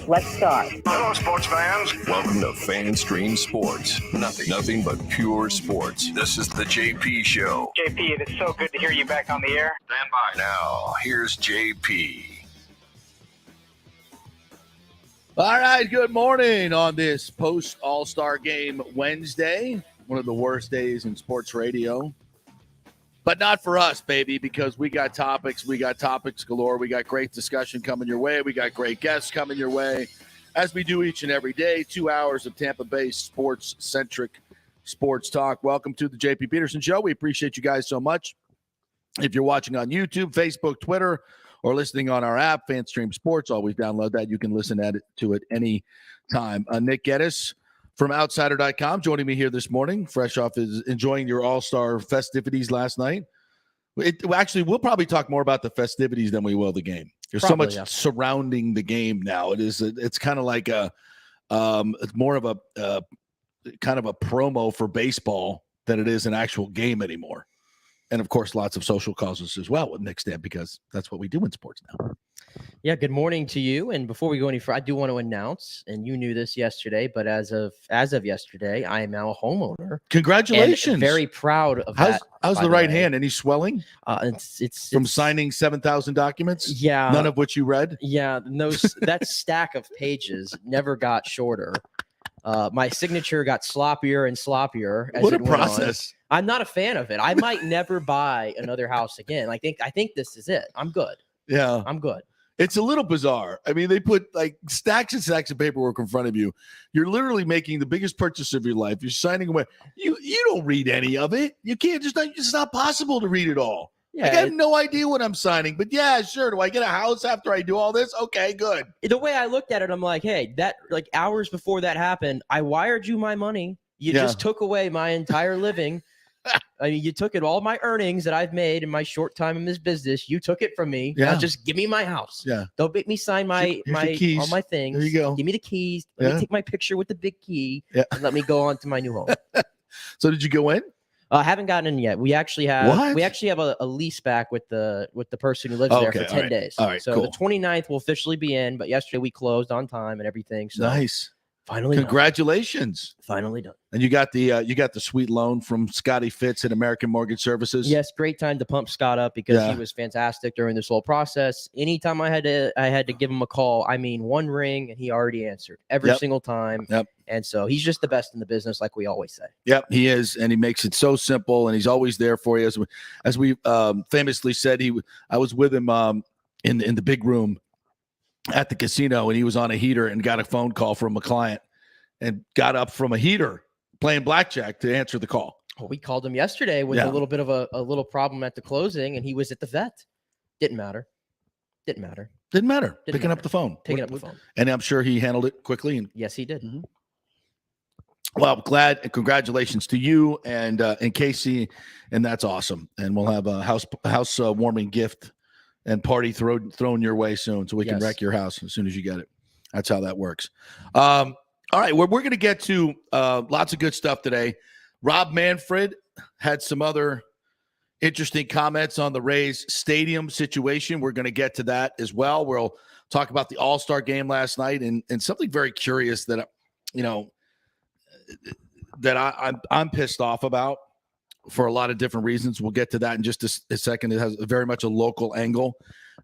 Let's start. Hello, sports fans. Welcome to FanStream Sports. Nothing but pure sports. This is the JP Show. JP, it is so good to hear you back on the air. Stand by. Now, here's JP. All right, good morning on this post-All-Star Game Wednesday. One of the worst days in sports radio. But not for us, baby, because we got topics. We got topics galore. We got great discussion coming your way. We got great guests coming your way, as we do each and every day. 2 hours of Tampa-based sports-centric sports talk. Welcome to the JP Peterson Show. We appreciate you guys so much. If you're watching on YouTube, Facebook, Twitter, or listening on our app, FanStream Sports, always download that. You can listen to it any time. Nick Geddes from Outsider.com joining me here this morning, fresh off enjoying your All-Star festivities last night. We'll probably talk more about the festivities than we will the game. There's probably so much surrounding the game now. It's kind of like it's more of a kind of a promo for baseball than it is an actual game anymore. And, of course, lots of social causes as well with Nick Stamp, because that's what we do in sports now. Yeah, good morning to you. And before we go any further, I do want to announce, and you knew this yesterday, but as of yesterday, I am now a homeowner. Congratulations. And very proud of that. How's the right hand? Any swelling? It's from signing 7,000 documents? Yeah. None of which you read? Yeah, that stack of pages never got shorter. My signature got sloppier and sloppier as what a it went process. on. I'm not a fan of it. I might never buy another house again. I think this is it. I'm good. Yeah. I'm good. It's a little bizarre. I mean, they put like stacks and stacks of paperwork in front of you. You're literally making the biggest purchase of your life. You're signing away. You don't read any of it. You can't it's not possible to read it all. Yeah, I have no idea what I'm signing, but yeah, sure. Do I get a house after I do all this? Okay, good. The way I looked at it, I'm like, hey, that like hours before that happened, I wired you my money. You just took away my entire living. I mean, you took it, all my earnings that I've made in my short time in this business. You took it from me. Yeah. Now just give me my house. Yeah. Don't make me sign my all my things. There you go. Give me the keys. Let me take my picture with the big key. Yeah. And let me go on to my new home. So did you go in? I haven't gotten in yet. We actually have a lease back with the person who lives there for 10 days. All right. So cool. the 29th will officially be in, but yesterday we closed on time and everything. So nice. Finally Congratulations. Done. Finally done. And you got the sweet loan from Scotty Fitz at American Mortgage Services. Yes, great time to pump Scott up because he was fantastic during this whole process. Anytime I had to give him a call, I mean, one ring and he already answered every single time. Yep. And so he's just the best in the business, like we always say. Yep, he is, and he makes it so simple, and he's always there for you. As we famously said, I was with him in the big room at the casino, and he was on a heater and got a phone call from a client and got up from a heater playing blackjack to answer the call. Well, we called him yesterday with a little bit of a little problem at the closing, and he was at the vet. Didn't matter. Picking up the phone. And I'm sure he handled it quickly. Yes, he did. Mm-hmm. Well, glad and congratulations to you and Casey, and that's awesome. And we'll have a house warming gift and party thrown your way soon, so we can wreck your house as soon as you get it. That's how that works. All right, we're going to get to lots of good stuff today. Rob Manfred had some other interesting comments on the Rays stadium situation. We're going to get to that as well. We'll talk about the All-Star game last night and something very curious that I'm pissed off about for a lot of different reasons. We'll get to that in just a second. It has very much a local angle.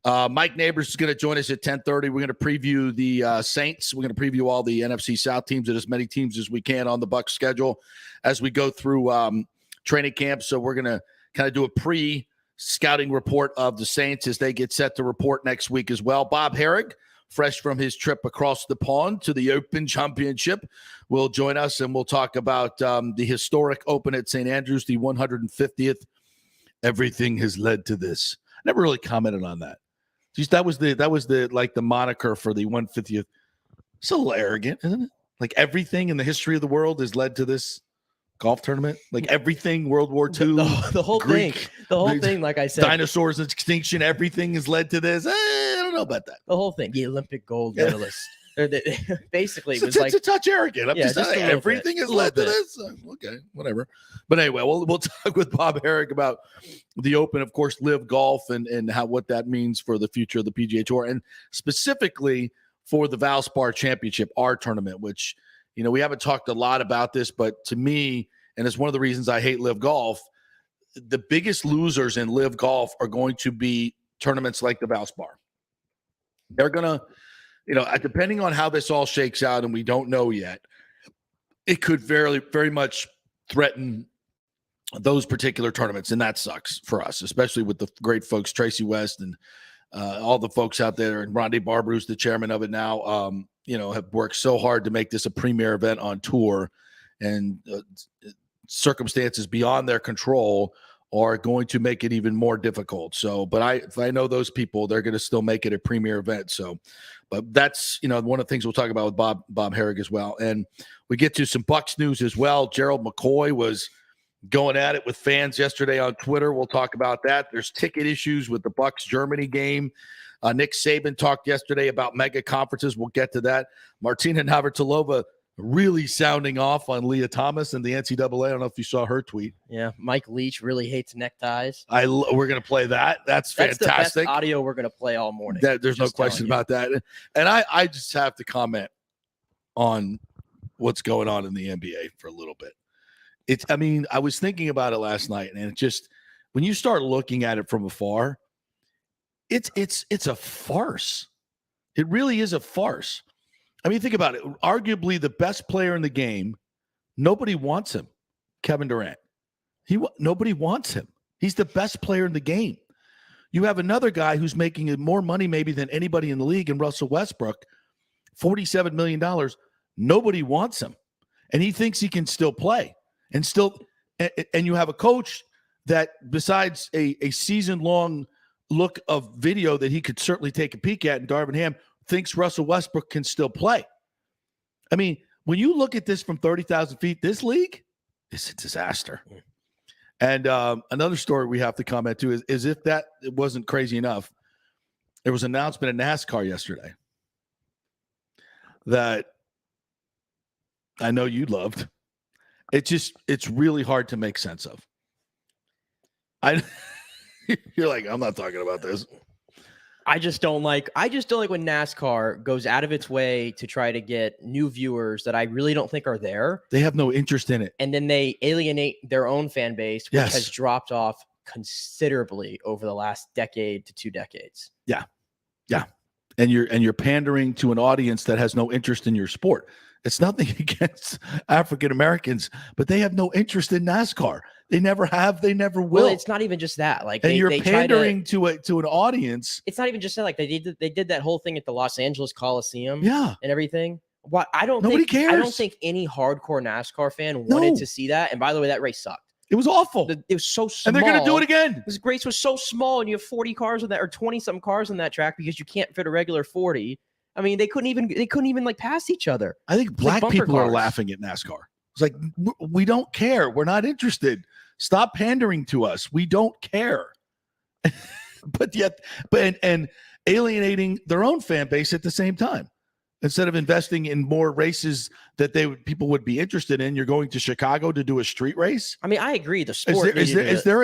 Mike Neighbors is going to join us at 10:30. We're going to preview the Saints. We're going to preview all the NFC South teams and as many teams as we can on the Bucs schedule as we go through training camp. So we're going to kind of do a pre-scouting report of the Saints as they get set to report next week as well. Bob Herrig, fresh from his trip across the pond to the Open Championship, will join us, and we'll talk about the historic Open at St. Andrews, the 150th. Everything has led to this. Never really commented on that. Jeez, that was the moniker for the 150th. It's a little arrogant, isn't it? Like everything in the history of the world has led to this golf tournament. Like everything, World War II, the whole Greek, thing. The whole thing, like I said, dinosaurs extinction. Everything has led to this. I don't know about that. The whole thing. The Olympic gold medalist. Basically, it was it's like a touch arrogant. I'm just a little everything bit, has a little led to bit. this. Okay, whatever. But anyway, we'll talk with Bob Herrick about the Open, of course, Live Golf, and what that means for the future of the PGA Tour, and specifically for the Valspar Championship, our tournament, which, we haven't talked a lot about this, but to me, and it's one of the reasons I hate Live Golf, the biggest losers in Live Golf are going to be tournaments like the Valspar. They're going to, depending on how this all shakes out, and we don't know yet, it could very, very much threaten those particular tournaments, and that sucks for us, especially with the great folks, Tracy West and all the folks out there, and Rondé Barber, who's the chairman of it now, have worked so hard to make this a premier event on tour, and circumstances beyond their control are going to make it even more difficult. So, but if I know those people, they're going to still make it a premier event. So, but that's, one of the things we'll talk about with Bob Herrick as well. And we get to some Bucks news as well. Gerald McCoy was going at it with fans yesterday on Twitter. We'll talk about that. There's ticket issues with the Bucks Germany game. Nick Saban talked yesterday about mega conferences. We'll get to that. Martina Navratilova really sounding off on Leah Thomas and the NCAA. I don't know if you saw her tweet. Yeah, Mike Leach really hates neckties. We're going to play that. That's fantastic. That's the best audio we're going to play all morning. There's no question about that. And I just have to comment on what's going on in the NBA for a little bit. I was thinking about it last night, and it just, when you start looking at it from afar, it's a farce. It really is a farce. I mean, think about it. Arguably the best player in the game, nobody wants him. Kevin Durant. Nobody wants him. He's the best player in the game. You have another guy who's making more money maybe than anybody in the league, and Russell Westbrook, $47 million. Nobody wants him. And he thinks he can still play. And you have a coach that, besides a season-long look of video that he could certainly take a peek at, and Darvin Ham thinks Russell Westbrook can still play. I mean, when you look at this from 30,000 feet, this league is a disaster. And another story we have to comment to is if that it wasn't crazy enough, there was an announcement in NASCAR yesterday that I know you loved. It's really hard to make sense of. You're like, I'm not talking about this. I just don't like when NASCAR goes out of its way to try to get new viewers that I really don't think are there. They have no interest in it. And then they alienate their own fan base, which has dropped off considerably over the last decade to 2 decades. Yeah. Yeah. And you're pandering to an audience that has no interest in your sport. It's nothing against African Americans, but they have no interest in NASCAR. They never have. They never will. Well, it's not even just that. Like, and you're pandering to an audience. It's not even just that. Like, they did that whole thing at the Los Angeles Coliseum. Yeah, and everything. What Nobody cares. I don't think any hardcore NASCAR fan wanted to see that. And by the way, that race sucked. It was awful. It was so small. And they're going to do it again. This race was so small, and you have 40 cars on that, or 20-something cars on that track because you can't fit a regular 40. I mean, they couldn't even like pass each other. I think black people are laughing at NASCAR. It's like, we don't care. We're not interested. Stop pandering to us. We don't care. but alienating their own fan base at the same time. Instead of investing in more races that people would be interested in, you're going to Chicago to do a street race. I mean, I agree. The sport is there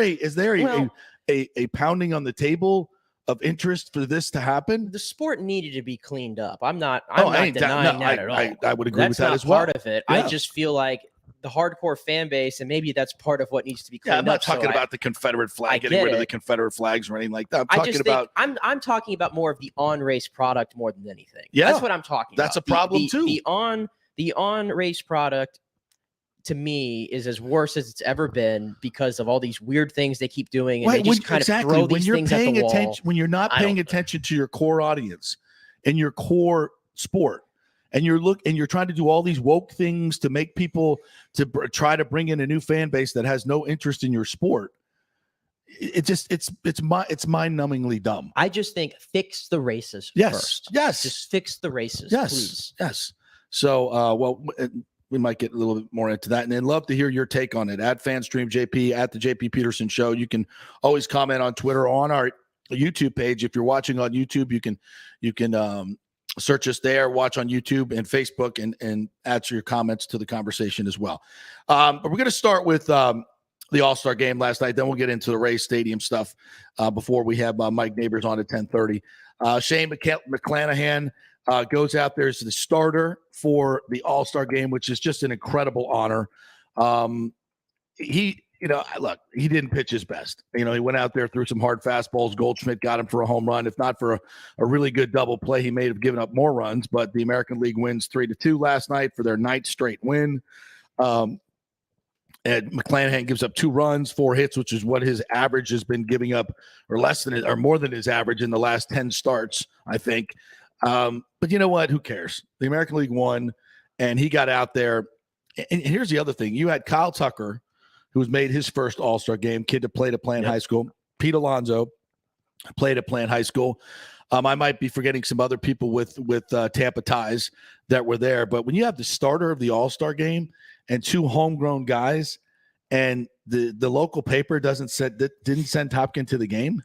a pounding on the table of interest for this to happen? The sport needed to be cleaned up. I'm not denying that at all. I would agree with that as well. That's not part of it. Yeah. I just feel like the hardcore fan base, and maybe that's part of what needs to be cleaned up. I'm not talking about the Confederate flag, getting rid of the Confederate flags or anything like that. I'm talking about more of the on-race product more than anything. Yeah, that's what I'm talking about. That's a problem too. The on-race product, to me, is as worse as it's ever been because of all these weird things they keep doing, and they just kind of throw these things at the wall. When you're not paying attention to your core audience and your core sport, and you're trying to do all these woke things to make people to try to bring in a new fan base that has no interest in your sport, it's mind-numbingly dumb. I just think fix the races first. Yes, just fix the races, please. Yes. So, we might get a little bit more into that, and then love to hear your take on it at FanstreamJP, at the JP Peterson Show. You can always comment on Twitter or on our YouTube page. If you're watching on YouTube, you can search us there, watch on YouTube and Facebook, and answer your comments to the conversation as well. But we're going to start with the All-Star game last night. Then we'll get into the Rays Stadium stuff before we have Mike Neighbors on at 10:30. Shane McClanahan goes out there as the starter for the All-Star game, which is just an incredible honor. He didn't pitch his best. He went out there, threw some hard fastballs. Goldschmidt got him for a home run. If not for a really good double play, he may have given up more runs. But the American League wins 3-2 last night for their 9th straight win. And McClanahan gives up 2 runs, 4 hits, which is what his average has been giving up, or less than it, or more than his average in the last 10 starts, I think. But you know what? Who cares? The American League won, and he got out there. And here's the other thing: you had Kyle Tucker, who's made his first All-Star game, kid that played at Plant High School. Pete Alonso played at Plant High School. I might be forgetting some other people with Tampa ties that were there. But when you have the starter of the All-Star game and 2 homegrown guys, and the local paper didn't send Topkin to the game,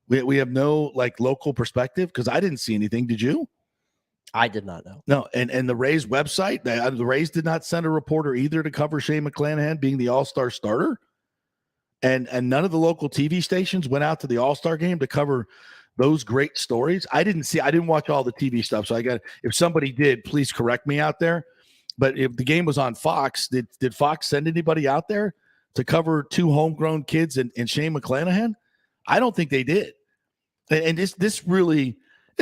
we have no local perspective, because I didn't see anything. Did you? I did not know. No, and the Rays website, the Rays did not send a reporter either to cover Shane McClanahan being the All-Star starter. And none of the local TV stations went out to the All-Star game to cover those great stories. I didn't watch all the TV stuff. So if somebody did, please correct me out there. But if the game was on Fox, did Fox send anybody out there to cover 2 homegrown kids and Shane McClanahan? I don't think they did. And this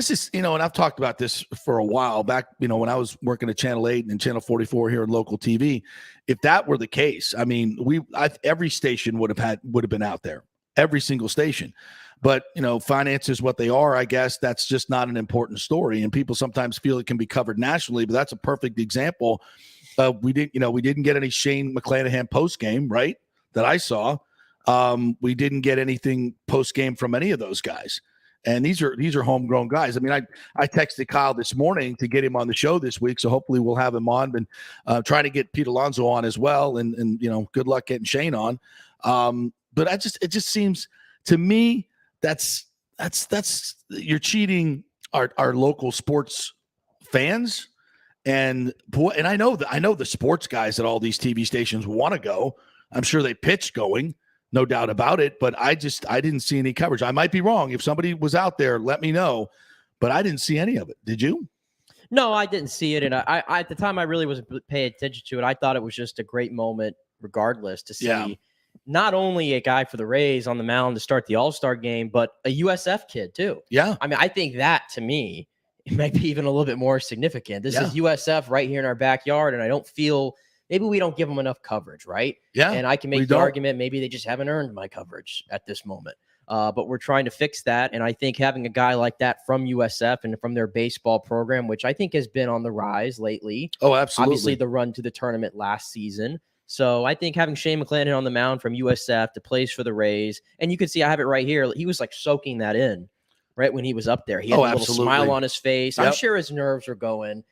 is, and I've talked about this for a while back, when I was working at Channel 8 and Channel 44 here in local TV. If that were the case, I mean, every station would have been out there, every single station. But, finance is what they are. I guess that's just not an important story. And people sometimes feel it can be covered nationally, but that's a perfect example. We didn't get any Shane McClanahan post game, right? That I saw. We didn't get anything post game from any of those guys. And these are homegrown guys. I mean, I texted Kyle this morning to get him on the show this week, so hopefully we'll have him on. And trying to get Pete Alonso on as well. And good luck getting Shane on. But it just seems to me that's you're cheating our local sports fans. And I know the sports guys at all these TV stations want to go. I'm sure they pitched going. No doubt about it, but I didn't see any coverage. I might be wrong. If somebody was out there, let me know, but I didn't see any of it. Did you? No, I didn't see it. And I at the time, I really wasn't paying attention to it. I thought it was just a great moment regardless to see not only a guy for the Rays on the mound to start the All-Star game, but a USF kid too. Yeah. I mean, I think that to me, it might be even a little bit more significant. This is USF right here in our backyard, and I don't feel – maybe we don't give them enough coverage, right? Yeah. And I can make the argument maybe they just haven't earned my coverage at this moment. But we're trying to fix that. And I think having a guy like that from USF and from their baseball program, which I think has been on the rise lately. Oh, absolutely. Obviously, the run to the tournament last season. So I think having Shane McClanahan on the mound from USF to plays for the Rays, and you can see I have it right here. He was soaking that in right when he was up there. He had a little smile on his face. Yep. I'm sure his nerves are going.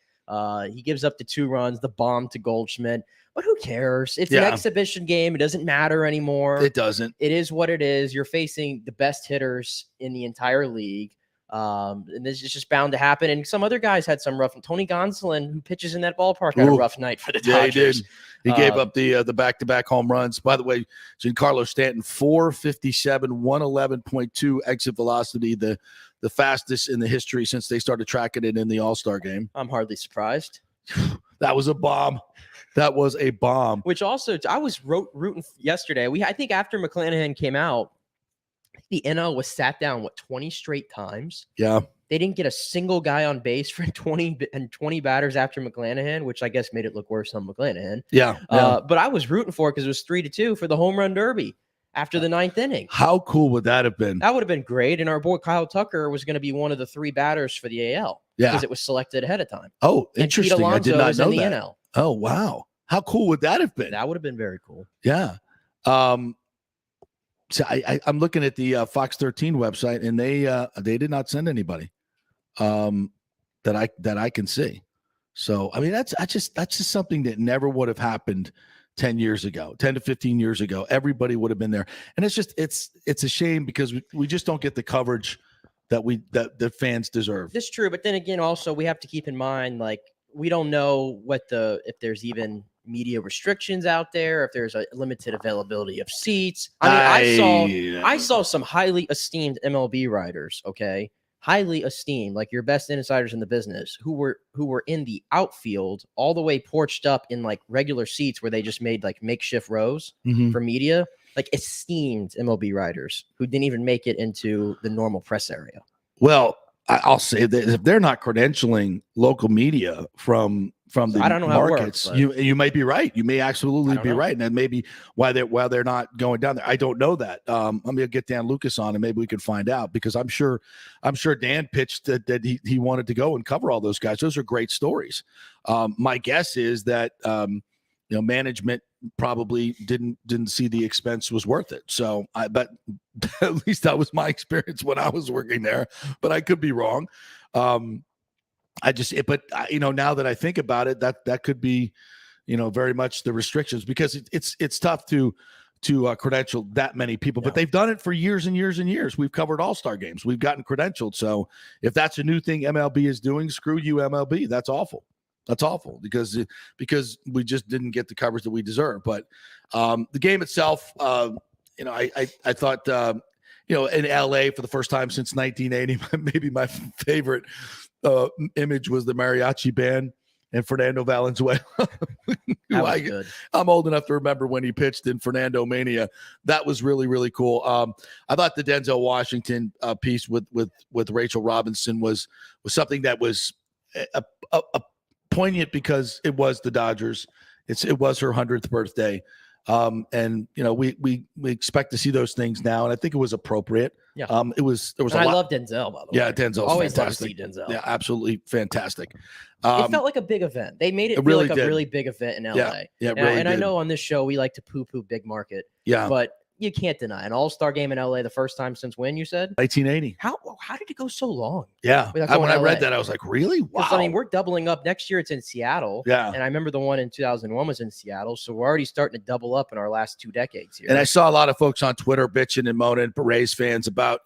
He gives up the 2 runs, the bomb to Goldschmidt. But who cares? It's an exhibition game. It doesn't matter anymore. It doesn't. It is what it is. You're facing the best hitters in the entire league. And this is just bound to happen. And some other guys had some rough. Tony Gonsolin, who pitches in that ballpark, had a rough night for the Dodgers. Yeah, he did. He gave up the back-to-back home runs. By the way, Giancarlo Stanton, 457, 111.2 exit velocity, the fastest in the history since they started tracking it in the All-Star game. I'm hardly surprised. That was a bomb. That was a bomb. Which also, I was rooting yesterday. I think after McClanahan came out, the NL was sat down, 20 straight times? Yeah. They didn't get a single guy on base for 20 batters after McClanahan, which I guess made it look worse on McClanahan. Yeah. But I was rooting for it because it was 3-2 for the home run derby after the 9th inning. How cool would that have been? That would have been great. And our boy Kyle Tucker was going to be one of the 3 batters for the AL because it was selected ahead of time. Oh, interesting. Pete Alonso I did not know in the that. NL. Oh, wow. How cool would that have been? That would have been very cool. Yeah. So I'm looking at the Fox 13 website, and they did not send anybody that I can see. So I mean that's just something that never would have happened 10 to 15 years ago. Everybody would have been there, and it's a shame because we just don't get the coverage that fans deserve. This is true, but then again, also we have to keep in mind, like, we don't know if there's even media restrictions out there, if there's a limited availability of seats. I saw some highly esteemed MLB writers, okay, highly esteemed, like your best insiders in the business, who were in the outfield all the way porched up in like regular seats where they just made like makeshift rows for media, like esteemed MLB writers who didn't even make it into the normal press area. Well, I'll say that if they're not credentialing local media from the I don't know markets, how it works, you might be right. You may absolutely be know. right, and that may be why they're not going down there. I don't know that. I'm gonna get Dan Lucas on, and maybe we can find out, because I'm sure Dan pitched that he wanted to go and cover all those guys. Those are great stories. My guess is that management probably didn't see the expense was worth it. So but at least that was my experience when I was working there, but I could be wrong. Now that I think about it, that could be, very much the restrictions, because it's tough to credential that many people, but they've done it for years and years and years. We've covered all-star games. We've gotten credentialed. So if that's a new thing MLB is doing, screw you, MLB. That's awful. That's awful because we just didn't get the coverage that we deserve. But the game itself, I thought, in LA for the first time since 1980, maybe my favorite image was the mariachi band and Fernando Valenzuela. That was good. I'm old enough to remember when he pitched in Fernando Mania. That was really, really cool. I thought the Denzel Washington piece with Rachel Robinson was something that was a poignant, because it was the Dodgers. It was her 100th birthday. And we expect to see those things now, and I think it was appropriate. Yeah. There was and I love Denzel, by the way. Yeah, Denzel's always fantastic. love to see Denzel. Yeah, absolutely fantastic. It felt like a big event. They made it feel really like did. a really big event in LA. Yeah, really and I did. know on this show we like to poo-poo big market. Yeah. But you can't deny an all-star game in LA the first time since when, you said? 1980. How did it go so long? Yeah. Without When going I to read LA? that, I was like, really? Wow. I mean, we're doubling up. Next year it's in Seattle. Yeah. And I remember the one in 2001 was in Seattle. So we're already starting to double up in our last 2 decades here. And I saw a lot of folks on Twitter bitching and moaning, Rays fans, about,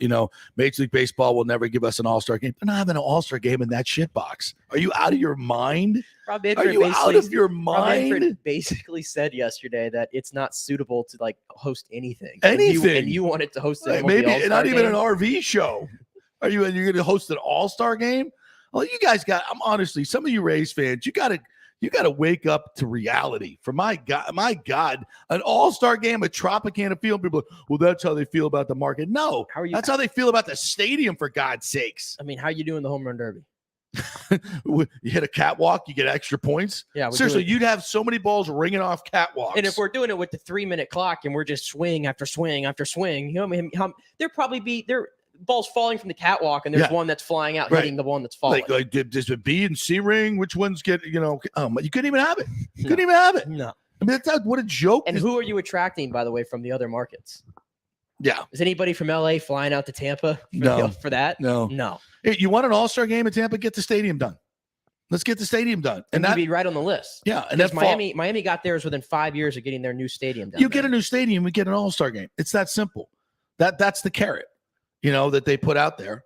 Major League Baseball will never give us an all-star game. But not having an all-star game in that shitbox. Are you out of your mind? Rob Are Manfred you out of your mind? Rob Manfred basically said yesterday that it's not suitable to like host anything. Anything. And you wanted to host it. Maybe not even an RV show. You're going to host an all-star game? Well, you guys I'm honestly, some of you Rays fans, you got to wake up to reality. For my God, an all-star game at Tropicana Field, people are, well, that's how they feel about the market. No, that's how they feel about the stadium, for God's sakes. I mean, how are you doing the home run derby? You hit a catwalk, you get extra points. Yeah, seriously, you'd have so many balls ringing off catwalks. And if we're doing it with the 3-minute clock and we're just swing after swing after swing, there probably be balls falling from the catwalk, and there's one that's flying out hitting the one that's falling. Like does a B and C ring? Which ones get you couldn't even have it. You couldn't even have it. No. I mean, what a joke. And who are you attracting, by the way, from the other markets? Yeah. Is anybody from LA flying out to Tampa for that? No. Hey, you want an all-star game in Tampa? Get the stadium done. Let's get the stadium done. And that'd be right on the list. Yeah. And that's Miami got theirs within 5 years of getting their new stadium done. You get a new stadium, we get an all-star game. It's that simple. That's the carrot, that they put out there.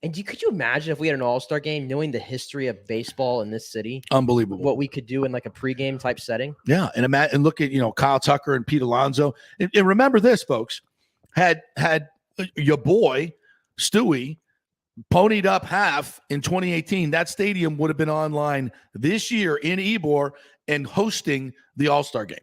And could you imagine if we had an all-star game, knowing the history of baseball in this city? Unbelievable. What we could do in like a pregame type setting. Yeah. And look at, Kyle Tucker and Pete Alonso. And remember this, folks. Had your boy Stewie ponied up half in 2018, that stadium would have been online this year in Ybor and hosting the All-Star game.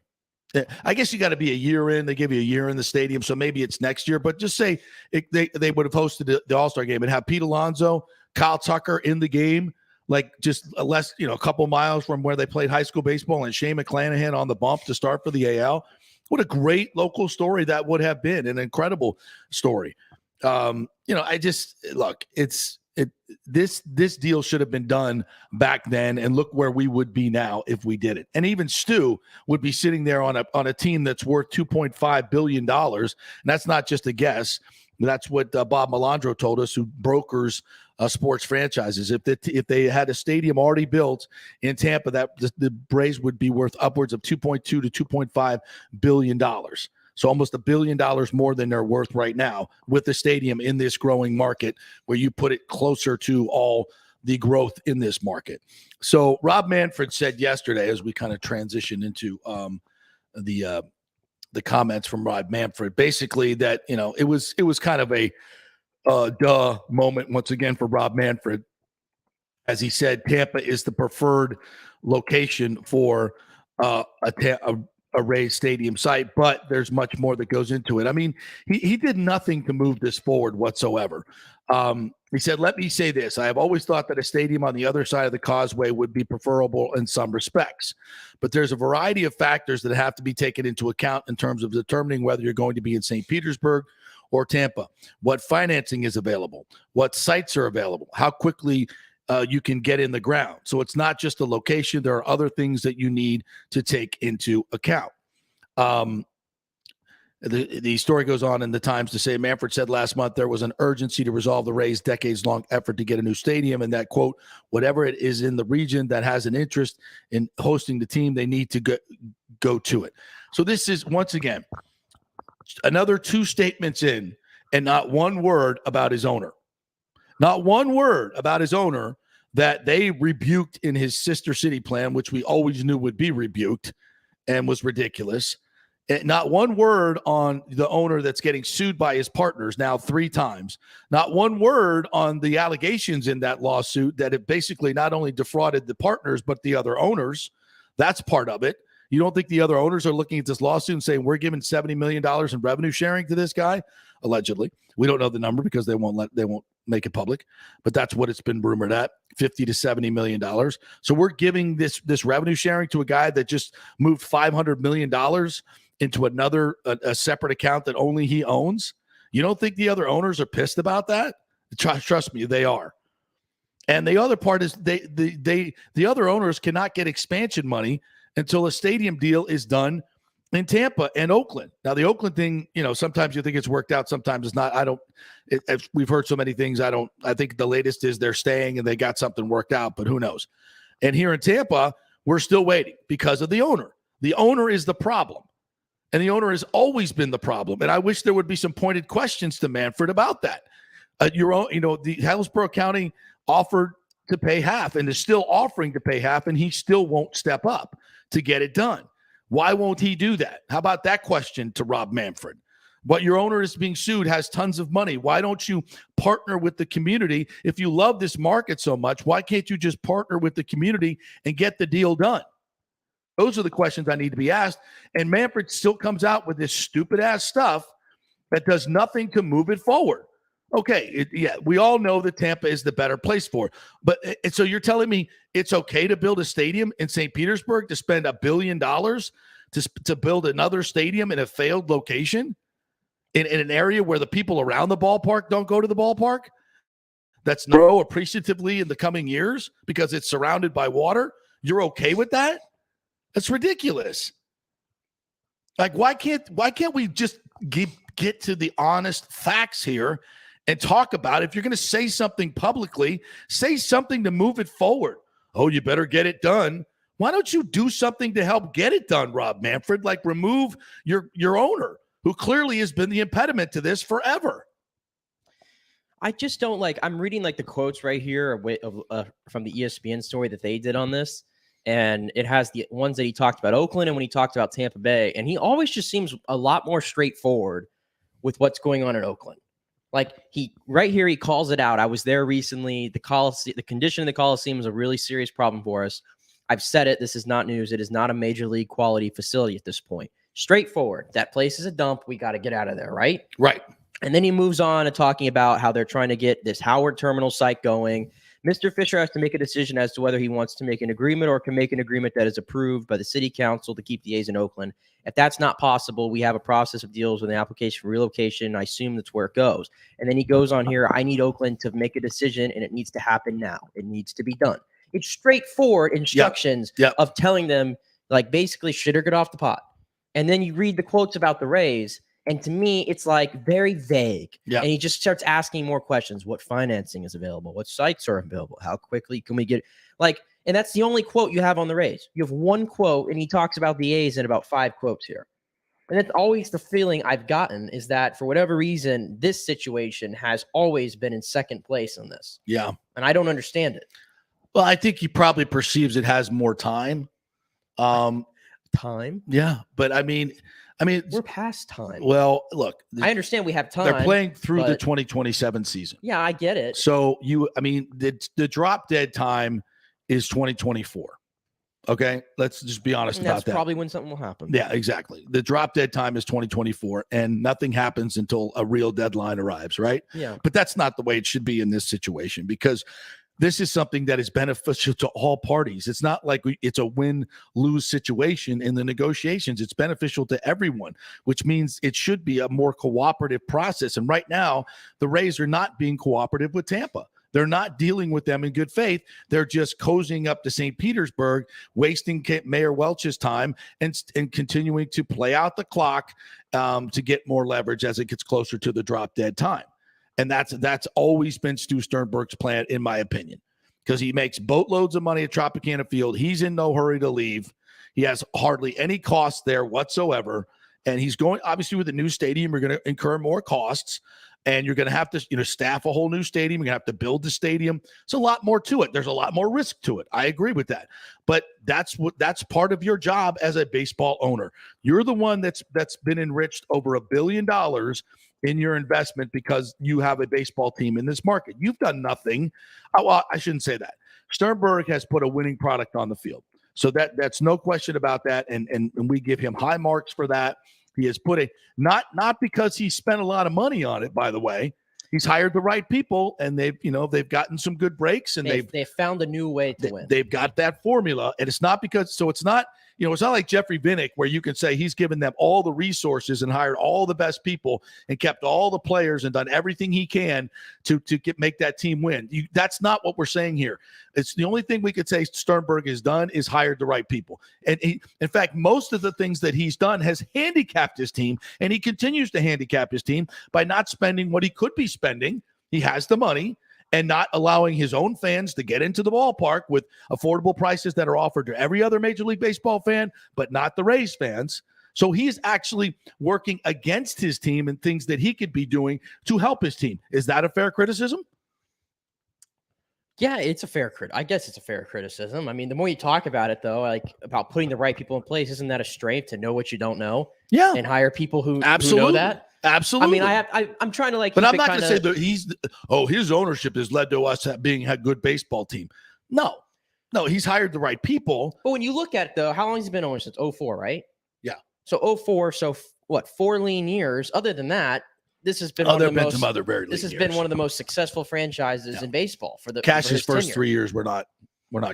I guess you got to be a year in. They give you a year in the stadium, so maybe it's next year. But just say they would have hosted the All-Star game and have Pete Alonso, Kyle Tucker in the game, like just less, a couple miles from where they played high school baseball, and Shane McClanahan on the bump to start for the AL. What a great local story that would have been, an incredible story. I just look, this deal should have been done back then, and look where we would be now if we did it. And even Stu would be sitting there on a team that's worth $2.5 billion. And that's not just a guess. That's what Bob Melandro told us, who brokers sports franchises. If they had a stadium already built in Tampa, that the Braves would be worth upwards of $2.2 to $2.5 billion. So almost $1 billion more than they're worth right now with the stadium in this growing market where you put it closer to all the growth in this market. So Rob Manfred said yesterday, as we kind of transition into the comments from Rob Manfred, basically that, it was kind of a duh moment once again for Rob Manfred. As he said, Tampa is the preferred location for a Rays stadium site, but there's much more that goes into it. I mean, he did nothing to move this forward whatsoever. He said, let me say this. I have always thought that a stadium on the other side of the causeway would be preferable in some respects, but there's a variety of factors that have to be taken into account in terms of determining whether you're going to be in St. Petersburg or Tampa, what financing is available, what sites are available, how quickly you can get in the ground. So it's not just the location. There are other things that you need to take into account. The story goes on in the Times to say Manfred said last month there was an urgency to resolve the Rays' decades-long effort to get a new stadium, and that, quote, whatever it is in the region that has an interest in hosting the team, they need to go to it. So this is, once again, another 2 statements in and not one word about his owner. Not one word about his owner that they rebuked in his sister city plan, which we always knew would be rebuked and was ridiculous. Not one word on the owner that's getting sued by his partners now 3 times. Not one word on the allegations in that lawsuit that have basically not only defrauded the partners, but the other owners. That's part of it. You don't think the other owners are looking at this lawsuit and saying, we're giving $70 million in revenue sharing to this guy? Allegedly. We don't know the number because they won't make it public, but that's what it's been rumored at, $50 to $70 million. So we're giving this revenue sharing to a guy that just moved $500 million into a separate account that only he owns. You don't think the other owners are pissed about that? Trust me, they are. And the other part is the other owners cannot get expansion money until a stadium deal is done in Tampa and Oakland. Now, the Oakland thing, sometimes you think it's worked out, sometimes it's not. We've heard so many things. I think the latest is they're staying and they got something worked out, but who knows? And here in Tampa, we're still waiting because of the owner. The owner is the problem. And the owner has always been the problem. And I wish there would be some pointed questions to Manfred about that. The Hillsborough County offered to pay half and is still offering to pay half, and he still won't step up to get it done. Why won't he do that? How about that question to Rob Manfred? What your owner is being sued has tons of money. Why don't you partner with the community? If you love this market so much, why can't you just partner with the community and get the deal done? Those are the questions I need to be asked. And Manfred still comes out with this stupid-ass stuff that does nothing to move it forward. Okay, we all know that Tampa is the better place for it. But so you're telling me it's okay to build a stadium in St. Petersburg, to spend $1 billion to build another stadium in a failed location in an area where the people around the ballpark don't go to the ballpark? That's grow appreciatively in the coming years because it's surrounded by water. You're okay with that? That's ridiculous. Like, why can't we just get to the honest facts here and talk about it? If you're going to say something publicly, say something to move it forward. Oh, you better get it done. Why don't you do something to help get it done, Rob Manfred? Like, remove your owner, who clearly has been the impediment to this forever. I just don't like. I'm reading the quotes right here from the ESPN story that they did on this. And it has the ones that he talked about Oakland and when he talked about Tampa Bay. And he always just seems a lot more straightforward with what's going on in Oakland. He calls it out. I was there recently. The condition of the Coliseum is a really serious problem for us. I've said it. This is not news. It is not a major league quality facility at this point. Straightforward. That place is a dump. We got to get out of there, right? Right. And then he moves on to talking about how they're trying to get this Howard Terminal site going. Mr. Fisher has to make a decision as to whether he wants to make an agreement or can make an agreement that is approved by the city council to keep the A's in Oakland. If that's not possible, we have a process of deals with an application for relocation. I assume that's where it goes. And then he goes on here, I need Oakland to make a decision, and it needs to happen now. It needs to be done. It's straightforward instructions of telling them, basically, shit or get off the pot. And then you read the quotes about the Rays, and to me, it's very vague. And he just starts asking more questions. What financing is available? What sites are available? How quickly can we get and that's the only quote you have on the Rays. You have one quote, and he talks about the A's in about 5 quotes here. And it's always the feeling I've gotten is that for whatever reason, this situation has always been in second place in this. Yeah. And I don't understand it. Well, I think he probably perceives it has more time. Time? Yeah. But I mean, we're past time. Well, look, I understand we have time. They're playing through the 2027 season. Yeah, I get it. So the drop dead time is 2024. Okay, let's just be honest about that. That's probably when something will happen. Yeah, exactly. The drop dead time is 2024, and nothing happens until a real deadline arrives, right? Yeah. But that's not the way it should be in this situation, because this is something that is beneficial to all parties. It's not like it's a win-lose situation in the negotiations. It's beneficial to everyone, which means it should be a more cooperative process. And right now, the Rays are not being cooperative with Tampa. They're not dealing with them in good faith. They're just cozying up to St. Petersburg, wasting Mayor Welch's time and continuing to play out the clock to get more leverage as it gets closer to the drop dead time. And that's always been Stu Sternberg's plan, in my opinion, because he makes boatloads of money at Tropicana Field. He's in no hurry to leave. He has hardly any costs there whatsoever. And he's going, obviously, with the new stadium, you're going to incur more costs. And you're going to have to, staff a whole new stadium. You're going to have to build the stadium. It's a lot more to it. There's a lot more risk to it. I agree with that. But that's part of your job as a baseball owner. You're the one that's been enriched over $1 billion in your investment because you have a baseball team in this market. You've done nothing. Well, I shouldn't say that. Sternberg has put a winning product on the field. So that's no question about that. And we give him high marks for that. He has put not because he spent a lot of money on it, by the way. He's hired the right people, and they've gotten some good breaks, and they've found a new way to win. They've got that formula, and it's not because it's not like Jeffrey Vinnick, where you can say he's given them all the resources and hired all the best people and kept all the players and done everything he can to make that team win. That's not what we're saying here. It's the only thing we could say Sternberg has done is hired the right people. And in fact, most of the things that he's done has handicapped his team, and he continues to handicap his team by not spending what he could be spending. He has the money, and not allowing his own fans to get into the ballpark with affordable prices that are offered to every other Major League Baseball fan, but not the Rays fans. So he's actually working against his team and things that he could be doing to help his team. Is that a fair criticism? Yeah, it's a fair I guess it's a fair criticism. I mean, the more you talk about it, though, like about putting the right people in place, isn't that a strength to know what you don't know? Yeah, and hire people who absolutely know that. Absolutely. I mean, I'm trying to but I'm not going to say that his ownership has led to us being a good baseball team. No, he's hired the right people. But when you look at it, though, how long has he been owner since 2004, right? Yeah. So 2004, so what? 4 lean years. Other than that, this has been one of the most successful franchises in baseball for Cash's first tenure. 3 years were not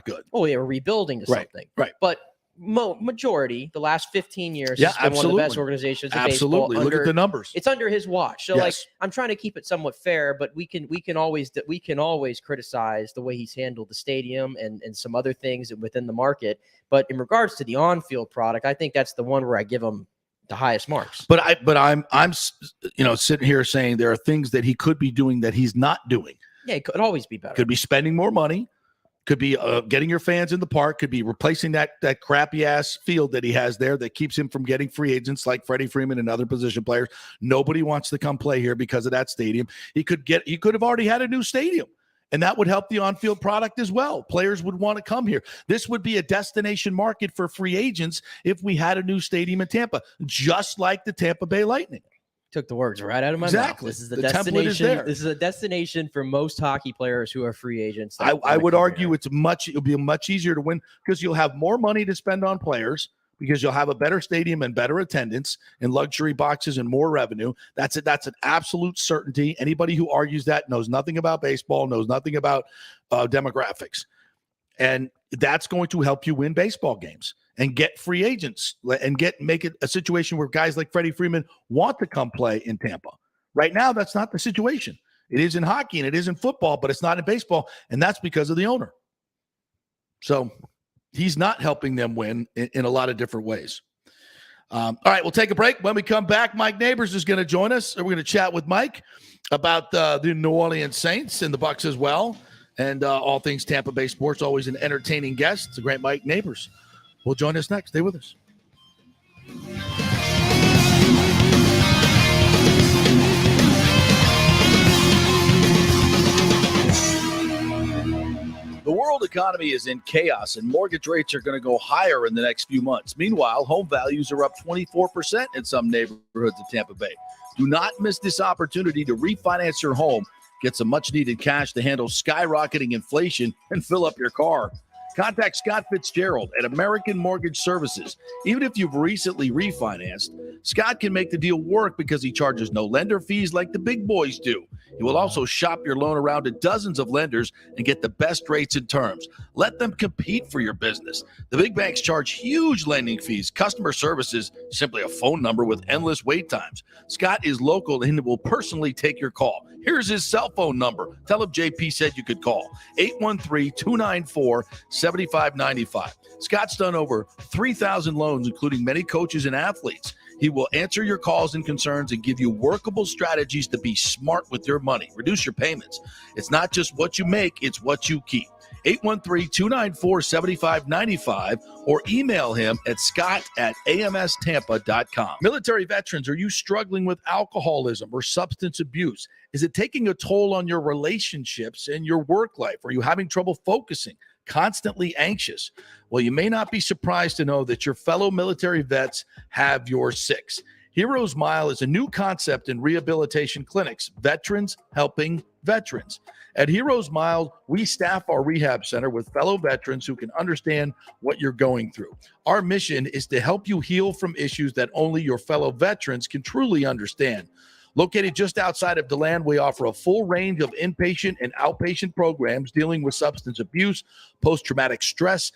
good. Oh, they were rebuilding to something. Right. But majority, the last 15 years, has been one of the best organizations in baseball. Look at the numbers. It's under his watch. So I'm trying to keep it somewhat fair, but we can always criticize the way he's handled the stadium and some other things within the market. But in regards to the on-field product, I think that's the one where I give him the highest marks. But I'm sitting here saying there are things that he could be doing that he's not doing. Yeah, it could always be better. Could be spending more money. Could be getting your fans in the park. Could be replacing that crappy ass field that he has there that keeps him from getting free agents like Freddie Freeman and other position players. Nobody wants to come play here because of that stadium. He could have already had a new stadium, and that would help the on-field product as well. Players would want to come here. This would be a destination market for free agents if we had a new stadium in Tampa, just like the Tampa Bay Lightning. Took the words right out of my mouth. This is the destination. This is a destination for most hockey players who are free agents. I would argue it'll be much easier to win because you'll have more money to spend on players because you'll have a better stadium and better attendance and luxury boxes and more revenue. That's an absolute certainty. Anybody who argues that knows nothing about baseball, knows nothing about demographics. And that's going to help you win baseball games and get free agents and make it a situation where guys like Freddie Freeman want to come play in Tampa. Right now, that's not the situation. It is in hockey and it is in football, but it's not in baseball, and that's because of the owner. So he's not helping them win in a lot of different ways. All right, we'll take a break. When we come back, Mike Neighbors is going to join us. We're going to chat with Mike about the New Orleans Saints and the Bucs as well, and all things Tampa Bay sports. Always an entertaining guest. It's a great Mike Neighbors. Will join us next. Stay with us. The world economy is in chaos, and mortgage rates are going to go higher in the next few months. Meanwhile, home values are up 24% in some neighborhoods of Tampa Bay. Do not miss this opportunity to refinance your home, get some much-needed cash to handle skyrocketing inflation, and fill up your car. Contact Scott Fitzgerald at American Mortgage Services. Even if you've recently refinanced, Scott can make the deal work because he charges no lender fees like the big boys do. He will also shop your loan around to dozens of lenders and get the best rates and terms. Let them compete for your business. The big banks charge huge lending fees. Customer service is simply a phone number with endless wait times. Scott is local and will personally take your call. Here's his cell phone number. Tell him JP said you could call. 813-294-7595. Scott's done over 3,000 loans, including many coaches and athletes. He will answer your calls and concerns and give you workable strategies to be smart with your money. Reduce your payments. It's not just what you make, it's what you keep. 813-294-7595 or email him at scott@amstampa.com. Military veterans, are you struggling with alcoholism or substance abuse? Is it taking a toll on your relationships and your work life? Are you having trouble focusing? Constantly anxious? Well, you may not be surprised to know that your fellow military vets have your six. Heroes Mile is a new concept in rehabilitation clinics, veterans helping veterans. At Heroes Mile, we staff our rehab center with fellow veterans who can understand what you're going through. Our mission is to help you heal from issues that only your fellow veterans can truly understand. Located just outside of DeLand, we offer a full range of inpatient and outpatient programs dealing with substance abuse, post-traumatic stress.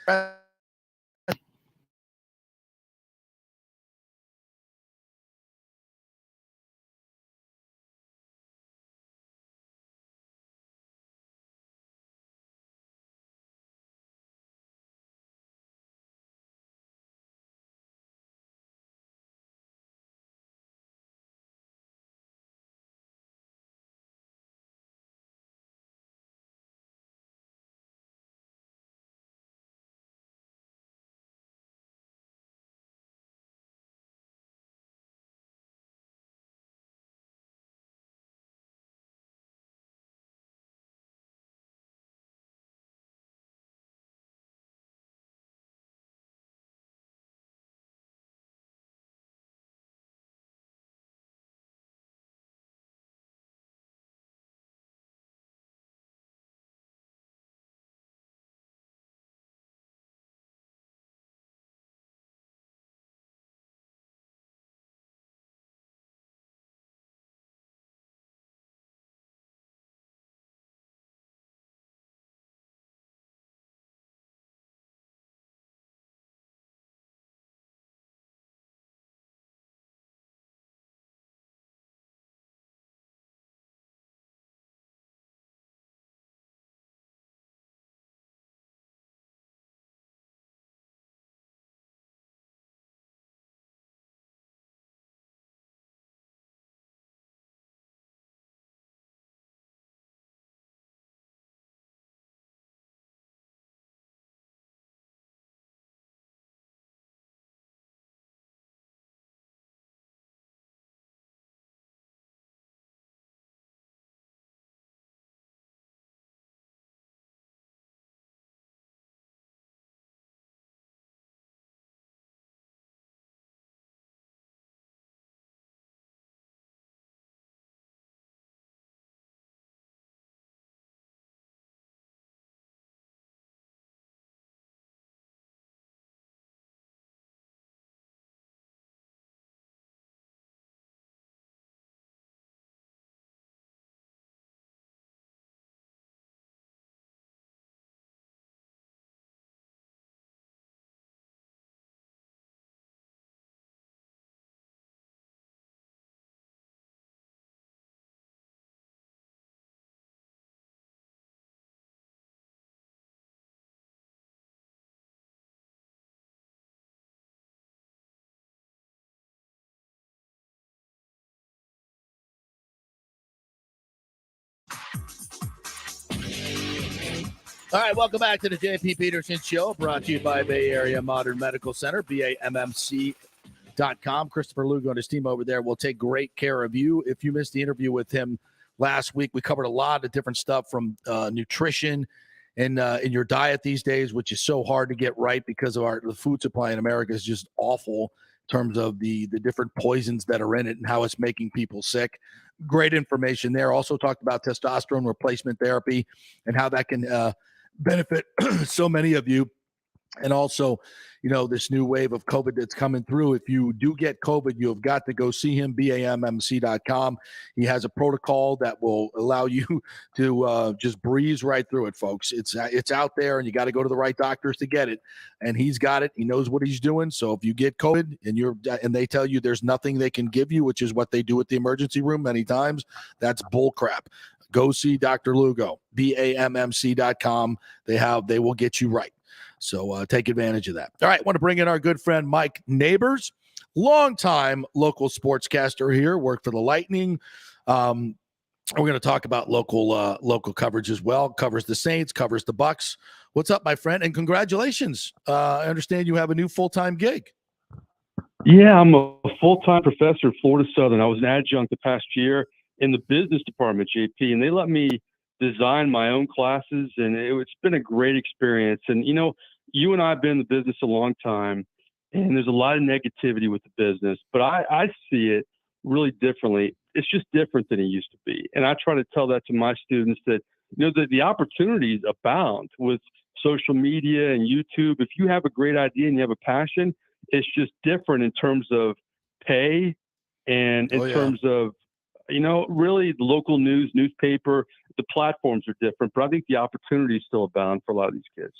All right, welcome back to the JP Peterson Show, brought to you by Bay Area Modern Medical Center, BAMMC.com. Christopher Lugo and his team over there will take great care of you. If you missed the interview with him last week, we covered a lot of different stuff from nutrition in your diet these days, which is so hard to get right because of the food supply in America is just awful in terms of the different poisons that are in it and how it's making people sick. Great information there. Also talked about testosterone replacement therapy and how that can benefit so many of you. And also, this new wave of COVID that's coming through. If you do get COVID, you have got to go see him, BAMMC.com. He has a protocol that will allow you to just breeze right through it, folks. It's out there, and you got to go to the right doctors to get it. And he's got it. He knows what he's doing. So if you get COVID and they tell you there's nothing they can give you, which is what they do at the emergency room many times, that's bull crap. Go see Dr. Lugo, BAMMC.com. They will get you right. So take advantage of that. All right, I want to bring in our good friend Mike Neighbors, longtime local sportscaster here, worked for the Lightning. We're going to talk about local coverage as well. Covers the Saints, covers the Bucks. What's up, my friend? And congratulations. I understand you have a new full-time gig. Yeah, I'm a full-time professor at Florida Southern. I was an adjunct the past year in the business department, JP, and they let me design my own classes, and it's been a great experience. And, you and I have been in the business a long time, and there's a lot of negativity with the business, but I see it really differently. It's just different than it used to be. And I try to tell that to my students that, the opportunities abound with social media and YouTube. If you have a great idea and you have a passion, it's just different in terms of pay and in terms of, really the local newspaper, the platforms are different, but I think the opportunities still abound for a lot of these kids.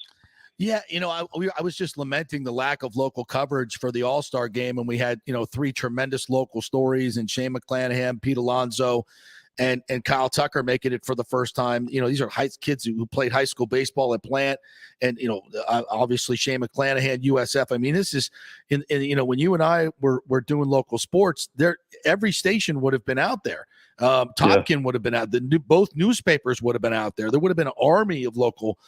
Yeah, I was just lamenting the lack of local coverage for the All-Star game, and we had, 3 tremendous local stories, and Shane McClanahan, Pete Alonso, and Kyle Tucker making it for the first time. These are kids who played high school baseball at Plant, and obviously Shane McClanahan, USF. I mean, this is when you and I were doing local sports, every station would have been out there. Topkin would have been out. Both newspapers would have been out there. There would have been an army of local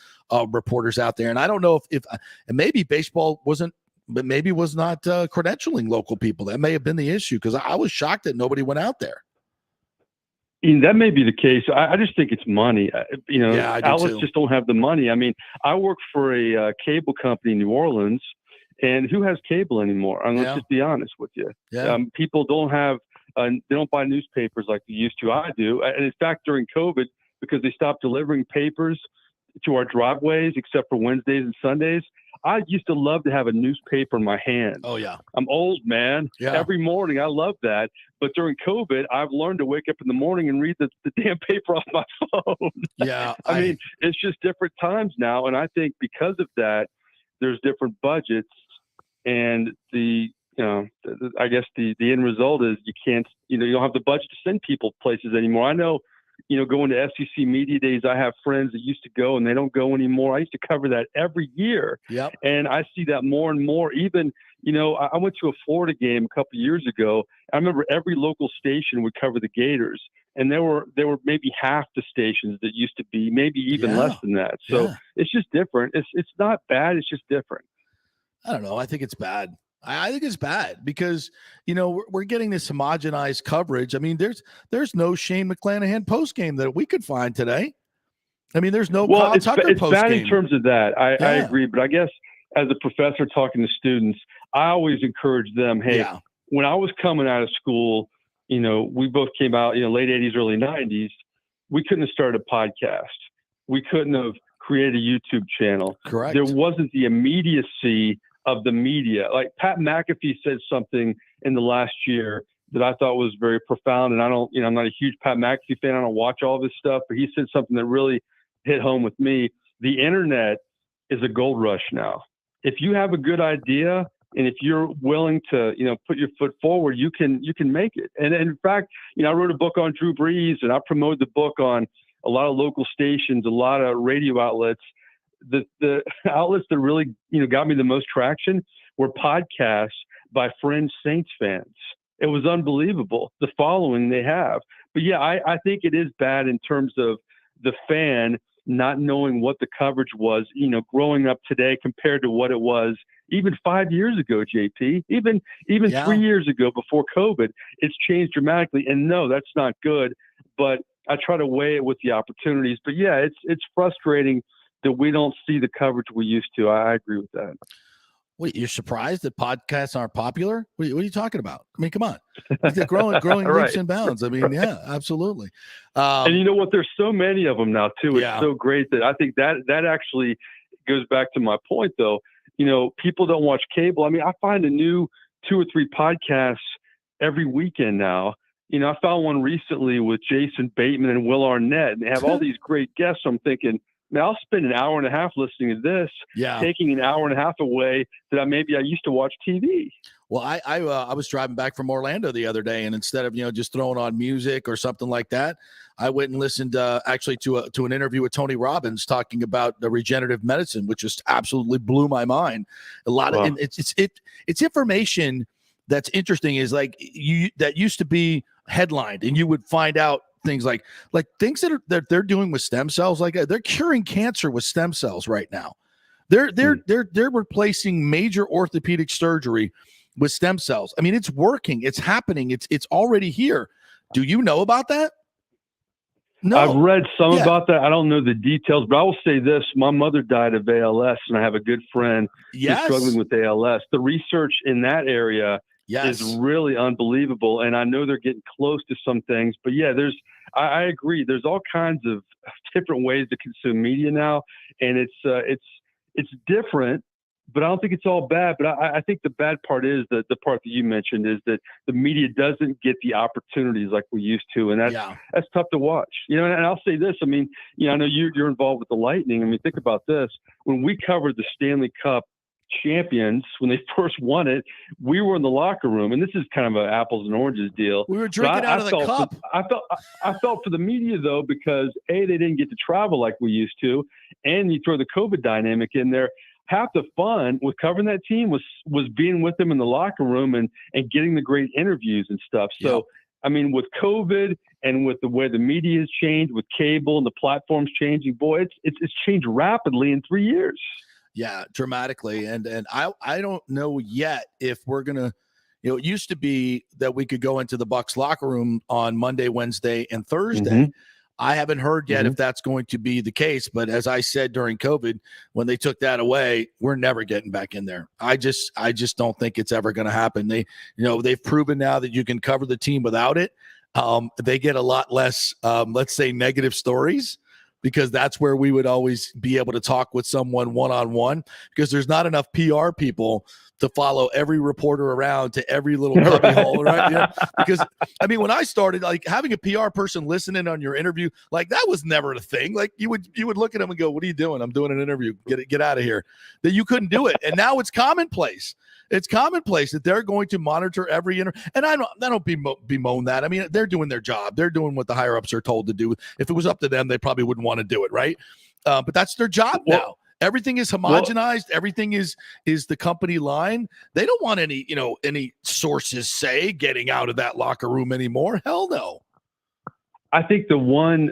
reporters out there. And I don't know if and maybe baseball was not credentialing local people. That may have been the issue, because I was shocked that nobody went out there. That may be the case. I just think it's money. Outlets just don't have the money. I mean, I work for a cable company in New Orleans, and who has cable anymore? Let's just be honest with you. Yeah. People don't have. They don't buy newspapers like they used to. I do. And in fact, during COVID, because they stopped delivering papers to our driveways, except for Wednesdays and Sundays, I used to love to have a newspaper in my hand. Oh, yeah. I'm old, man. Yeah. Every morning, I love that. But during COVID, I've learned to wake up in the morning and read the damn paper off my phone. Yeah. I mean, it's just different times now. And I think because of that, there's different budgets. And I guess the end result is you can't, you don't have the budget to send people places anymore. I know, going to SEC media days, I have friends that used to go and they don't go anymore. I used to cover that every year. Yep. And I see that more and more. Even, I went to a Florida game a couple of years ago. I remember every local station would cover the Gators, and there were maybe half the stations that used to be, maybe even less than that. So it's just different. It's not bad. It's just different. I don't know. I think it's bad. I think it's bad because, we're getting this homogenized coverage. I mean, there's no Shane McClanahan postgame that we could find today. I mean, there's no Kyle Tucker postgame. It's bad in terms of that. I agree. But I guess as a professor talking to students, I always encourage them, hey, when I was coming out of school, we both came out, late 80s, early 90s. We couldn't have started a podcast. We couldn't have created a YouTube channel. Correct. There wasn't the immediacy of the media. Like Pat McAfee said something in the last year that I thought was very profound. And I'm not a huge Pat McAfee fan. I don't watch all this stuff, but he said something that really hit home with me. The internet is a gold rush now. If you have a good idea and if you're willing to, put your foot forward, you can make it. And in fact, I wrote a book on Drew Brees, and I promoted the book on a lot of local stations, a lot of radio outlets. The outlets that really, got me the most traction were podcasts by fringe Saints fans. It was unbelievable, the following they have. But yeah, I think it is bad in terms of the fan not knowing what the coverage was, growing up today compared to what it was even 5 years ago, JP, even 3 years ago before COVID. It's changed dramatically. And no, that's not good. But I try to weigh it with the opportunities. But yeah, it's frustrating that we don't see the coverage we used to. I agree with that. Wait, you're surprised that podcasts aren't popular? What are you talking about? I mean, come on. They're growing Right. leaps and bounds. I mean, yeah, absolutely. And you know what? There's so many of them now, too. It's Yeah. so great that I think that actually goes back to my point, though. You know, people don't watch cable. I mean, I find a new 2 or 3 podcasts every weekend now. You know, I found one recently with Jason Bateman and Will Arnett, and they have all these great guests. So I'm thinking, man, I'll spend an hour and a half listening to this, taking an hour and a half away that I used to watch TV. Well, I was driving back from Orlando the other day, and instead of just throwing on music or something like that, I went and listened actually to an interview with Tony Robbins talking about the regenerative medicine, which just absolutely blew my mind. A lot of it's information that's interesting. Is like that used to be headlined, and you would find out things like things that they're doing with stem cells. Like they're curing cancer with stem cells right now. They're replacing major orthopedic surgery with stem cells. I mean, it's working. It's happening. It's already here. Do you know about that? No. I've read some about that. I don't know the details, but I will say this. My mother died of ALS, and I have a good friend who's struggling with ALS. The research in that area is really unbelievable, and I know they're getting close to some things. But, yeah, I agree. There's all kinds of different ways to consume media now, and it's different. But I don't think it's all bad. But I think the bad part is the part that you mentioned is that the media doesn't get the opportunities like we used to. And that's tough to watch. You know, and I'll say this. I mean, I know you're involved with the Lightning. I mean, think about this. When we covered the Stanley Cup champions, when they first won it, we were in the locker room. And this is kind of an apples and oranges deal. We were drinking out of the cup. I felt for the media, though, because, A, they didn't get to travel like we used to. And you throw the COVID dynamic in there. Half the fun with covering that team was being with them in the locker room and getting the great interviews and stuff. So, I mean, with COVID and with the way the media has changed, with cable and the platforms changing, boy, it's changed rapidly in 3 years. Yeah, dramatically. And I don't know yet if we're going to, it used to be that we could go into the Bucs locker room on Monday, Wednesday, and Thursday. Mm-hmm. I haven't heard yet if that's going to be the case, but as I said during COVID, when they took that away, we're never getting back in there. I just don't think it's ever going to happen. They've proven now that you can cover the team without it. They get a lot less, let's say, negative stories, because that's where we would always be able to talk with someone one-on-one, because there's not enough PR people to follow every reporter around to every little cubby hole, right? Yeah. Because, I mean, when I started, like, having a PR person listening on your interview, like, that was never a thing. Like, you would look at them and go, "What are you doing? I'm doing an interview. Get out of here." That you couldn't do it. And now it's commonplace. It's commonplace that they're going to monitor every interview. And I don't bemoan that. I mean, they're doing their job. They're doing what the higher ups are told to do. If it was up to them, they probably wouldn't want to do it, right? But that's their job now. Everything is homogenized. Everything is the company line. They don't want any sources say getting out of that locker room anymore. Hell no. I think the one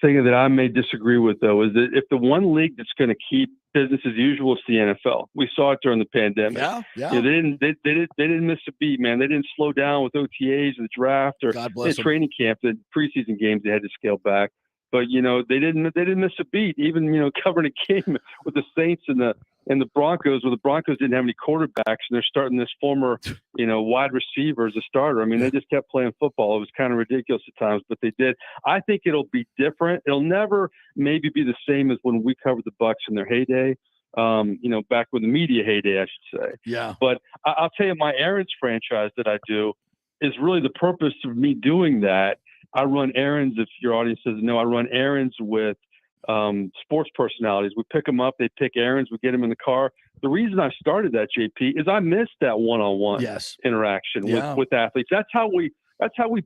thing that I may disagree with, though, is that if the one league that's going to keep business as usual is the NFL. We saw it during the pandemic. Yeah. They didn't miss a beat, man. They didn't slow down with OTAs and the draft or training camp. The preseason games they had to scale back. But they didn't miss a beat. Even covering a game with the Saints and the Broncos, where the Broncos didn't have any quarterbacks, and they're starting this former wide receiver as a starter. I mean, they just kept playing football. It was kind of ridiculous at times, but they did. I think it'll be different. It'll never maybe be the same as when we covered the Bucs in their heyday. Back with the media heyday, I should say. Yeah. But I'll tell you, my errands franchise that I do is really the purpose of me doing that. I run errands, if your audience doesn't know, I run errands with sports personalities. We pick them up, they pick errands, we get them in the car. The reason I started that, JP, is I missed that one-on-one interaction with athletes. That's how we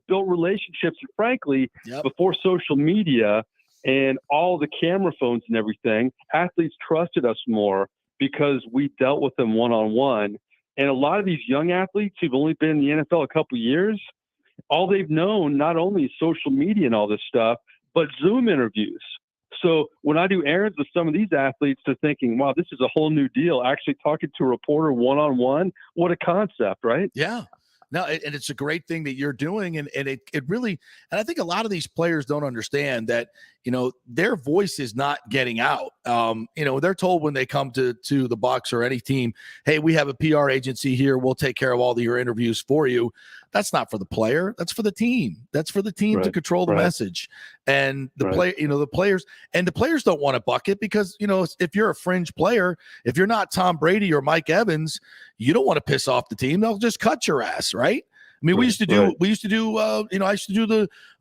built relationships. And frankly, before social media and all the camera phones and everything, athletes trusted us more because we dealt with them one-on-one. And a lot of these young athletes who've only been in the NFL a couple of years, all they've known not only is social media and all this stuff, but Zoom interviews. So when I do errands with some of these athletes, they're thinking, wow, this is a whole new deal. Actually talking to a reporter one-on-one. What a concept, right? Yeah. No, and it's a great thing that you're doing. And it really, and I think a lot of these players don't understand that their voice is not getting out. They're told when they come to the Bucs or any team, hey, we have a PR agency here. We'll take care of all your interviews for you. That's not for the player. That's for the team. That's for the team to control the message. And the players don't want a bucket because, if you're a fringe player, if you're not Tom Brady or Mike Evans, you don't want to piss off the team. They'll just cut your ass, right? I mean, I used to do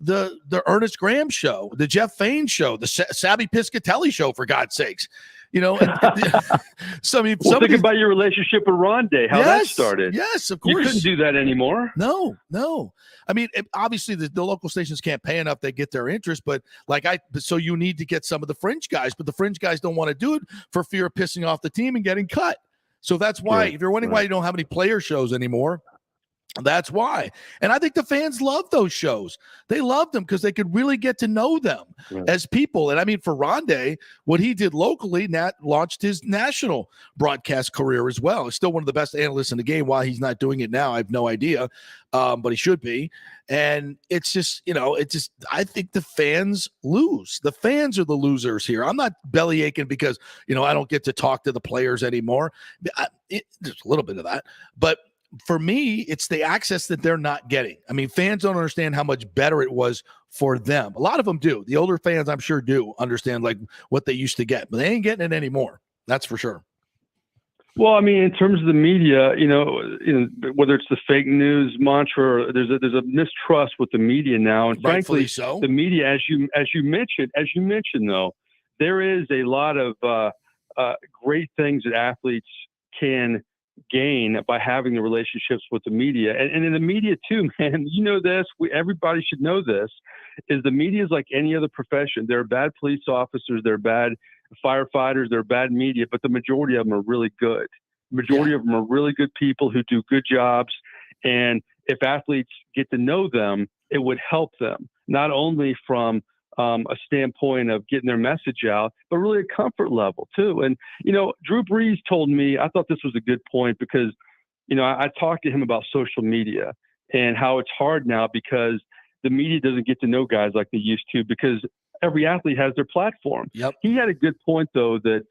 the Ernest Graham show, the Jeff Fain show, the Sabby Piscatelli show, for God's sakes. Think about your relationship with Rondé, how that started. Yes, of course. You couldn't do that anymore. No. I mean, obviously the local stations can't pay enough. They get their interest, but so you need to get some of the fringe guys, but the fringe guys don't want to do it for fear of pissing off the team and getting cut. So that's why, if you're wondering why you don't have any player shows anymore, that's why. And I think the fans love those shows. They love them because they could really get to know them as people. And I mean, for Rondé, what he did locally, Nat launched his national broadcast career as well. He's still one of the best analysts in the game. Why he's not doing it now, I have no idea. But he should be. And it's just, I think the fans lose. The fans are the losers here. I'm not belly aching because, I don't get to talk to the players anymore. There's a little bit of that, but for me, it's the access that they're not getting. I mean, fans don't understand how much better it was for them. A lot of them do. The older fans, I'm sure, do understand what they used to get, but they ain't getting it anymore. That's for sure. Well, I mean, in terms of the media, whether it's the fake news mantra, there's a mistrust with the media now, and frankly, so. The media, as you mentioned, though, there is a lot of great things that athletes can gain by having the relationships with the media, and in the media too, man. Everybody should know this, is the media is like any other profession. There are bad police officers, there are bad firefighters, there are bad media, but the majority of them are really good. Majority of them are really good people who do good jobs, and if athletes get to know them, it would help them not only from a standpoint of getting their message out, but really a comfort level too. And, Drew Brees told me, I thought this was a good point because, I talked to him about social media and how it's hard now because the media doesn't get to know guys like they used to because every athlete has their platform. Yep. He had a good point though, that,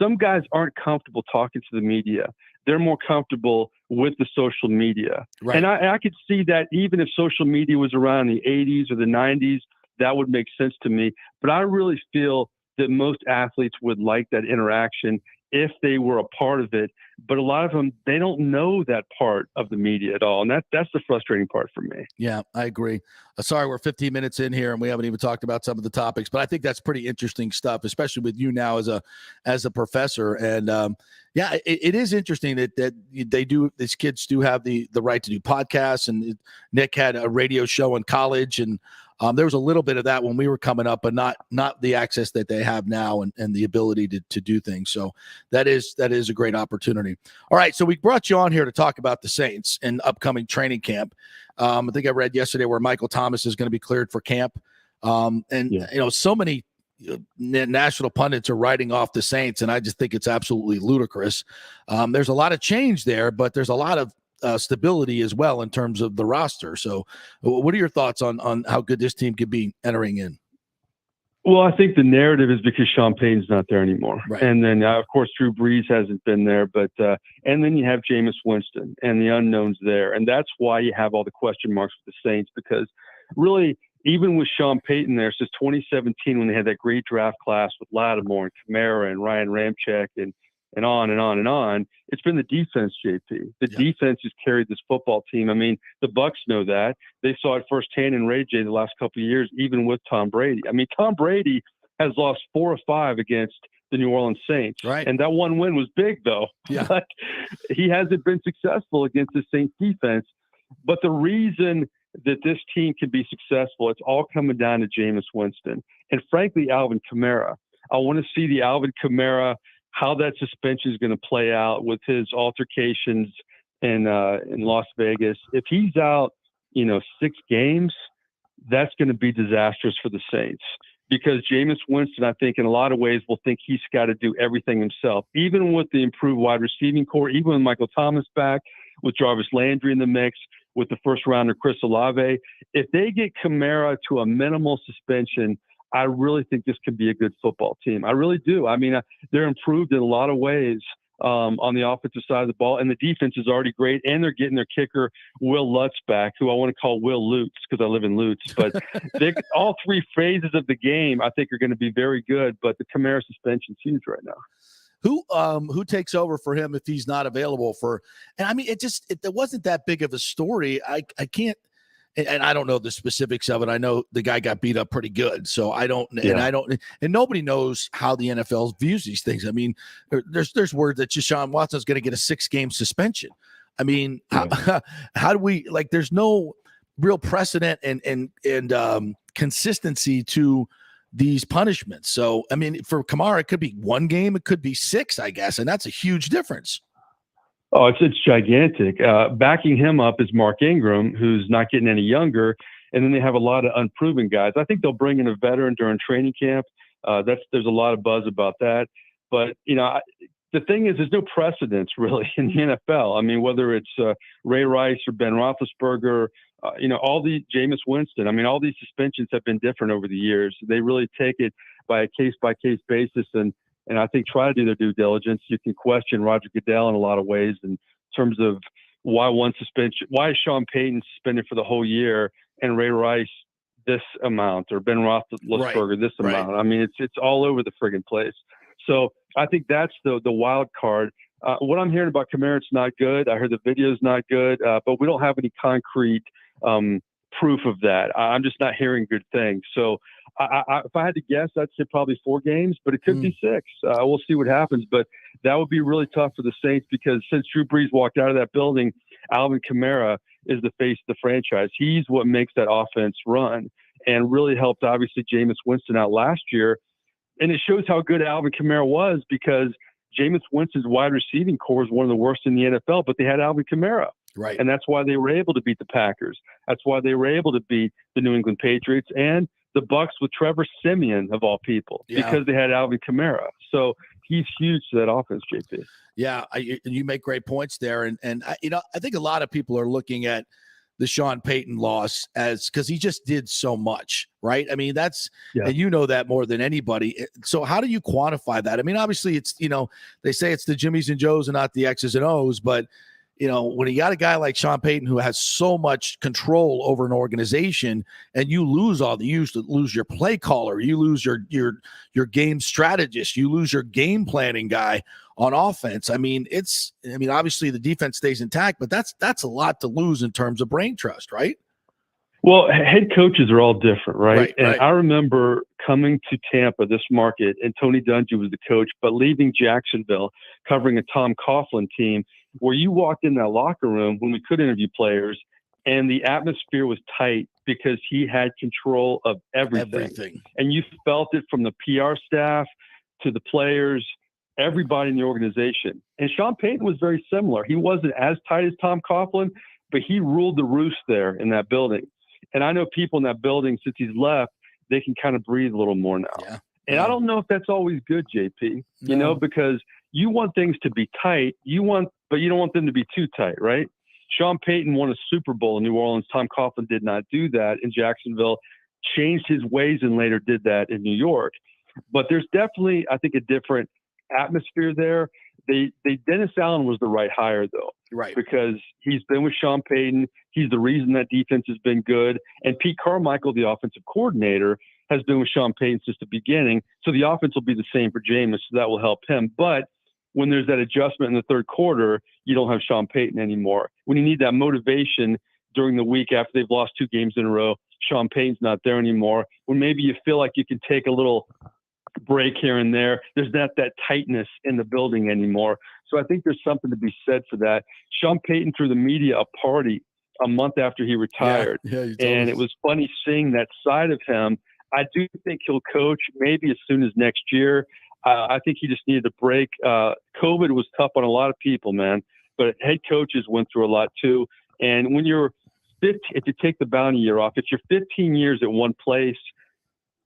some guys aren't comfortable talking to the media. They're more comfortable with the social media. Right. And I could see that even if social media was around in the 80s or the 90s, that would make sense to me. But I really feel that most athletes would like that interaction if they were a part of it. But a lot of them, they don't know that part of the media at all. And that's the frustrating part for me. Yeah, I agree. Sorry, we're 15 minutes in here and we haven't even talked about some of the topics, but I think that's pretty interesting stuff, especially with you now as a professor. And it is interesting that these kids do have the right to do podcasts. And Nick had a radio show in college, and there was a little bit of that when we were coming up, but not the access that they have now and the ability to do things. So that is a great opportunity. All right, so we brought you on here to talk about the Saints and upcoming training camp. I think I read yesterday where Michael Thomas is going to be cleared for camp. So many national pundits are writing off the Saints, and I just think it's absolutely ludicrous. There's a lot of change there, but there's a lot of stability as well in terms of the roster. So what are your thoughts on how good this team could be entering in? Well, I think the narrative is because Sean Payton's not there anymore. Right. And then, of course, Drew Brees hasn't been there. But and then you have Jameis Winston and the unknowns there. And that's why you have all the question marks with the Saints, because really, even with Sean Payton there, since 2017 when they had that great draft class with Lattimore and Kamara and Ryan Ramczyk and on and on and on, it's been the defense, JP. The defense has carried this football team. I mean, the Bucs know that. They saw it firsthand in Ray J the last couple of years, even with Tom Brady. I mean, Tom Brady has lost 4 or 5 against the New Orleans Saints. Right. And that one win was big, though. Yeah. But he hasn't been successful against the Saints defense. But the reason that this team can be successful, it's all coming down to Jameis Winston. And frankly, Alvin Kamara. I want to see the Alvin Kamara, how that suspension is going to play out with his altercations in Las Vegas. If he's out, 6 games, that's going to be disastrous for the Saints, because Jameis Winston, I think in a lot of ways, will think he's got to do everything himself, even with the improved wide receiving core, even with Michael Thomas back, with Jarvis Landry in the mix, with the first rounder Chris Olave. If they get Kamara to a minimal suspension, I really think this could be a good football team. I really do. I mean, they're improved in a lot of ways on the offensive side of the ball, and the defense is already great, and they're getting their kicker, Will Lutz, back, who I want to call Will Lutz because I live in Lutz. But all three phases of the game, I think, are going to be very good, but the Kamara suspension is huge right now. Who takes over for him if he's not available for? And I mean, it wasn't that big of a story. I can't, and I don't know the specifics of it. I know the guy got beat up pretty good, so I don't, and nobody knows how the NFL views these things. I mean, there's word that Deshaun Watson's going to get a 6-game suspension. I mean, how do we, like? There's no real precedent and consistency to these punishments. So, I mean, for Kamara, it could be 1 game, it could be 6, I guess, and that's a huge difference. Oh, it's gigantic. Backing him up is Mark Ingram, who's not getting any younger, and then they have a lot of unproven guys. I think they'll bring in a veteran during training camp. There's a lot of buzz about that. But, the thing is, there's no precedence really in the NFL. I mean, whether it's Ray Rice or Ben Roethlisberger, all the Jameis Winston. I mean, all these suspensions have been different over the years. They really take it by a case-by-case basis, and I think try to do their due diligence. You can question Roger Goodell in a lot of ways in terms of why one suspension, why is Sean Payton suspended for the whole year and Ray Rice this amount, or Ben Roethlisberger this amount. I mean, it's all over the friggin' place. So I think that's the wild card. What I'm hearing about Kamara, it's not good. I heard the video's not good, but we don't have any concrete proof of that. I'm just not hearing good things. So if I had to guess, I'd say probably 4 games, but it could be 6. We'll see what happens. But that would be really tough for the Saints because since Drew Brees walked out of that building, Alvin Kamara is the face of the franchise. He's what makes that offense run and really helped, obviously, Jameis Winston out last year. And it shows how good Alvin Kamara was because Jameis Winston's wide receiving core is one of the worst in the NFL, but they had Alvin Kamara. Right. And that's why they were able to beat the Packers. That's why they were able to beat the New England Patriots and the Bucs with Trevor Siemian, of all people, because they had Alvin Kamara. So he's huge to that offense, JP. Yeah, you make great points there. And I think a lot of people are looking at the Sean Payton loss as because he just did so much, right? I mean, and you know that more than anybody. So how do you quantify that? I mean, obviously it's, they say it's the Jimmies and Joes and not the X's and O's, but when you got a guy like Sean Payton who has so much control over an organization and you lose you lose your play caller, you lose your game strategist, you lose your game planning guy on offense. I mean, obviously the defense stays intact, but that's a lot to lose in terms of brain trust, right? Well, head coaches are all different, right? And I remember coming to Tampa, this market, and Tony Dungy was the coach, but leaving Jacksonville, covering a Tom Coughlin team, where you walked in that locker room when we could interview players, and the atmosphere was tight because he had control of everything. And you felt it from the PR staff to the players, everybody in the organization. And Sean Payton was very similar. He wasn't as tight as Tom Coughlin, but he ruled the roost there in that building. And I know people in that building, since he's left, they can kind of breathe a little more now. Yeah. And I don't know if that's always good, JP, because you want things to be tight, but you don't want them to be too tight, right? Sean Payton won a Super Bowl in New Orleans. Tom Coughlin did not do that in Jacksonville, changed his ways and later did that in New York. But there's definitely, I think, a different atmosphere there. Dennis Allen was the right hire, though. Right. Because he's been with Sean Payton. He's the reason that defense has been good. And Pete Carmichael, the offensive coordinator, has been with Sean Payton since the beginning. So the offense will be the same for Jameis, so that will help him. But when there's that adjustment in the third quarter, you don't have Sean Payton anymore. When you need that motivation during the week after they've lost 2 games in a row, Sean Payton's not there anymore. When maybe you feel like you can take a little break here and there, there's not that tightness in the building anymore. So I think there's something to be said for that. Sean Payton threw the media a party a month after he retired. And it was funny seeing that side of him. I do think he'll coach maybe as soon as next year. I think he just needed a break. COVID was tough on a lot of people, man, but head coaches went through a lot too. And when you're 15, if you take the bounty year off, if you're 15 years at one place,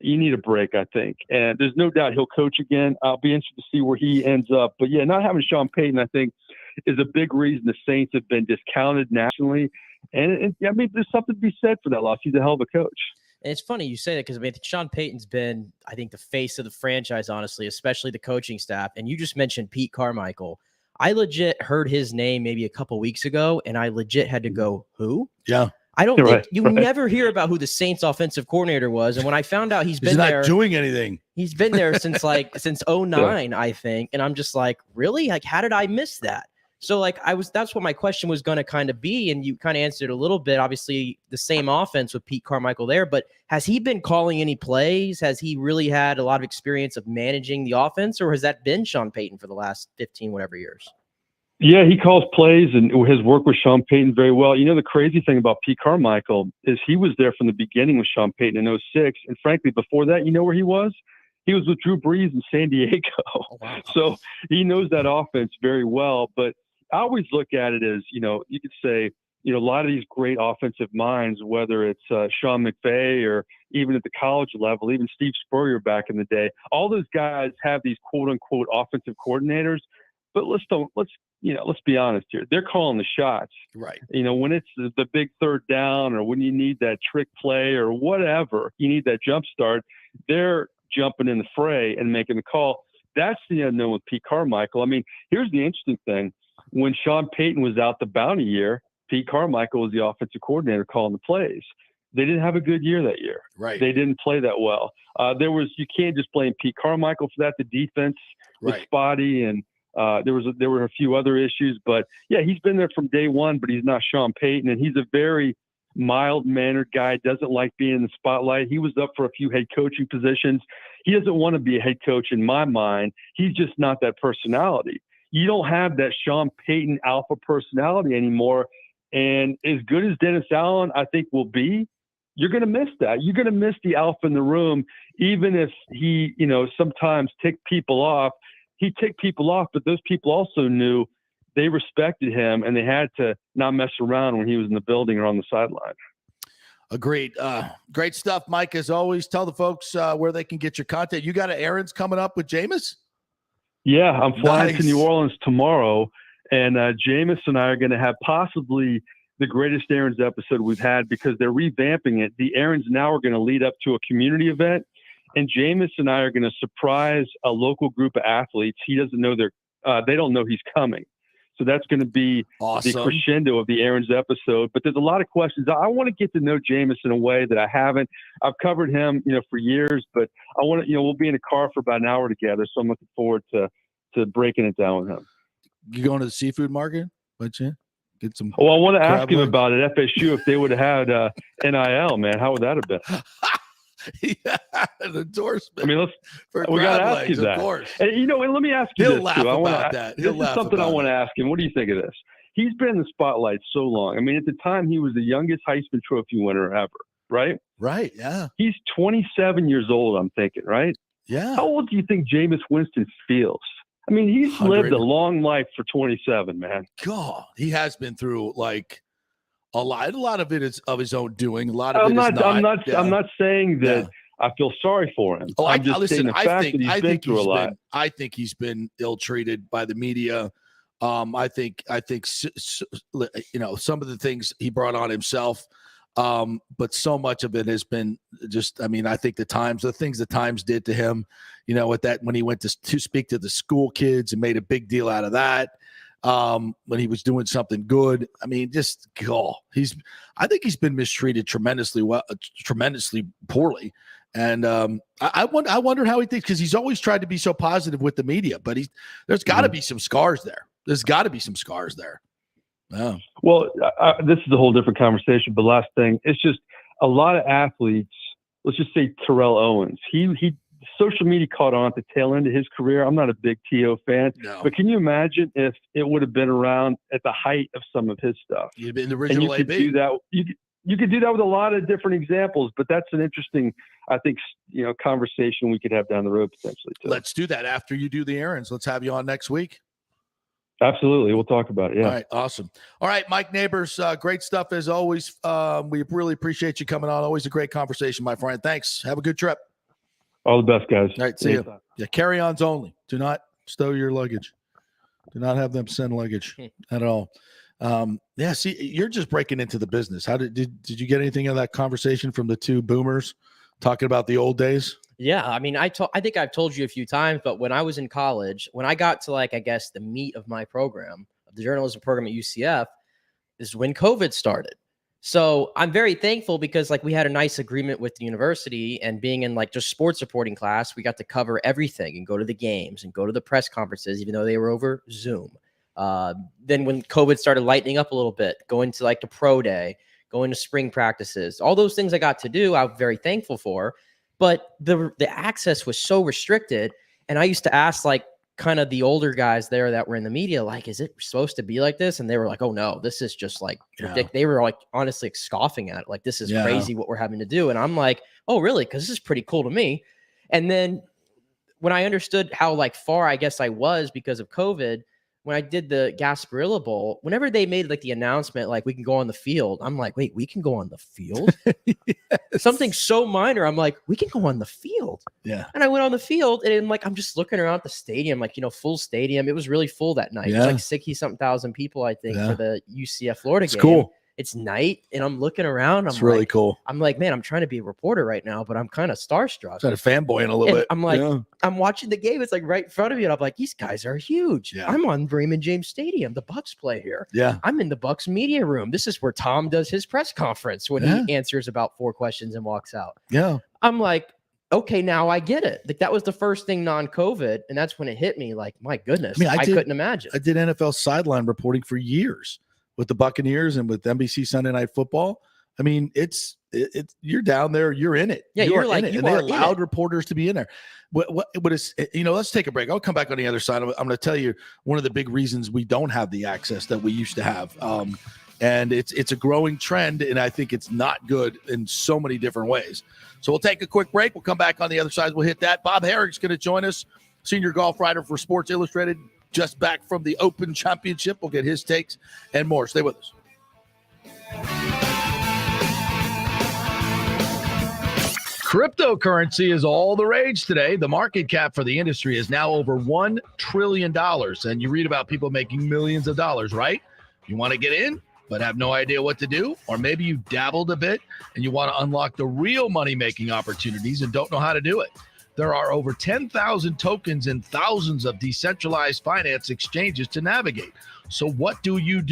you need a break, I think. And there's no doubt he'll coach again. I'll be interested to see where he ends up. But yeah, not having Sean Payton, I think, is a big reason the Saints have been discounted nationally. And I mean, there's something to be said for that loss. He's a hell of a coach. And it's funny you say that because I think Sean Payton's been, I think, the face of the franchise, honestly, especially the coaching staff. And you just mentioned Pete Carmichael. I legit heard his name maybe a couple weeks ago, and I legit had to go, who? Yeah. I don't think you never hear about who the Saints offensive coordinator was. And when I found out he's been not doing anything. He's been there since 09, I think. And I'm just like, really? Like, how did I miss that? So that's what my question was going to kind of be. And you kind of answered a little bit, obviously the same offense with Pete Carmichael there, but has he been calling any plays? Has he really had a lot of experience of managing the offense, or has that been Sean Payton for the last 15, whatever years? Yeah, he calls plays and his work with Sean Payton very well. You know, the crazy thing about Pete Carmichael is he was there from the beginning with Sean Payton in 2006. And frankly, before that, you know where he was? He was with Drew Brees in San Diego. Oh, wow. So he knows that offense very well. But I always look at it as, you could say, a lot of these great offensive minds, whether it's Sean McVay or even at the college level, even Steve Spurrier back in the day, all those guys have these quote unquote offensive coordinators. But let's be honest here. They're calling the shots. Right. When it's the big third down or when you need that trick play or whatever, you need that jump start, they're jumping in the fray and making the call. That's the unknown with Pete Carmichael. I mean, here's the interesting thing. When Sean Payton was out the bounty year, Pete Carmichael was the offensive coordinator calling the plays. They didn't have a good year that year. Right. They didn't play that well. You can't just blame Pete Carmichael for that. The defense was spotty, and there were a few other issues. But yeah, he's been there from day one, but he's not Sean Payton, and he's a very mild-mannered guy. Doesn't like being in the spotlight. He was up for a few head coaching positions. He doesn't want to be a head coach in my mind. He's just not that personality. You don't have that Sean Payton alpha personality anymore. And as good as Dennis Allen, I think, will be, you're going to miss that. You're going to miss the alpha in the room, even if he, sometimes ticked people off. He ticked people off, but those people also knew they respected him and they had to not mess around when he was in the building or on the sideline. Agreed. Great stuff, Mike. As always, tell the folks where they can get your content. You got an errands coming up with Jameis? Yeah, I'm flying to New Orleans tomorrow, and Jameis and I are going to have possibly the greatest Aaron's episode we've had because they're revamping it. The Aaron's now are going to lead up to a community event, and Jameis and I are going to surprise a local group of athletes. He doesn't know they don't know he's coming. So that's going to be awesome. The crescendo of the Aaron's episode. But there's a lot of questions. I want to get to know Jameis in a way that I haven't. I've covered him, for years, but I want to, we'll be in a car for about an hour together. So I'm looking forward to breaking it down with him. You going to the seafood market? Get some. Well, I want to ask him about it. FSU, if they would have had NIL, man, how would that have been? Yeah, an endorsement. I mean, we got to ask you that. Of course. And, and let me ask you He'll this, laugh too. about that. This is something I want to ask him. What do you think of this? He's been in the spotlight so long. I mean, at the time, he was the youngest Heisman Trophy winner ever, right? Right, yeah. He's 27 years old, I'm thinking, right? Yeah. How old do you think Jameis Winston feels? I mean, he's lived a long life for 27, man. God, he has been through, a lot of it is of his own doing. A lot of I'm not saying that I feel sorry for him. Oh, I'm just saying the fact that he's been through a lot. I think he's been ill-treated by the media. I think some of the things he brought on himself, but so much of it has been I think the things the Times did to him, with that when he went to speak to the school kids and made a big deal out of that. When he was doing something good. I mean, I think he's been mistreated tremendously poorly. And I wonder how he thinks, because he's always tried to be so positive with the media, but there's got to be some scars there. Yeah. Well, this is a whole different conversation, but last thing, it's just a lot of athletes, let's just say Terrell Owens, he social media caught on at the tail end of his career. I'm not a big T.O. fan, but can you imagine if it would have been around at the height of some of his stuff? You'd been the original AB. Do that. You could do that with a lot of different examples, but that's an interesting, I think, conversation we could have down the road potentially too. Let's do that after you do the errands. Let's have you on next week. Absolutely. We'll talk about it. Yeah. All right. Awesome. All right, Mike Neighbors, great stuff as always. We really appreciate you coming on. Always a great conversation, my friend. Thanks. Have a good trip. All the best, guys. All right. See you. Yeah. Carry-ons only. Do not stow your luggage. Do not have them send luggage at all. Yeah, see, you're just breaking into the business. How did you get anything of that conversation from the two boomers talking about the old days? Yeah, I mean, I think I've told you a few times, but when I was in college, when I got to like, I guess the meat of my program, of the journalism program at UCF, is when COVID started. So I'm very thankful because like we had a nice agreement with the university, and being in like just sports reporting class, we got to cover everything and go to the games and go to the press conferences, even though they were over Zoom. Then when COVID started lightening up a little bit, going to like the pro day, going to spring practices, all those things I got to do, I'm very thankful for. But the access was so restricted. And I used to ask like kind of the older guys there that were in the media, like, is it supposed to be like this? And they were like, oh no, this is just like ridiculous. They were like honestly like, scoffing at it. Like, this is crazy what we're having to do. And I'm like, oh really? Because this is pretty cool to me. And then when I understood how like far I guess I was because of COVID, when I did the Gasparilla Bowl, whenever they made like the announcement, like we can go on the field, I'm like, wait, we can go on the field? Yes. Something so minor. I'm like, we can go on the field. Yeah. And I went on the field and I'm just looking around at the stadium, like, full stadium. It was really full that night. Yeah. It was like 60-something thousand people, I think, for the UCF Florida game. It's cool. It's night and I'm looking around. It's really cool. I'm like, man, I'm trying to be a reporter right now, but I'm kind of starstruck. Kind of fanboying a little bit. I'm like, I'm watching the game. It's like right in front of me. And I'm like, these guys are huge. Yeah. I'm on Raymond James Stadium. The Bucks play here. Yeah. I'm in the Bucks media room. This is where Tom does his press conference when he answers about 4 questions and walks out. Yeah. I'm like, okay, now I get it. Like that was the first thing non-COVID. And that's when it hit me like, my goodness, I couldn't imagine. I did NFL sideline reporting for years with the Buccaneers and with NBC Sunday Night Football. I mean, it's you're down there, you're in it. Yeah, you're like, in it. And they allowed reporters to be in there. What is, let's take a break. I'll come back on the other side. I'm going to tell you one of the big reasons we don't have the access that we used to have. And it's a growing trend, and I think it's not good in so many different ways. So we'll take a quick break. We'll come back on the other side. We'll hit that. Bob Herrick's going to join us, senior golf writer for Sports Illustrated, just back from the Open Championship. We'll get his takes and more. Stay with us. Cryptocurrency is all the rage today. The market cap for the industry is now over $1 trillion. And you read about people making millions of dollars, right? You want to get in, but have no idea what to do? Or maybe you dabbled a bit and you want to unlock the real money-making opportunities and don't know how to do it. There are over 10,000 tokens and thousands of decentralized finance exchanges to navigate. So what do? You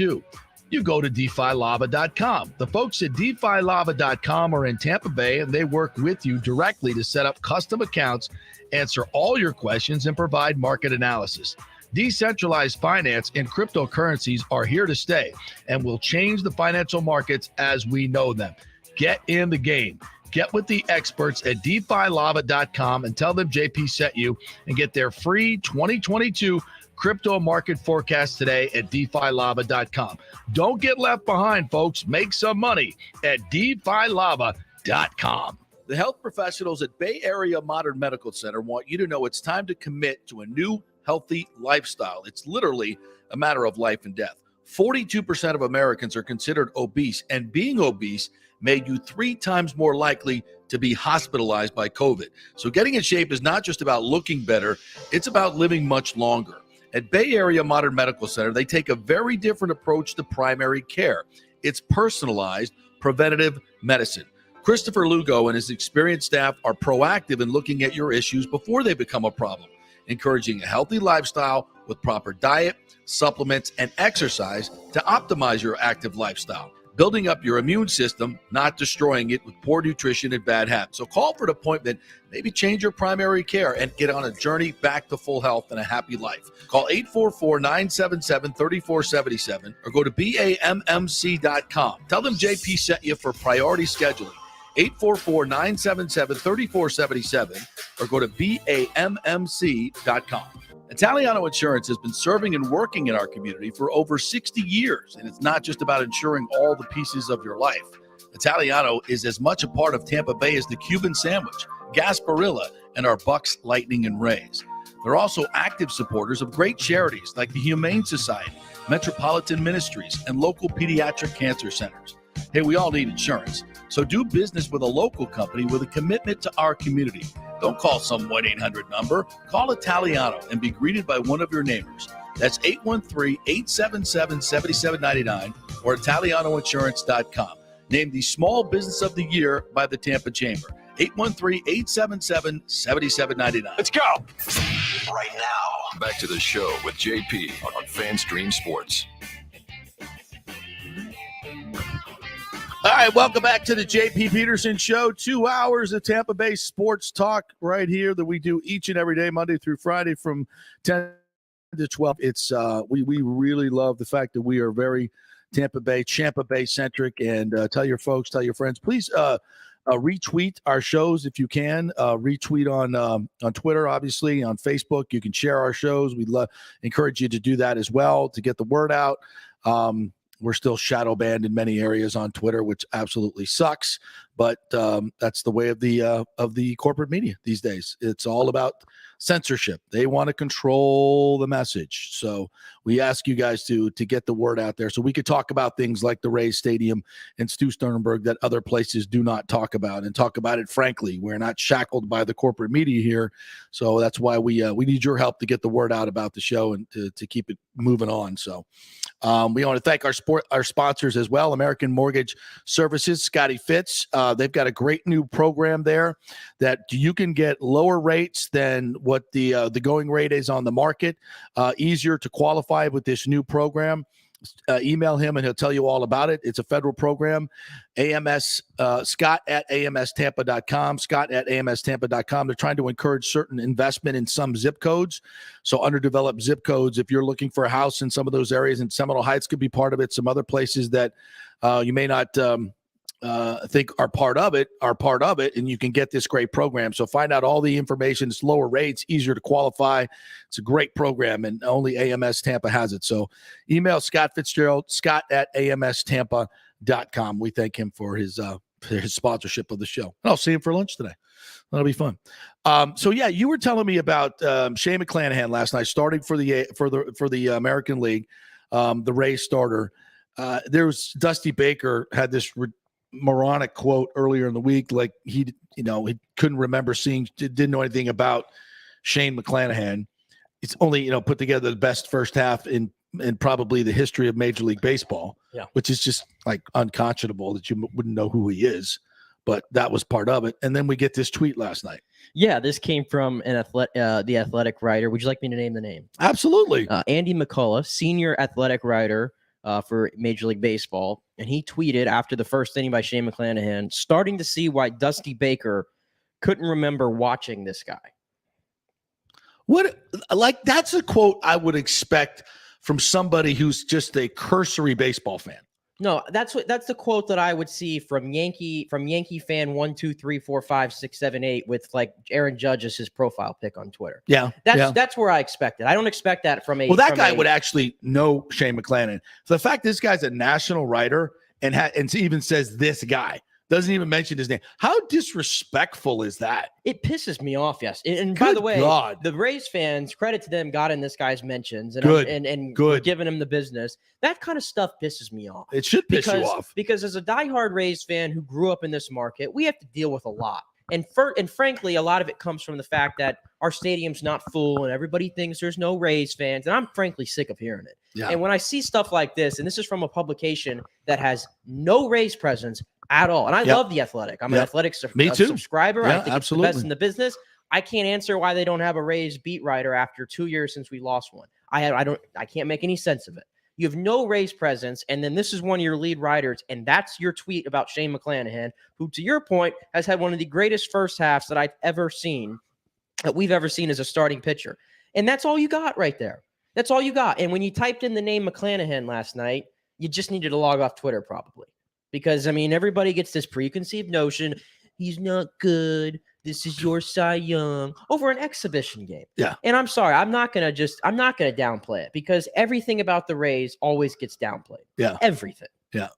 go to DeFiLava.com. The folks at DeFiLava.com are in Tampa Bay, and they work with you directly to set up custom accounts, answer all your questions, and provide market analysis. Decentralized finance and cryptocurrencies are here to stay and will change the financial markets as we know them. Get in the game. Get with the experts at DeFiLava.com and tell them JP sent you, and get their free 2022 crypto market forecast today at DeFiLava.com. Don't get left behind, folks. Make some money at DeFiLava.com. The health professionals at Bay Area Modern Medical Center want you to know it's time to commit to a new healthy lifestyle. It's literally a matter of life and death. 42% of Americans are considered obese, and being obese made you 3 times more likely to be hospitalized by COVID. So getting in shape is not just about looking better, it's about living much longer. At Bay Area Modern Medical Center, they take a very different approach to primary care. It's personalized, preventative medicine. Christopher Lugo and his experienced staff are proactive in looking at your issues before they become a problem, encouraging a healthy lifestyle with proper diet, supplements, and exercise to optimize your active lifestyle, building up your immune system, not destroying it with poor nutrition and bad habits. So call for an appointment, maybe change your primary care, and get on a journey back to full health and a happy life. Call 844-977-3477 or go to BAMMC.com. Tell them JP sent you for priority scheduling. 844-977-3477 or go to BAMMC.com. Italiano Insurance has been serving and working in our community for over 60 years, and it's not just about insuring all the pieces of your life. Italiano is as much a part of Tampa Bay as the Cuban sandwich, Gasparilla, and our Bucks, Lightning, and Rays. They're also active supporters of great charities like the Humane Society, Metropolitan Ministries, and local pediatric cancer centers. Hey, we all need insurance, so do business with a local company with a commitment to our community. Don't call some 1-800 number. Call Italiano and be greeted by one of your neighbors. That's 813-877-7799 or ItalianoInsurance.com. Named the Small Business of the Year by the Tampa Chamber. 813-877-7799. Let's go. Right now, back to the show with JP on FanStream Sports. All right, welcome back to the JP Peterson Show. 2 hours of Tampa Bay sports talk right here that we do each and every day, Monday through Friday from 10 to 12. It's we really love the fact that we are very Tampa Bay centric, and tell your folks, tell your friends. Please retweet our shows if you can. Retweet on Twitter, obviously, on Facebook. You can share our shows. We'd encourage you to do that as well to get the word out. We're still shadow banned in many areas on Twitter, which absolutely sucks. But that's the way of the corporate media these days. It's all about censorship. They want to control the message. So we ask you guys to get the word out there so we could talk about things like the Rays Stadium and Stu Sternberg that other places do not talk about, and talk about it frankly. We're not shackled by the corporate media here. So that's why we need your help to get the word out about the show and to keep it moving on. So we want to thank our sponsors as well. American Mortgage Services, Scotty Fitz. They've got a great new program there that you can get lower rates than what the going rate is on the market. Easier to qualify with this new program. Email him and he'll tell you all about it. It's a federal program. Scott at amstampa.com. Scott at amstampa.com. They're trying to encourage certain investment in some zip codes. So underdeveloped zip codes, if you're looking for a house in some of those areas, and Seminole Heights could be part of it. Some other places that you may not think are part of it, and you can get this great program. So find out all the information. It's lower rates, easier to qualify. It's a great program, and only AMS Tampa has it. So email Scott Fitzgerald, Scott at amstampa.com. We thank him for his sponsorship of the show. I'll see him for lunch today. That'll be fun. So yeah, you were telling me about Shane McClanahan last night, starting for the American League, the Rays starter. There was Dusty Baker had this moronic quote earlier in the week, like he couldn't remember didn't know anything about Shane McClanahan. It's only put together the best first half in probably the history of Major League Baseball. Yeah, which is just like unconscionable that you wouldn't know who he is. But that was part of it. And then we get this tweet last night. Yeah, this came from the Athletic writer. Would you like me to name the name? Absolutely. Andy McCullough, senior Athletic writer for Major League Baseball. And he tweeted after the first inning by Shane McClanahan, starting to see why Dusty Baker couldn't remember watching this guy. That's a quote I would expect from somebody who's just a cursory baseball fan. No, that's the quote that I would see from Yankee fan 1, 2, 3, 4, 5, 6, 7, 8 with like Aaron Judge as his profile pic on Twitter. Yeah, that's where I expect it. I don't expect that from a. Well, that guy would actually know Shane McClanahan. So the fact this guy's a national writer and even says this guy. Doesn't even mention his name. How disrespectful is that? It pisses me off, yes. And by the way, the Rays fans, credit to them, got in this guy's mentions and giving him the business. That kind of stuff pisses me off. It should piss you off. Because as a diehard Rays fan who grew up in this market, we have to deal with a lot. And frankly, a lot of it comes from the fact that our stadium's not full and everybody thinks there's no Rays fans. And I'm frankly sick of hearing it. Yeah. And when I see stuff like this, and this is from a publication that has no Rays presence at all. And I love The Athletic. I'm an Athletic subscriber. I think it's the best in the business. I can't answer why they don't have a Rays beat writer after 2 years since we lost one. I can't make any sense of it. You have no Rays presence, and then this is one of your lead writers, and that's your tweet about Shane McClanahan, who, to your point, has had one of the greatest first halves that we've ever seen as a starting pitcher. And that's all you got right there. That's all you got. And when you typed in the name McClanahan last night, you just needed to log off Twitter probably. Because, I mean, everybody gets this preconceived notion, he's not good, this is your Cy Young, over an exhibition game. Yeah. And I'm sorry, I'm not going to downplay it because everything about the Rays always gets downplayed. Yeah. Everything. Yeah.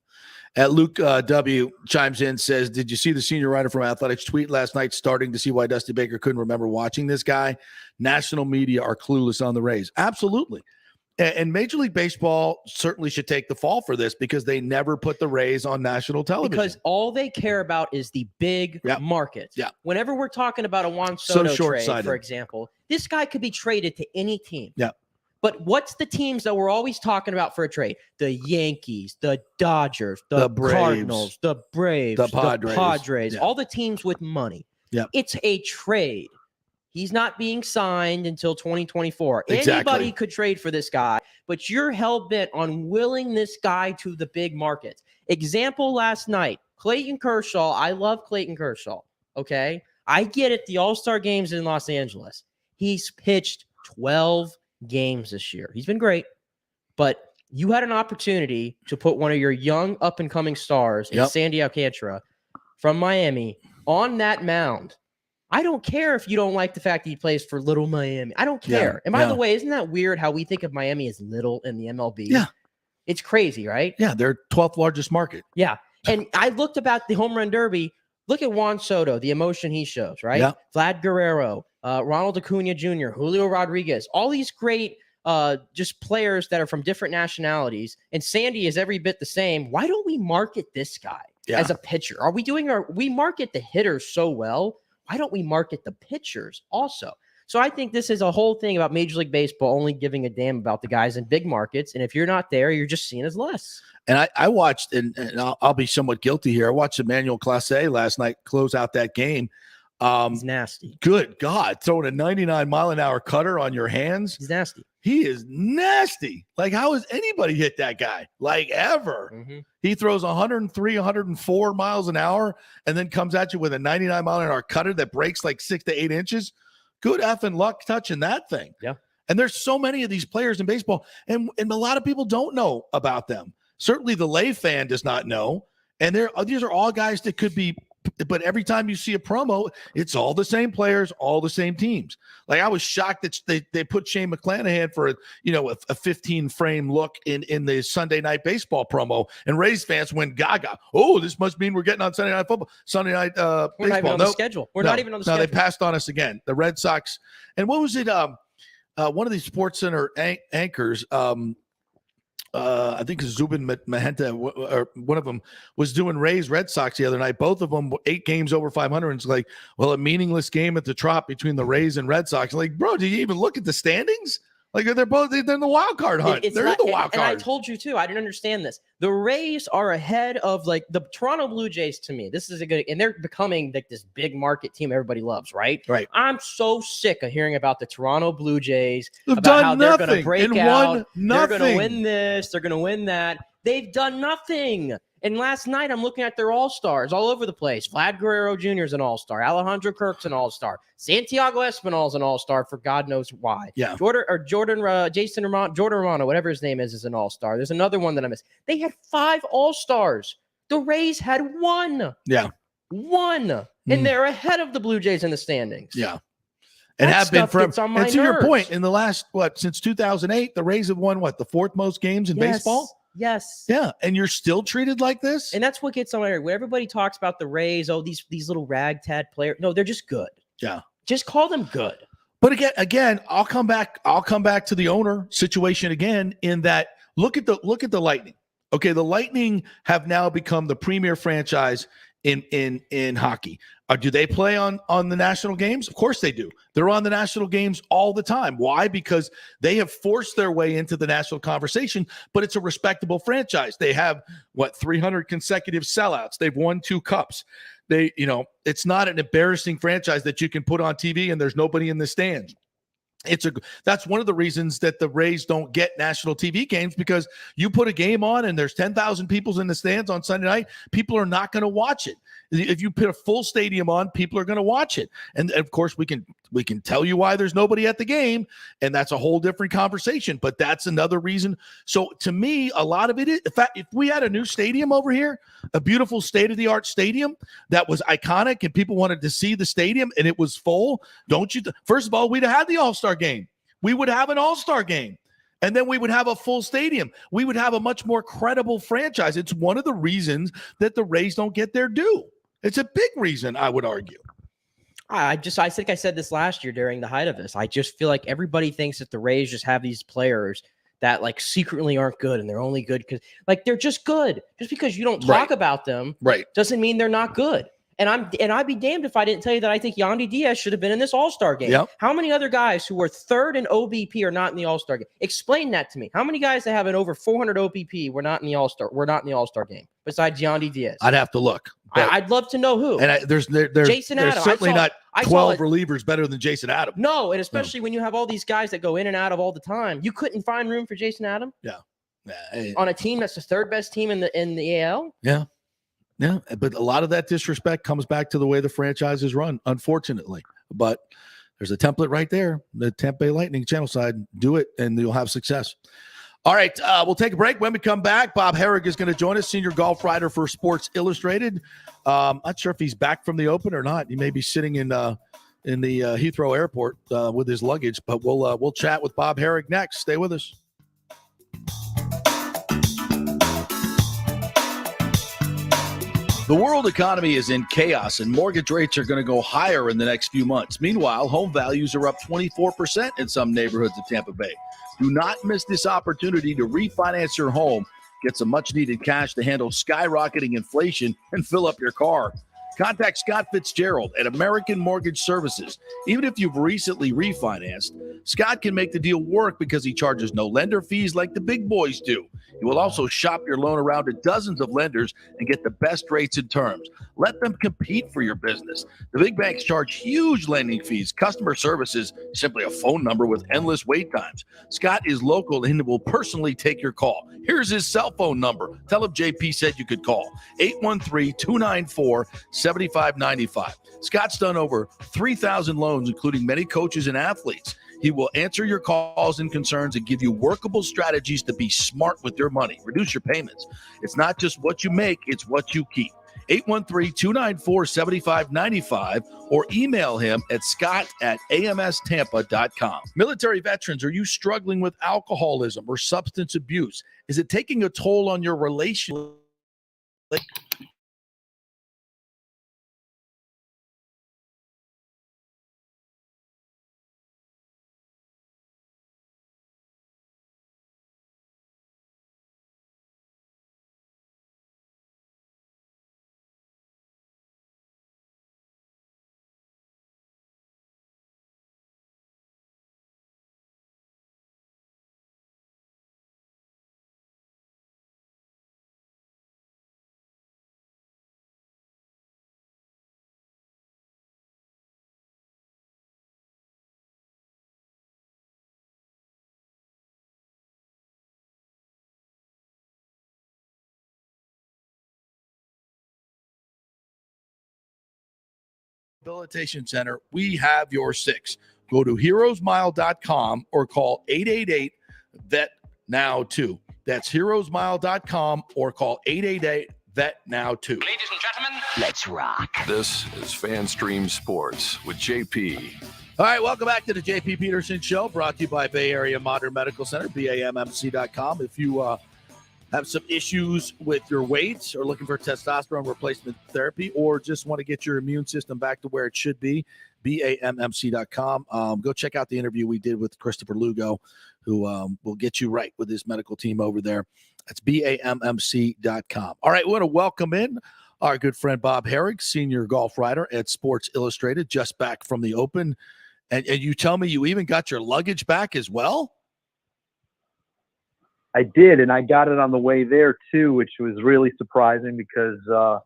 Luke W. chimes in, says, did you see the senior writer from Athletics tweet last night starting to see why Dusty Baker couldn't remember watching this guy? National media are clueless on the Rays. Absolutely. And Major League Baseball certainly should take the fall for this because they never put the Rays on national television. Because all they care about is the big markets. Yeah. Whenever we're talking about a Juan Soto trade, for example, this guy could be traded to any team. Yeah. But what's the teams that we're always talking about for a trade? The Yankees, the Dodgers, the Braves, Cardinals, the Braves, the Padres. yeah. All the teams with money. Yep. It's a trade. He's not being signed until 2024. Exactly. Anybody could trade for this guy, but you're hell-bent on willing this guy to the big markets. Example last night, Clayton Kershaw. I love Clayton Kershaw, okay? I get it, the All-Star games in Los Angeles. He's pitched 12 games this year. He's been great, but you had an opportunity to put one of your young up-and-coming stars in Sandy Alcantara from Miami on that mound. I don't care if you don't like the fact that he plays for Little Miami. I don't care. And by the way, isn't that weird how we think of Miami as little in the MLB? Yeah. It's crazy, right? Yeah, they're 12th largest market. Yeah. And I looked about the home run derby. Look at Juan Soto, the emotion he shows, right? Yeah. Vlad Guerrero, Ronald Acuna Jr., Julio Rodriguez, all these great just players that are from different nationalities. And Sandy is every bit the same. Why don't we market this guy as a pitcher? We market the hitters so well. Why don't we market the pitchers also? So I think this is a whole thing about Major League Baseball only giving a damn about the guys in big markets. And if you're not there, you're just seen as less. And I watched, and I'll be somewhat guilty here. I watched Emmanuel Clase last night close out that game. He's nasty. Good God. Throwing a 99-mile-an-hour cutter on your hands. He's nasty. He is nasty. Like, how has anybody hit that guy? Like, ever. Mm-hmm. He throws 103, 104 miles an hour and then comes at you with a 99-mile-an-hour cutter that breaks like 6 to 8 inches. Good effing luck touching that thing. Yeah. And there's so many of these players in baseball, and a lot of people don't know about them. Certainly the lay fan does not know. And these are all guys that could be, but every time you see a promo, it's all the same players, all the same teams. Like, I was shocked that they put Shane McClanahan for a 15-frame look in the Sunday Night Baseball promo, and Rays fans went gaga. Oh, this must mean we're getting on Sunday Night Football, Sunday Night We're Baseball. not even on the schedule. We're not even on the schedule. No, they passed on us again. The Red Sox, and what was it? One of these Sports Center anchors. I think Zubin Mahenta, or one of them, was doing Rays Red Sox the other night. Both of them 8 games over 500. And it's like, well, a meaningless game at the Trop between the Rays and Red Sox. Like, bro, do you even look at the standings? Like, they're in the wild card hunt. They're in the wild card. And I told you too. I didn't understand this. The Rays are ahead of like the Toronto Blue Jays. To me, this is a good, and they're becoming like this big market team everybody loves. Right. Right. I'm so sick of hearing about the Toronto Blue Jays. They've about done how nothing they're going to break and out. won nothing. They're going to win this. They're going to win that. They've done nothing. And last night, I'm looking at their all-stars all over the place. Vlad Guerrero Jr. is an all-star. Alejandro Kirk's an all-star. Santiago Espinal's an all-star for God knows why. Yeah. Jordan Romano, whatever his name is an all-star. There's another one that I missed. They had 5 all-stars. The Rays had 1. Yeah. 1. And they're ahead of the Blue Jays in the standings. Yeah. And have been forever. And to your point, in the last, since 2008, the Rays have won, the 4th most games in baseball? Yes. Yeah. And you're still treated like this? And that's what gets on my nerves. When everybody talks about the Rays, these little ragtag players. No, they're just good. Yeah. Just call them good. But again, I'll come back to the owner situation again, in that look at the Lightning. Okay, the Lightning have now become the premier franchise in hockey. Do they play on the national games? Of course they do. They're on the national games all the time. Why? Because they have forced their way into the national conversation, but it's a respectable franchise. They have 300 consecutive sellouts. They've won 2 cups. It's not an embarrassing franchise that you can put on TV and there's nobody in the stands. That's one of the reasons that the Rays don't get national TV games, because you put a game on and there's 10,000 people in the stands on Sunday night, people are not going to watch it. If you put a full stadium on, people are going to watch it. And of course we can tell you why there's nobody at the game, and that's a whole different conversation, but that's another reason. So to me, a lot of it is, in fact, if we had a new stadium over here, a beautiful state-of-the-art stadium that was iconic and people wanted to see the stadium and it was full, first of all, we'd have had the All-Star game. We would have an All-Star game. And then we would have a full stadium. We would have a much more credible franchise. It's one of the reasons that the Rays don't get their due. It's a big reason, I would argue. I think I said this last year during the height of this. I just feel like everybody thinks that the Rays just have these players that secretly aren't good, and they're only good because they're just good. Just because you don't talk about them, right, doesn't mean they're not good. And I'd be damned if I didn't tell you that I think Yandy Diaz should have been in this All-Star game. Yep. How many other guys who were third in OBP are not in the All-Star game? Explain that to me. How many guys that have an over 400 OBP were not in the All-Star game besides Yandy Diaz? I'd have to look. I'd love to know who. And there's Jason Adams. certainly not 12 relievers better than Jason Adams. No, and especially when you have all these guys that go in and out of all the time, you couldn't find room for Jason Adams. Yeah. On a team that's the third best team in the AL. Yeah. Yeah, but a lot of that disrespect comes back to the way the franchise is run, unfortunately. But there's a template right there, the Tampa Bay Lightning channel side. Do it, and you'll have success. All right, we'll take a break. When we come back, Bob Herrig is going to join us, senior golf writer for Sports Illustrated. Not sure if he's back from the Open or not. He may be sitting in the Heathrow Airport with his luggage. But we'll chat with Bob Herrig next. Stay with us. The world economy is in chaos, and mortgage rates are going to go higher in the next few months. Meanwhile, home values are up 24% in some neighborhoods of Tampa Bay. Do not miss this opportunity to refinance your home, get some much-needed cash to handle skyrocketing inflation, and fill up your car. Contact Scott Fitzgerald at American Mortgage Services. Even if you've recently refinanced, Scott can make the deal work because he charges no lender fees like the big boys do. He will also shop your loan around to dozens of lenders and get the best rates and terms. Let them compete for your business. The big banks charge huge lending fees. Customer service is simply a phone number with endless wait times. Scott is local and will personally take your call. Here's his cell phone number. Tell him JP said you could call. 813-294-7595. Scott's done over 3,000 loans, including many coaches and athletes. He will answer your calls and concerns and give you workable strategies to be smart with your money. Reduce your payments. It's not just what you make, it's what you keep. 813-294-7595 or email him at scott@amstampa.com. Military veterans, are you struggling with alcoholism or substance abuse? Is it taking a toll on your relationship? Rehabilitation Center, we have your six. Go to heroesmile.com or call 888-VET-NOW-2. That's heroesmile.com or call 888-VET-NOW-2. Ladies and gentlemen, Let's rock. This is FanStream Sports with JP. All right, welcome back to the JP Peterson Show, brought to you by Bay Area Modern Medical Center, BAMMC.com. If you have some issues with your weight or looking for testosterone replacement therapy or just want to get your immune system back to where it should be, BAMMC.com. Go check out the interview we did with Christopher Lugo, who will get you right with his medical team over there. That's BAMMC.com. All right, we want to welcome in our good friend Bob Herrig, senior golf writer at Sports Illustrated, just back from the Open. And you tell me you even got your luggage back as well? I did, and I got it on the way there too, which was really surprising because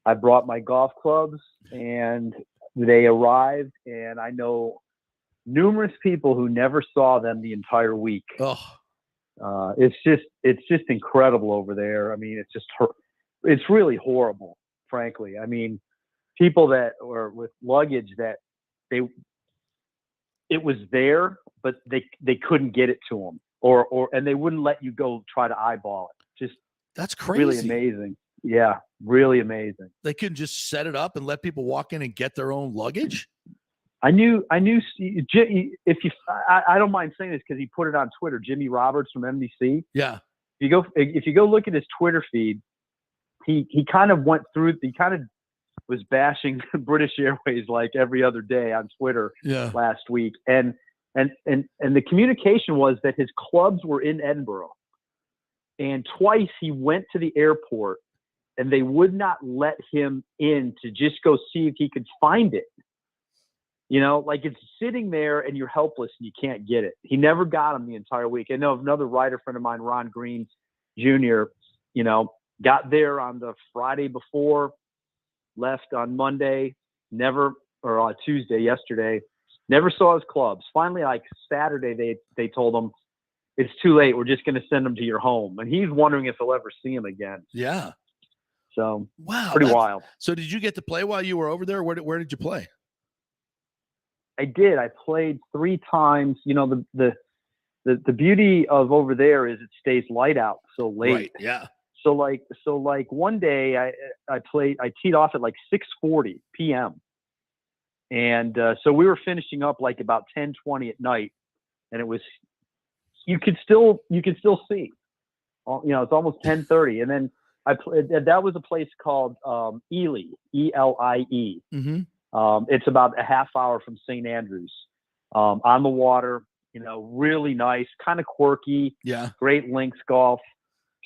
I brought my golf clubs and they arrived, and I know numerous people who never saw them the entire week. Oh, it's just incredible over there. I mean, it's really horrible, frankly. I mean, people that were with luggage that it was there, but they couldn't get it to them. And they wouldn't let you go try to eyeball it. Just that's crazy. Really amazing. Yeah, really amazing. They couldn't just set it up and let people walk in and get their own luggage? I knew. If I don't mind saying this because he put it on Twitter. Jimmy Roberts from NBC. Yeah. If you go look at his Twitter feed, he kind of went through. He kind of was bashing British Airways like every other day on Twitter last week, and the communication was that his clubs were in Edinburgh, and twice he went to the airport and they would not let him in to just go see if he could find it. You know, like it's sitting there and you're helpless and you can't get it. He never got him the entire week. I know another writer friend of mine, Ron Green Jr., you know, got there on the Friday before, left on Monday, or on Tuesday, yesterday, never saw his clubs. Finally, like Saturday, they told him, it's too late. We're just going to send him to your home. And he's wondering if he'll ever see him again. Yeah. So, wow, pretty wild. So did you get to play while you were over there? Where did you play? I did. I played 3 times. You know, the beauty of over there is it stays light out so late. Right. Yeah. So like one day I teed off at like 6:40 p.m. And so we were finishing up like about 10:20 at night, and it was you could still see. You know, it's almost 10:30, and then I played. That was a place called Ely, E-L-I-E. Mm-hmm. It's about a half hour from St. Andrews, on the water. You know, really nice, kind of quirky. Yeah. Great links golf.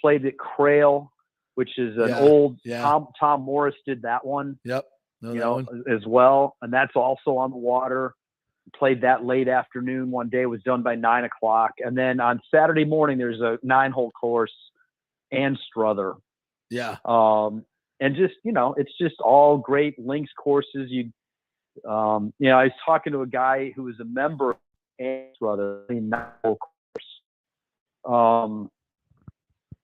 Played at Crail, which is an old Tom Morris did that one. Yep. As well, and that's also on the water. Played that late afternoon one day. Was done by 9 o'clock, and then on Saturday morning there's a 9-hole course, and Struther. Yeah. And just it's just all great links courses. I was talking to a guy who was a member of Struther, 9-hole course.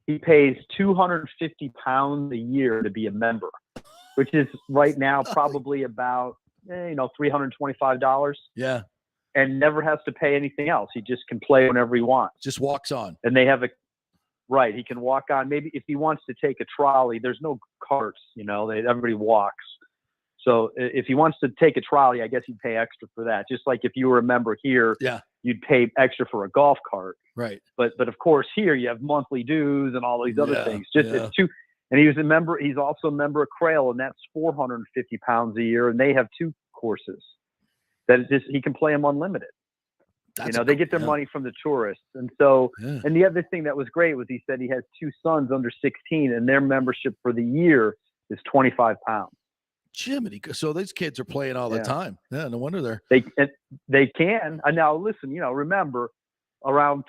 He pays £250 a year to be a member, which is right now probably about $325. Yeah. And never has to pay anything else. He just can play whenever he wants. Just walks on. And they have he can walk on. Maybe if he wants to take a trolley, there's no carts, everybody walks. So if he wants to take a trolley, I guess he'd pay extra for that. Just like if you were a member here, you'd pay extra for a golf cart. Right. But of course here you have monthly dues and all these other things. It's too. And he was a member. He's also a member of Crail, and that's £450 a year. And they have 2 courses that he can play them unlimited. They get their money from the tourists. And so, and the other thing that was great was he said he has 2 sons under 16, and their membership for the year is £25. Jiminy, so these kids are playing all the time. Yeah, no wonder they can. And now listen, remember around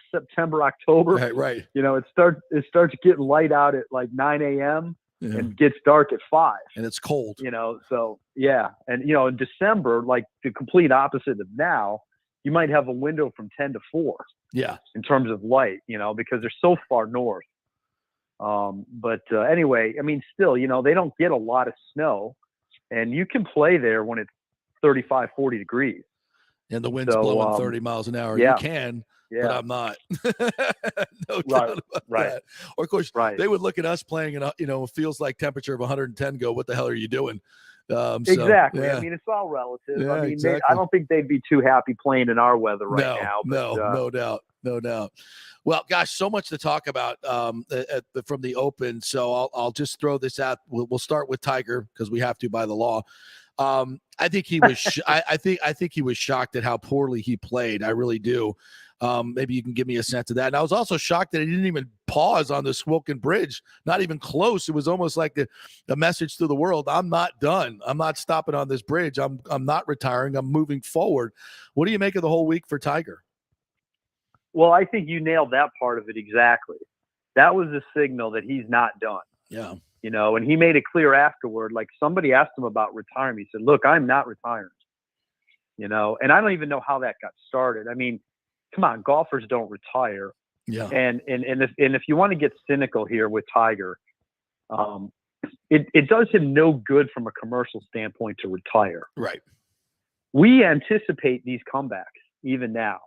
September, October, right. It starts getting light out at like 9 a.m. and gets dark at 5. And it's cold. So yeah. And in December, like the complete opposite of now, you might have a window from 10 to 4. Yeah. In terms of light, because they're so far north. But anyway, I mean, still, they don't get a lot of snow, and you can play there when it's 35, 40 degrees. And the wind's blowing 30 miles an hour. You can, but I'm not. No doubt about that. Or of course, they would look at us playing in it feels like temperature of 110. Go, what the hell are you doing? Exactly. I mean, it's all relative. Yeah, I mean, exactly. I don't think they'd be too happy playing in our weather right now. But, no doubt. Well, gosh, so much to talk about from the Open. So I'll just throw this out. We'll start with Tiger because we have to by the law. I think he was. I think he was shocked at how poorly he played. I really do. Maybe you can give me a sense of that. And I was also shocked that he didn't even pause on the Swilken Bridge. Not even close. It was almost like a message to the world. I'm not done. I'm not stopping on this bridge. I'm not retiring. I'm moving forward. What do you make of the whole week for Tiger? Well, I think you nailed that part of it exactly. That was a signal that he's not done. Yeah. And he made it clear afterward, like somebody asked him about retirement. He said, look, I'm not retiring, and I don't even know how that got started. I mean, come on, golfers don't retire. Yeah. And if you want to get cynical here with Tiger, it does him no good from a commercial standpoint to retire. Right. We anticipate these comebacks even now.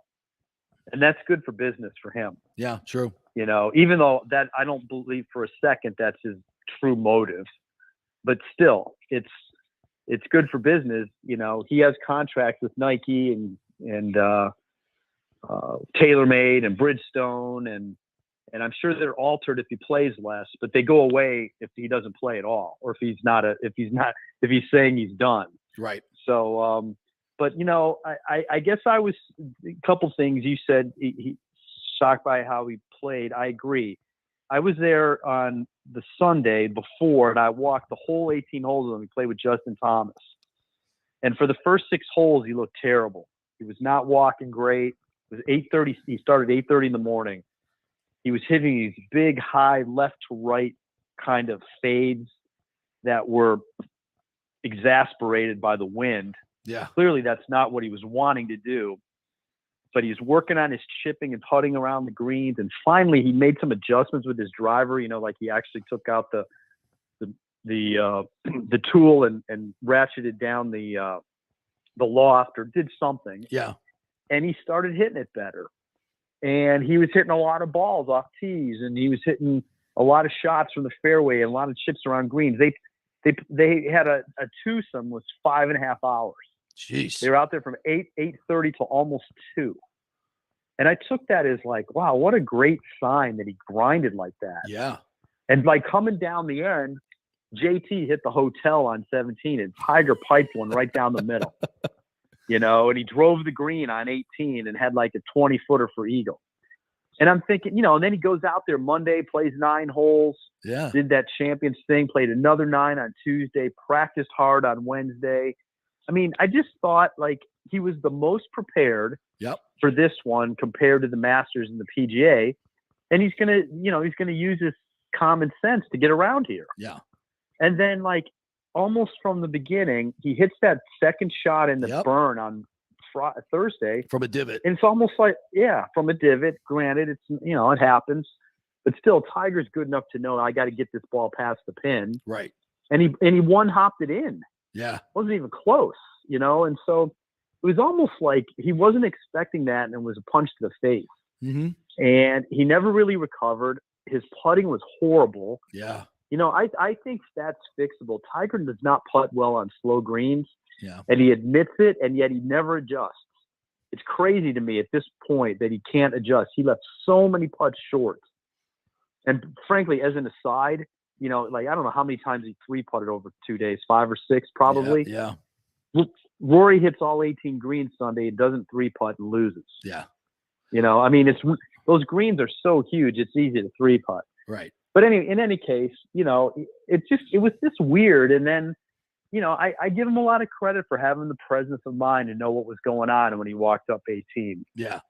And that's good for business for him. Yeah, true. Even though that I don't believe for a second that's his true motive, but still it's good for business. He has contracts with Nike and TaylorMade and Bridgestone, and I'm sure they're altered if he plays less, but they go away if he doesn't play at all, or if he's saying he's done. Right. So, but I guess I was a couple things you said. He shocked by how he played. I agree. I was there on the Sunday before, and I walked the whole 18 holes when we played with Justin Thomas. And for the first 6 holes, he looked terrible. He was not walking great. It was 8:30. He started 8:30 in the morning. He was hitting these big, high left to right kind of fades that were exasperated by the wind. Yeah. Clearly, that's not what he was wanting to do. But he's working on his chipping and putting around the greens. And finally, he made some adjustments with his driver. Like he actually took out the tool and ratcheted down the loft or did something. Yeah. And he started hitting it better. And he was hitting a lot of balls off tees, and he was hitting a lot of shots from the fairway and a lot of chips around greens. They had a twosome was 5.5 hours. Jeez. They were out there from 8:30 to almost 2. And I took that as like, wow, what a great sign that he grinded like that. Yeah. And like coming down the end, JT hit the hotel on 17 and Tiger piped one right down the middle. And he drove the green on 18 and had like a 20-footer for eagle. And I'm thinking, and then he goes out there Monday, plays 9 holes, did that Champions thing, played another 9 on Tuesday, practiced hard on Wednesday. I mean, I just thought like he was the most prepared for this one compared to the Masters and the PGA. And he's going to use his common sense to get around here. Yeah. And then like almost from the beginning, he hits that second shot in the burn on Thursday from a divot. And it's almost like, from a divot. Granted, it's, it happens, but still Tiger's good enough to know I got to get this ball past the pin. Right. And he one-hopped it in. Yeah. Wasn't even close, and so it was almost like he wasn't expecting that, and it was a punch to the face. Mm-hmm. And he never really recovered. His putting was horrible. Yeah. I think that's fixable. Tiger does not putt well on slow greens. Yeah. And he admits it, and yet he never adjusts. It's crazy to me at this point that he can't adjust. He left so many putts short. And frankly, as an aside, like I don't know how many times he 3-putted over 2 days, 5 or 6 probably. Yeah. Rory hits all 18 greens Sunday and doesn't 3-putt and loses. Yeah. I mean, those greens are so huge, it's easy to 3-putt. Right. But in any case, it was just weird. And then, I give him a lot of credit for having the presence of mind to know what was going on when he walked up 18. Yeah.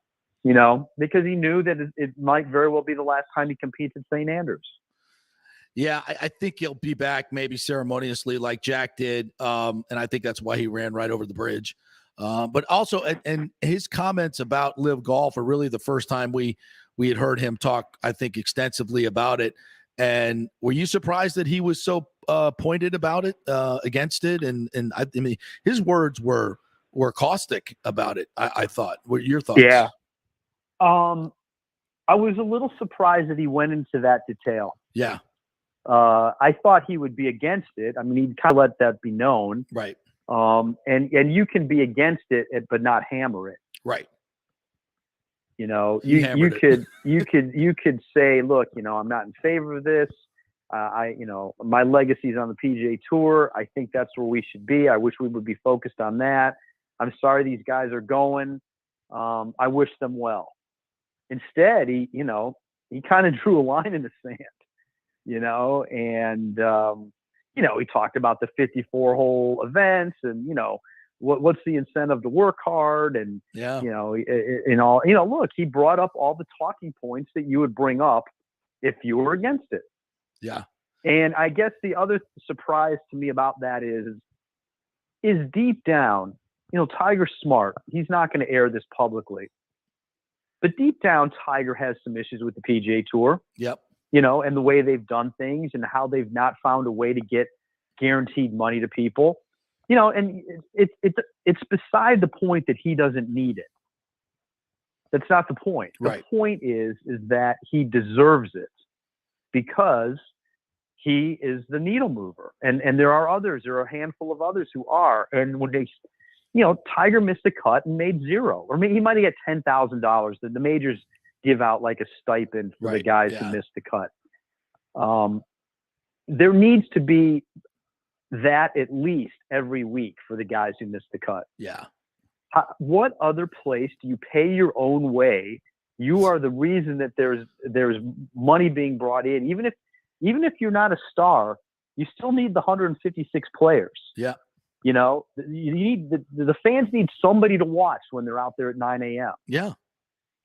Because he knew that it might very well be the last time he competes at St. Andrews. Yeah, I think he'll be back maybe ceremoniously like Jack did. And I think that's why he ran right over the bridge. But also, and his comments about Live Golf are really the first time we had heard him talk, I think, extensively about it. And were you surprised that he was so pointed about it, against it? And I mean, his words were caustic about it, I thought. What are your thoughts? Yeah. I was a little surprised that he went into that detail. Yeah. I thought he would be against it. I mean, he'd kind of let that be known. Right. And you can be against it, but not hammer it. Right. You could say, look, I'm not in favor of this. My legacy's on the PGA Tour. I think that's where we should be. I wish we would be focused on that. I'm sorry these guys are going. I wish them well. Instead, he kind of drew a line in the sand. And he talked about the 54-hole events and, what's the incentive to work hard and, look, he brought up all the talking points that you would bring up if you were against it. Yeah. And I guess the other surprise to me about that is deep down, Tiger's smart. He's not going to air this publicly. But deep down, Tiger has some issues with the PGA Tour. Yep. And the way they've done things and how they've not found a way to get guaranteed money to people. And it's beside the point that he doesn't need it. That's not the point. Right. The point is that he deserves it because he is the needle mover. And there are others. There are a handful of others who are. And when they, Tiger missed a cut and made zero. Or maybe he might have got $10,000. The majors give out like a stipend for the guys who missed the cut. There needs to be that at least every week for the guys who missed the cut. Yeah. What other place do you pay your own way, You are the reason that there's money being brought in. Even if you're not a star, you still need the 156 players. Yeah. You know, you need the fans need somebody to watch when they're out there at 9 a.m. Yeah.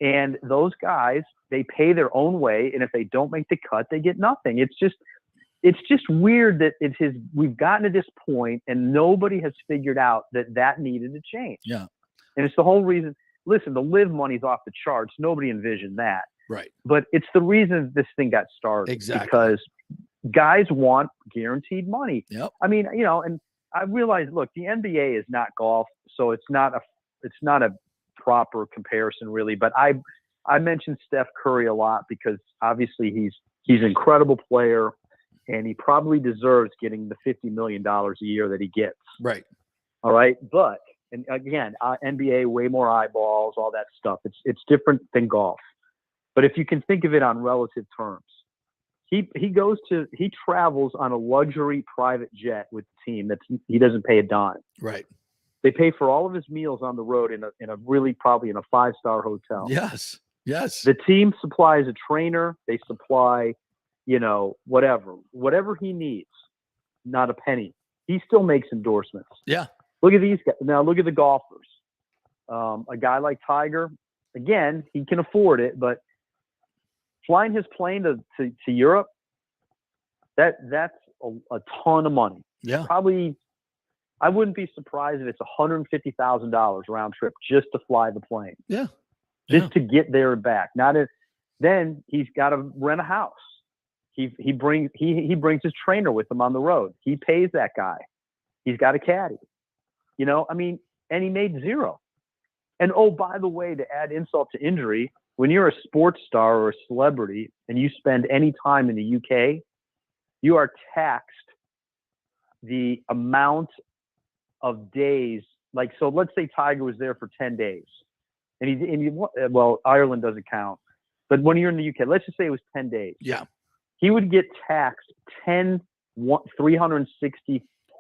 And those guys, they pay their own way, and if they don't make the cut, they get nothing. It's just weird that we've gotten to this point, and nobody has figured out that needed to change. Yeah. And it's the whole reason. Listen, the live money's off the charts. Nobody envisioned that. Right. But it's the reason this thing got started. Exactly. Because guys want guaranteed money. Yep. I mean, you know, and I realize, look, the NBA is not golf, so it's not a proper comparison really. But I mentioned Steph Curry a lot because obviously he's an incredible player, and he probably deserves getting the $50 million a year that he gets. Right. All right. But, and again, NBA, way more eyeballs, all that stuff. It's different than golf. But if you can think of it on relative terms, he travels on a luxury private jet with the team he doesn't pay a dime. Right. They pay for all of his meals on the road in a really probably in a 5-star hotel. Yes. Yes. The team supplies a trainer. They supply, you know, whatever he needs, not a penny. He still makes endorsements. Yeah. Look at these guys. Now look at the golfers. A guy like Tiger, again, he can afford it, but flying his plane to Europe, that's a ton of money. Yeah. Probably, I wouldn't be surprised if it's $150,000 round trip just to fly the plane. Yeah. Just to get there and back. Then he's got to rent a house. He brings his trainer with him on the road. He pays that guy. He's got a caddy. You know, I mean, and he made zero. And oh, by the way, to add insult to injury, when you're a sports star or a celebrity and you spend any time in the UK, you are taxed the amount of days. Like, so let's say Tiger was there for 10 days. Well, Ireland doesn't count. But when you're in the UK, let's just say it was 10 days. Yeah. He would get taxed 365th.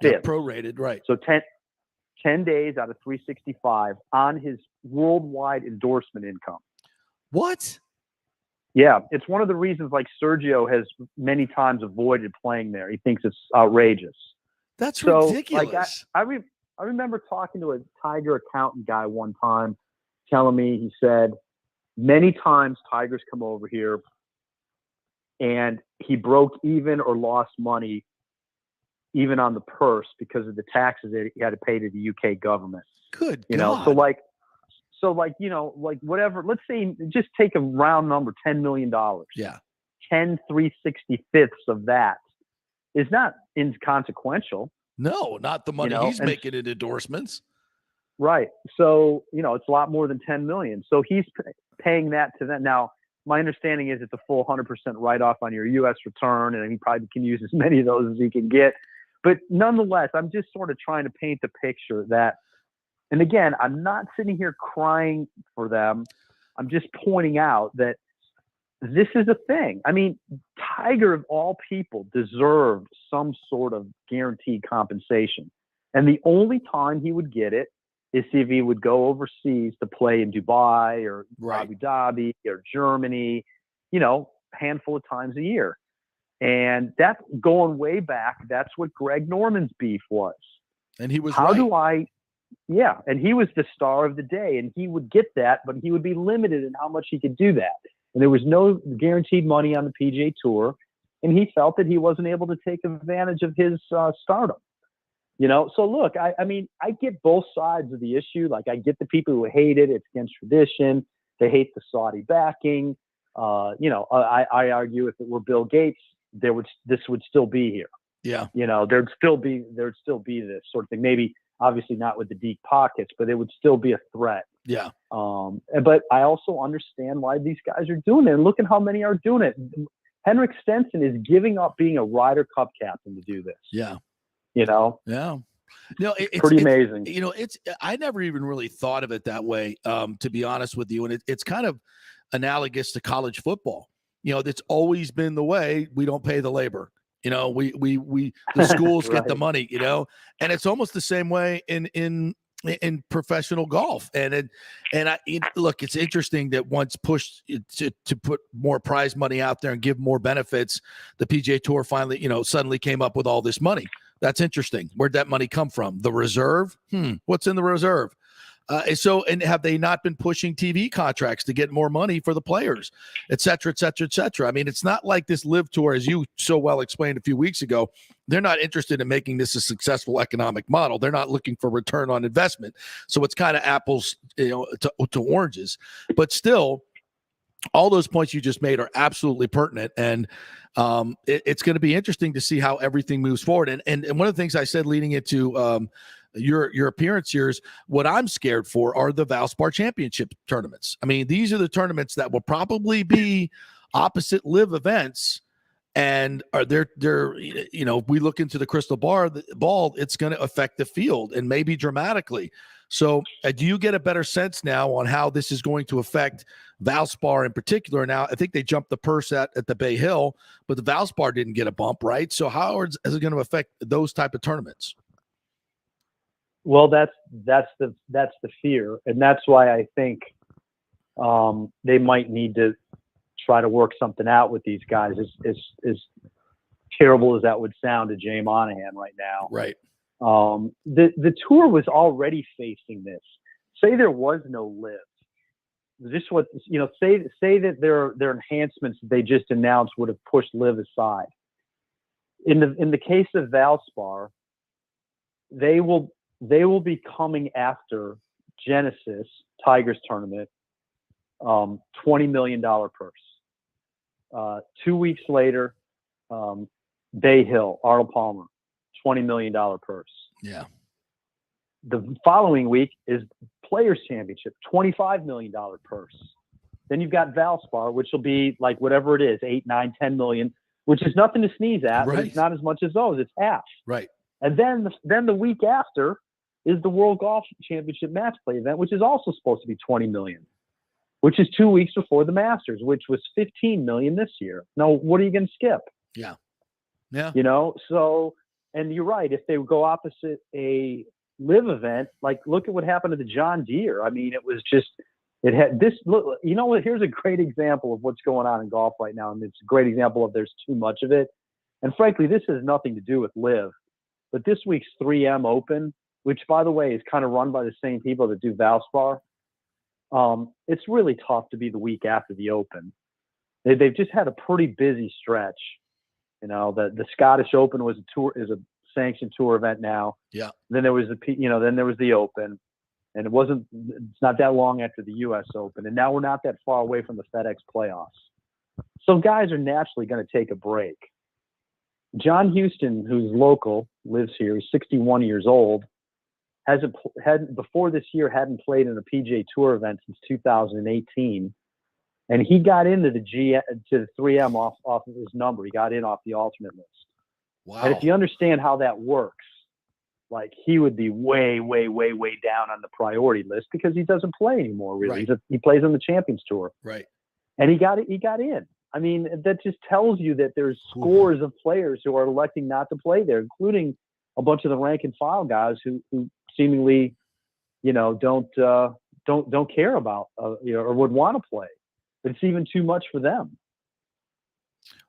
Yeah, prorated, right. So 10 days out of 365 on his worldwide endorsement income. What? Yeah, it's one of the reasons like Sergio has many times avoided playing there. He thinks it's outrageous. That's ridiculous. Like I remember talking to a Tiger accountant guy one time telling me, he said, many times Tiger's come over here and he broke even or lost money even on the purse because of the taxes that he had to pay to the UK government. Good you God. know, so like, you know, like whatever, let's say, just take a round number, $10 million. Yeah. 10 365ths of that is not inconsequential. No, not the money You know, he's making in endorsements. Right. So, you know, it's a lot more than 10 million. So he's paying that to them. Now, my understanding is it's a full 100% write-off on your U.S. return, and he probably can use as many of those as he can get. But nonetheless, I'm just sort of trying to paint the picture that, and again, I'm not sitting here crying for them. I'm just pointing out that this is a thing. I mean, Tiger, of all people, deserved some sort of guaranteed compensation. And the only time he would get it is if he would go overseas to play in Dubai or Abu Dhabi or Germany, you know, a handful of times a year. And that's going way back. That's what Greg Norman's beef was. And he was Yeah. And he was the star of the day, and he would get that, but he would be limited in how much he could do that. And there was no guaranteed money on the PGA Tour. And he felt that he wasn't able to take advantage of his stardom. You know, so look, I mean, I get both sides of the issue. Like, I get the people who hate it. It's against tradition. They hate the Saudi backing. You know, I argue if it were Bill Gates, this would still be here. Yeah. You know, there'd still be this sort of thing. Maybe obviously not with the deep pockets, but it would still be a threat. Yeah. But I also understand why these guys are doing it. And look at how many are doing it. Henrik Stenson is giving up being a Ryder Cup captain to do this. Yeah. You know? Yeah. No, it's pretty amazing. You know, I never even really thought of it that way, to be honest with you. And it's kind of analogous to college football. You know, that's always been the way. We don't pay the labor. You know, the schools Right. get the money, you know, and it's almost the same way in in professional golf. Look, it's interesting that once pushed to put more prize money out there and give more benefits, the PGA Tour finally, suddenly came up with all this money. That's interesting. Where'd that money come from? The reserve? What's in the reserve? And have they not been pushing TV contracts to get more money for the players, et cetera, et cetera, et cetera? I mean, it's not like this Live Tour, as you so well explained a few weeks ago. They're not interested in making this a successful economic model. They're not looking for return on investment. So it's kind of apples, to oranges. But still, all those points you just made are absolutely pertinent. And it's going to be interesting to see how everything moves forward. And one of the things I said leading into your appearance here is what I'm scared for are the Valspar Championship tournaments. I mean, these are the tournaments that will probably be opposite live events, and they're if we look into the crystal ball, it's going to affect the field and maybe dramatically. So do you get a better sense now on how this is going to affect Valspar in particular? Now, I think they jumped the purse at the Bay Hill, but the Valspar didn't get a bump, right? So how is it going to affect those type of tournaments? Well, that's the fear, and that's why I think they might need to try to work something out with these guys. As terrible as that would sound to Jay Monahan right now, right? The tour was already facing this. Say there was no live. Just what say that their enhancements that they just announced would have pushed live aside. In the case of Valspar, they will be coming after Genesis Tigers tournament, $20 million purse. 2 weeks later, Bay Hill, Arnold Palmer, $20 million purse. Yeah. The following week is Players Championship, $25 million purse. Then you've got Valspar, which will be like whatever it is, 8, 9, 10 million, which is nothing to sneeze at, right. But it's not as much as those. It's half. Right. And then the week after is the World Golf Championship match play event, which is also supposed to be $20 million, which is 2 weeks before the Masters, which was $15 million this year. Now, what are you going to skip? Yeah. Yeah. So, and you're right. If they go opposite a live event, like look at what happened to the John Deere. I mean, it had this look, here's a great example of what's going on in golf right now. And it's a great example of there's too much of it. And frankly, this has nothing to do with live, but this week's 3M Open, which by the way, is kind of run by the same people that do Valspar. It's really tough to be the week after the Open. They've just had a pretty busy stretch. The Scottish Open is a sanctioned tour event now. Yeah. Then there was the Open, and it's not that long after the U.S. Open, and now we're not that far away from the FedEx playoffs. So guys are naturally going to take a break. John Houston, who's local, lives here. He's 61 years old. Before this year hadn't played in a PGA Tour event since 2018, and he got into to the 3M off of his number. He got in off the alternate list. Wow! And if you understand how that works, like he would be way, way, way, way down on the priority list because he doesn't play anymore. Really, right. He plays on the Champions Tour. Right. And he got in. I mean, that just tells you that there's scores of players who are electing not to play there, including a bunch of the rank and file guys who seemingly, don't care about, or would want to play, but it's even too much for them.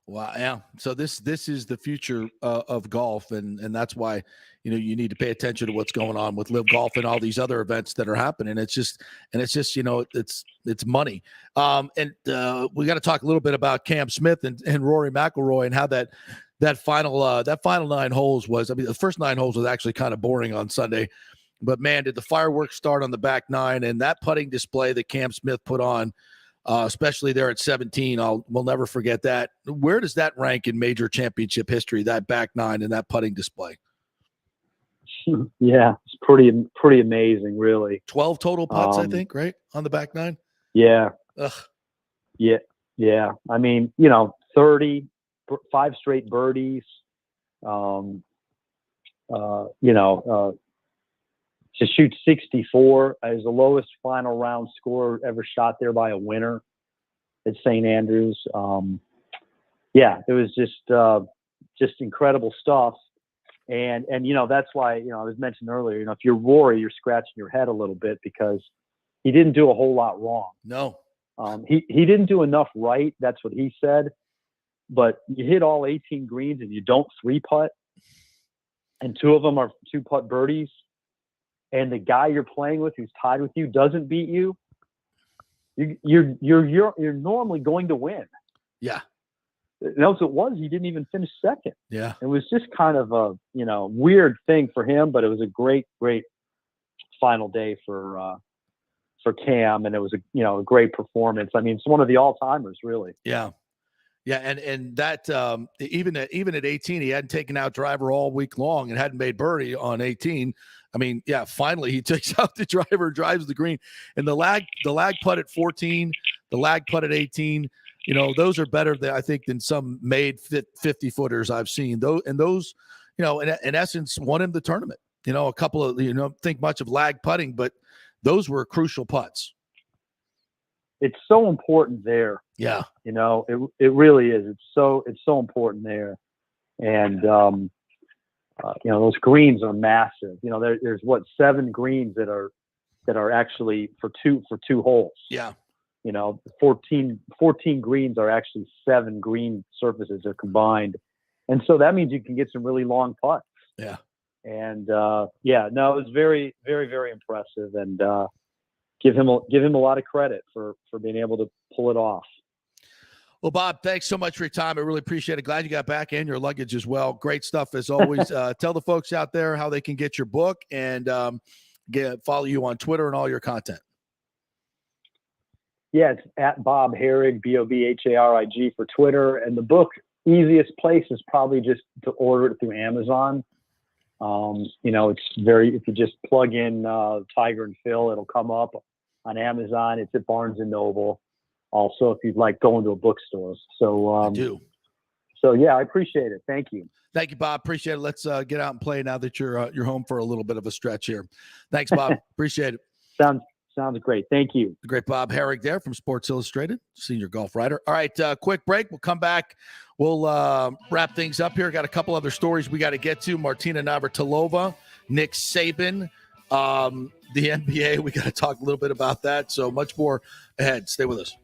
Wow. Yeah. So this is the future of golf. And that's why, you need to pay attention to what's going on with Live Golf and all these other events that are happening. It's just, it's money. And we got to talk a little bit about Cam Smith and Rory McIlroy and how that final 9 holes was. I mean, the first 9 holes was actually kind of boring on Sunday, but man, did the fireworks start on the back 9, and that putting display that Cam Smith put on, especially there at 17, we'll never forget that. Where does that rank in major championship history, that back 9 and that putting display? Yeah, it's pretty amazing, really. 12 total putts, I think, right, on the back 9? Yeah. Ugh. Yeah. I mean, 30, 5 straight birdies, to shoot 64 as the lowest final round score ever shot there by a winner at St. Andrews. It was just incredible stuff. And that's why, I was mentioned earlier, if you're Rory, you're scratching your head a little bit because he didn't do a whole lot wrong. No. He didn't do enough right. That's what he said. But you hit all 18 greens and you don't 3-putt, and 2 of them are 2-putt birdies, and the guy you're playing with who's tied with you doesn't beat you, you're normally going to win. Yeah. As it was, he didn't even finish second. Yeah. It was just kind of a, weird thing for him, but it was a great, great final day for Cam, and it was a great performance. I mean, it's one of the all-timers, really. Yeah. Yeah, and that even at 18, he hadn't taken out driver all week long and hadn't made birdie on 18. I mean, yeah, finally he takes out the driver, drives the green, and the lag putt at 14, the lag putt at 18. Those are better I think than some made 50-footers I've seen. Those in essence won him the tournament. A couple of think much of lag putting, but those were crucial putts. It's so important there. Yeah. It really is. It's so important there. And, those greens are massive. There's 7 greens that are actually for two holes. Yeah. 14 greens are actually 7 green surfaces are combined. And so that means you can get some really long putts. Yeah. And, it was very, very, very impressive. And, give him a lot of credit for being able to pull it off. Well, Bob, thanks so much for your time. I really appreciate it. Glad you got back, and your luggage as well. Great stuff as always. Tell the folks out there how they can get your book and follow you on Twitter and all your content. Yeah, it's at Bob Harig, BOBHARIG for Twitter. And the book, easiest place is probably just to order it through Amazon. It's if you just plug in Tiger and Phil, it'll come up on Amazon. It's at Barnes and Noble. Also, if you'd like going to a bookstore. So I do. So yeah, I appreciate it. Thank you. Thank you, Bob. Appreciate it. Let's get out and play now that you're home for a little bit of a stretch here. Thanks, Bob. Appreciate it. Sounds great. Thank you. The great Bob Harig there from Sports Illustrated, senior golf writer. All right, quick break. We'll come back. We'll wrap things up here. Got a couple other stories we got to get to. Martina Navratilova, Nick Saban, the NBA. We got to talk a little bit about that. So much more ahead. Stay with us.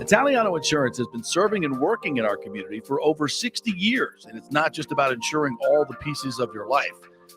Italiano Insurance has been serving and working in our community for over 60 years, and it's not just about insuring all the pieces of your life.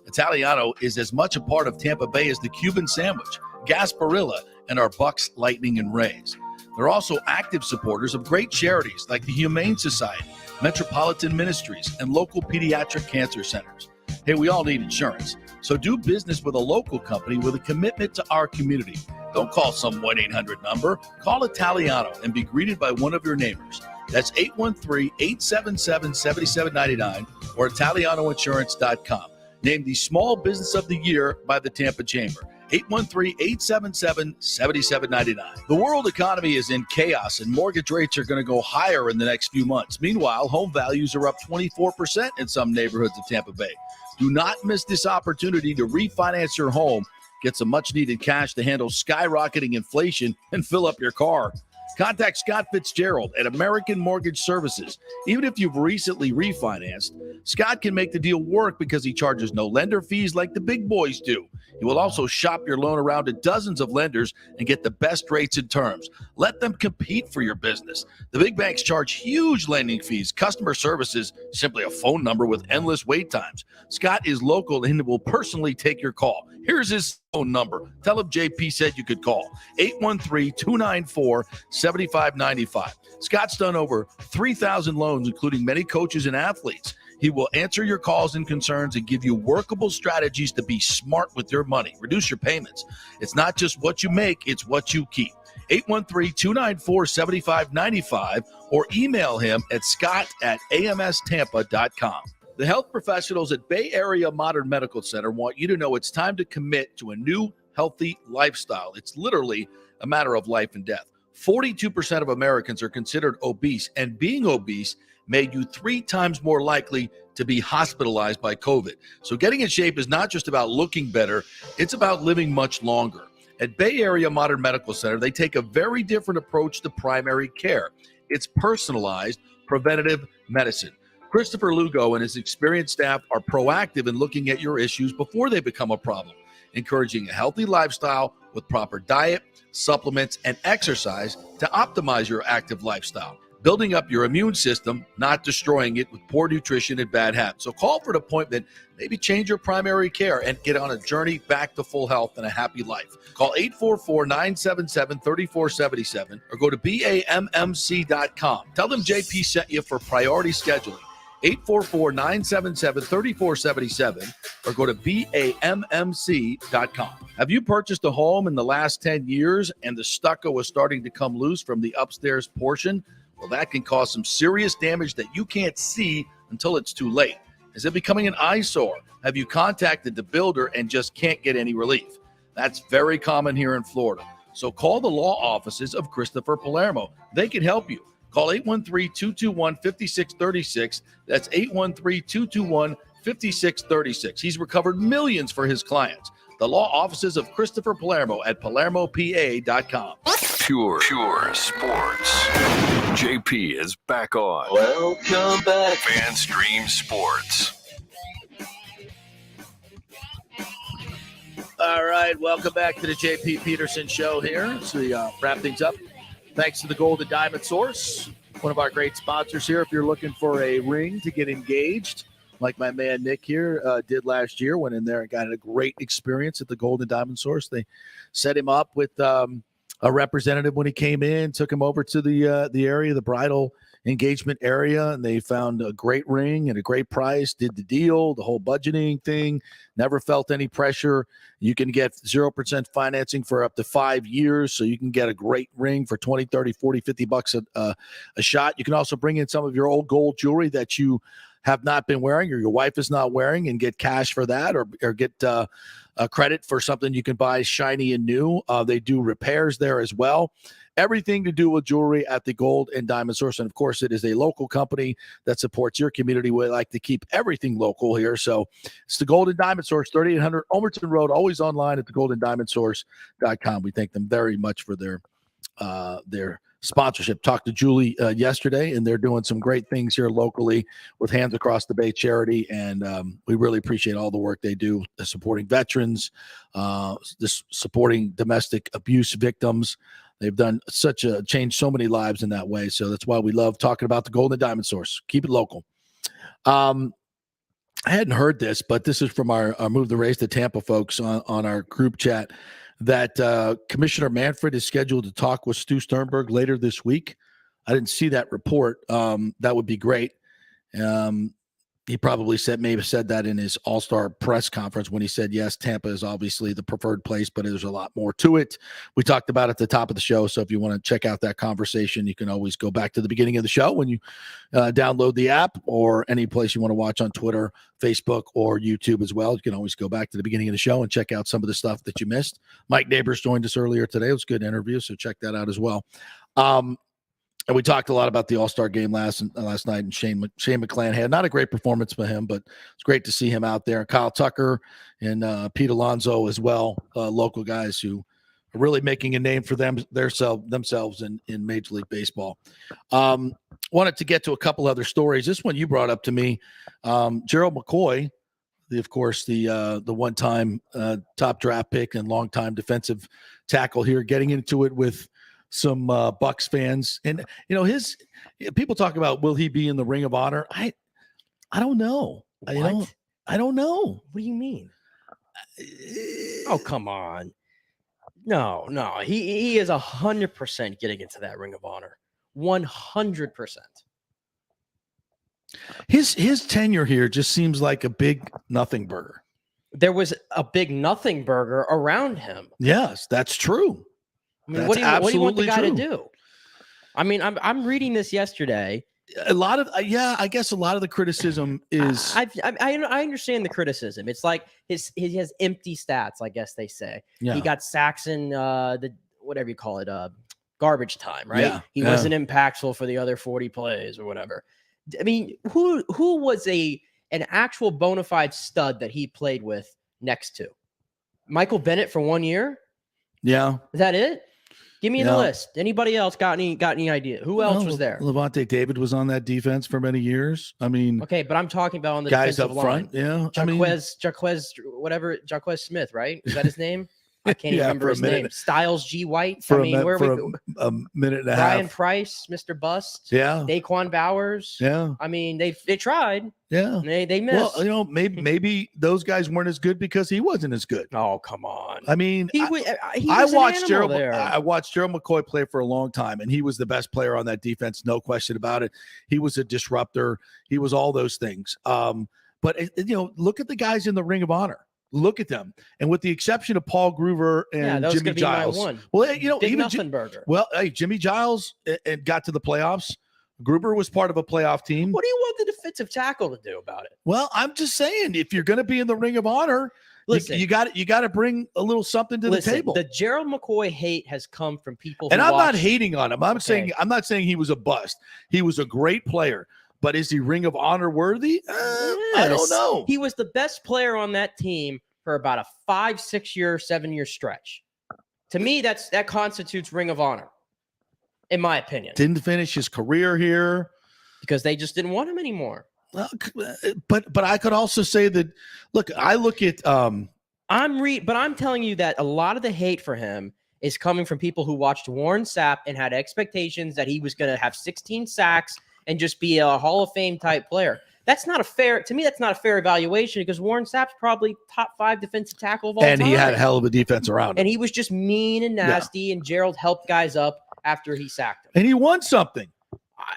Italiano is as much a part of Tampa Bay as the Cuban sandwich, Gasparilla, and our Bucks, Lightning, and Rays. They're also active supporters of great charities like the Humane Society, Metropolitan Ministries, and local pediatric cancer centers. Hey, we all need insurance, so do business with a local company with a commitment to our community. Don't call some 1-800 number. Call Italiano and be greeted by one of your neighbors. That's 813-877-7799 or ItalianoInsurance.com. Named the Small Business of the Year by the Tampa Chamber. 813-877-7799. The world economy is in chaos, and mortgage rates are going to go higher in the next few months. Meanwhile, home values are up 24% in some neighborhoods of Tampa Bay. Do not miss this opportunity to refinance your home, get some much-needed cash to handle skyrocketing inflation, and fill up your car. Contact Scott Fitzgerald at American Mortgage Services. Even if you've recently refinanced, Scott can make the deal work because he charges no lender fees like the big boys do. He will also shop your loan around to dozens of lenders and get the best rates and terms. Let them compete for your business. The big banks charge huge lending fees. Customer service is simply a phone number with endless wait times. Scott is local and will personally take your call. Here's his phone number. Tell him JP said you could call. 813-294-7595. Scott's done over 3,000 loans, including many coaches and athletes. He will answer your calls and concerns and give you workable strategies to be smart with your money. Reduce your payments. It's not just what you make, it's what you keep. 813-294-7595 or email him at scott@amstampa.com. The health professionals at Bay Area Modern Medical Center want you to know it's time to commit to a new, healthy lifestyle. It's literally a matter of life and death. 42% of Americans are considered obese, and being obese made you 3 times more likely to be hospitalized by COVID. So getting in shape is not just about looking better, it's about living much longer. At Bay Area Modern Medical Center, they take a very different approach to primary care. It's personalized preventative medicine. Christopher Lugo and his experienced staff are proactive in looking at your issues before they become a problem, encouraging a healthy lifestyle with proper diet, supplements, and exercise to optimize your active lifestyle, building up your immune system, not destroying it with poor nutrition and bad habits. So call for an appointment, maybe change your primary care, and get on a journey back to full health and a happy life. Call 844-977-3477 or go to BAMMC.com. Tell them JP sent you for priority scheduling. 844-977-3477 or go to BAMMC.com. Have you purchased a home in the last 10 years and the stucco was starting to come loose from the upstairs portion? Well, that can cause some serious damage that you can't see until it's too late. Is it becoming an eyesore? Have you contacted the builder and just can't get any relief? That's very common here in Florida. So call the law offices of Christopher Palermo. They can help you. Call 813-221-5636. That's 813-221-5636. He's recovered millions for his clients. The law offices of Christopher Palermo at PalermoPA.com. Pure sports. JP is back on. Welcome back. FanStream Sports. All right, welcome back to the JP Peterson Show here. So we wrap things up. Thanks to the Golden Diamond Source, one of our great sponsors here. If you're looking for a ring to get engaged, like my man Nick here did last year, went in there and got a great experience at the Golden Diamond Source. They set him up with a representative when he came in, took him over to the area, the bridal engagement area, and they found a great ring at a great price, did the deal, the whole budgeting thing, never felt any pressure. You can get 0% financing for up to 5 years, so you can get a great ring for 20, 30, 40, 50 bucks a shot. You can also bring in some of your old gold jewelry that you have not been wearing or your wife is not wearing and get cash for that, or get a credit for something you can buy shiny and new. They do repairs there as well. Everything to do with jewelry at the Gold and Diamond Source. And of course, it is a local company that supports your community. We like to keep everything local here. So it's the Gold and Diamond Source, 3800 Omerton Road, always online at thegoldendiamondsource.com. We thank them very much for their sponsorship. Talked to Julie yesterday, and they're doing some great things here locally with Hands Across the Bay charity, and we really appreciate all the work they do, supporting veterans, supporting domestic abuse victims. They've done changed so many lives in that way. So that's why we love talking about the Golden Diamond Source. Keep it local. I hadn't heard this, but this is from our Move the Race to Tampa folks on our group chat, that Commissioner Manfred is scheduled to talk with Stu Sternberg later this week. I didn't see that report. That would be great. He probably maybe said that in his all-star press conference when he said, yes, Tampa is obviously the preferred place, but there's a lot more to it. We talked about it at the top of the show, so if you want to check out that conversation, you can always go back to the beginning of the show when you download the app, or any place you want to watch on Twitter, Facebook, or YouTube as well. You can always go back to the beginning of the show and check out some of the stuff that you missed. Mike Neighbors joined us earlier today. It was a good interview, so check that out as well. And we talked a lot about the All-Star game last night, and Shane McClanahan. Not a great performance by him, but it's great to see him out there. Kyle Tucker and Pete Alonso as well, local guys who are really making a name for themselves in Major League Baseball. Wanted to get to a couple other stories. This one you brought up to me. Gerald McCoy, the one-time top draft pick and longtime defensive tackle here, getting into it with some Bucks fans, and his people talk about, will he be in the Ring of Honor? I don't know. I don't know. What do you mean? Oh, come on. No. He is 100% getting into that Ring of Honor. 100%. His tenure here just seems like a big nothing burger. There was a big nothing burger around him. Yes, that's true. I mean, what do you want the guy to do? I mean, I'm reading this yesterday. A lot of I guess a lot of the criticism is I understand the criticism. It's like he has empty stats, I guess they say. Yeah. He got sacks in the whatever you call it, garbage time, right? Yeah. He wasn't impactful for the other 40 plays or whatever. I mean, who was an actual bona fide stud that he played with next to? Michael Bennett for 1 year? Yeah. Is that it? Give me the list. Anybody else got any idea? Who else was there? Levante David was on that defense for many years. I mean, okay, but I'm talking about on the guys defensive up front. line. Yeah, Jaquez Smith, right? Is that his name? I can't even remember his name. Styles G. White. For a minute and a half. Ryan Price, Mr. Bust. Yeah. Daquan Bowers. Yeah. I mean, they tried. Yeah. They missed. Well, maybe those guys weren't as good because he wasn't as good. Oh, come on. I mean, I watched Gerald McCoy play for a long time, and he was the best player on that defense, no question about it. He was a disruptor. He was all those things. But look at the guys in the Ring of Honor. Look at them, and with the exception of Paul Groover and Jimmy Giles, Jimmy Giles and got to the playoffs. Gruber was part of a playoff team. What do you want the defensive tackle to do about it? Well, I'm just saying, if you're going to be in the Ring of Honor, listen, you got to bring a little something to the table. The Gerald McCoy hate has come from people, and I'm not hating on him. I'm not saying he was a bust. He was a great player. But is he Ring of Honor worthy? I don't know. He was the best player on that team for about a 5, 6 year, 7 year stretch. To me, that constitutes Ring of Honor, in my opinion. Didn't finish his career here because they just didn't want him anymore. Well, but I could also say that. Look, I look at. But I'm telling you that a lot of the hate for him is coming from people who watched Warren Sapp and had expectations that he was going to have 16 sacks and just be a Hall of Fame type player. That's not a fair evaluation because Warren Sapp's probably top 5 defensive tackle of all time. And he had a hell of a defense around him. And he was just mean and nasty, and Gerald helped guys up after he sacked him. And he won something.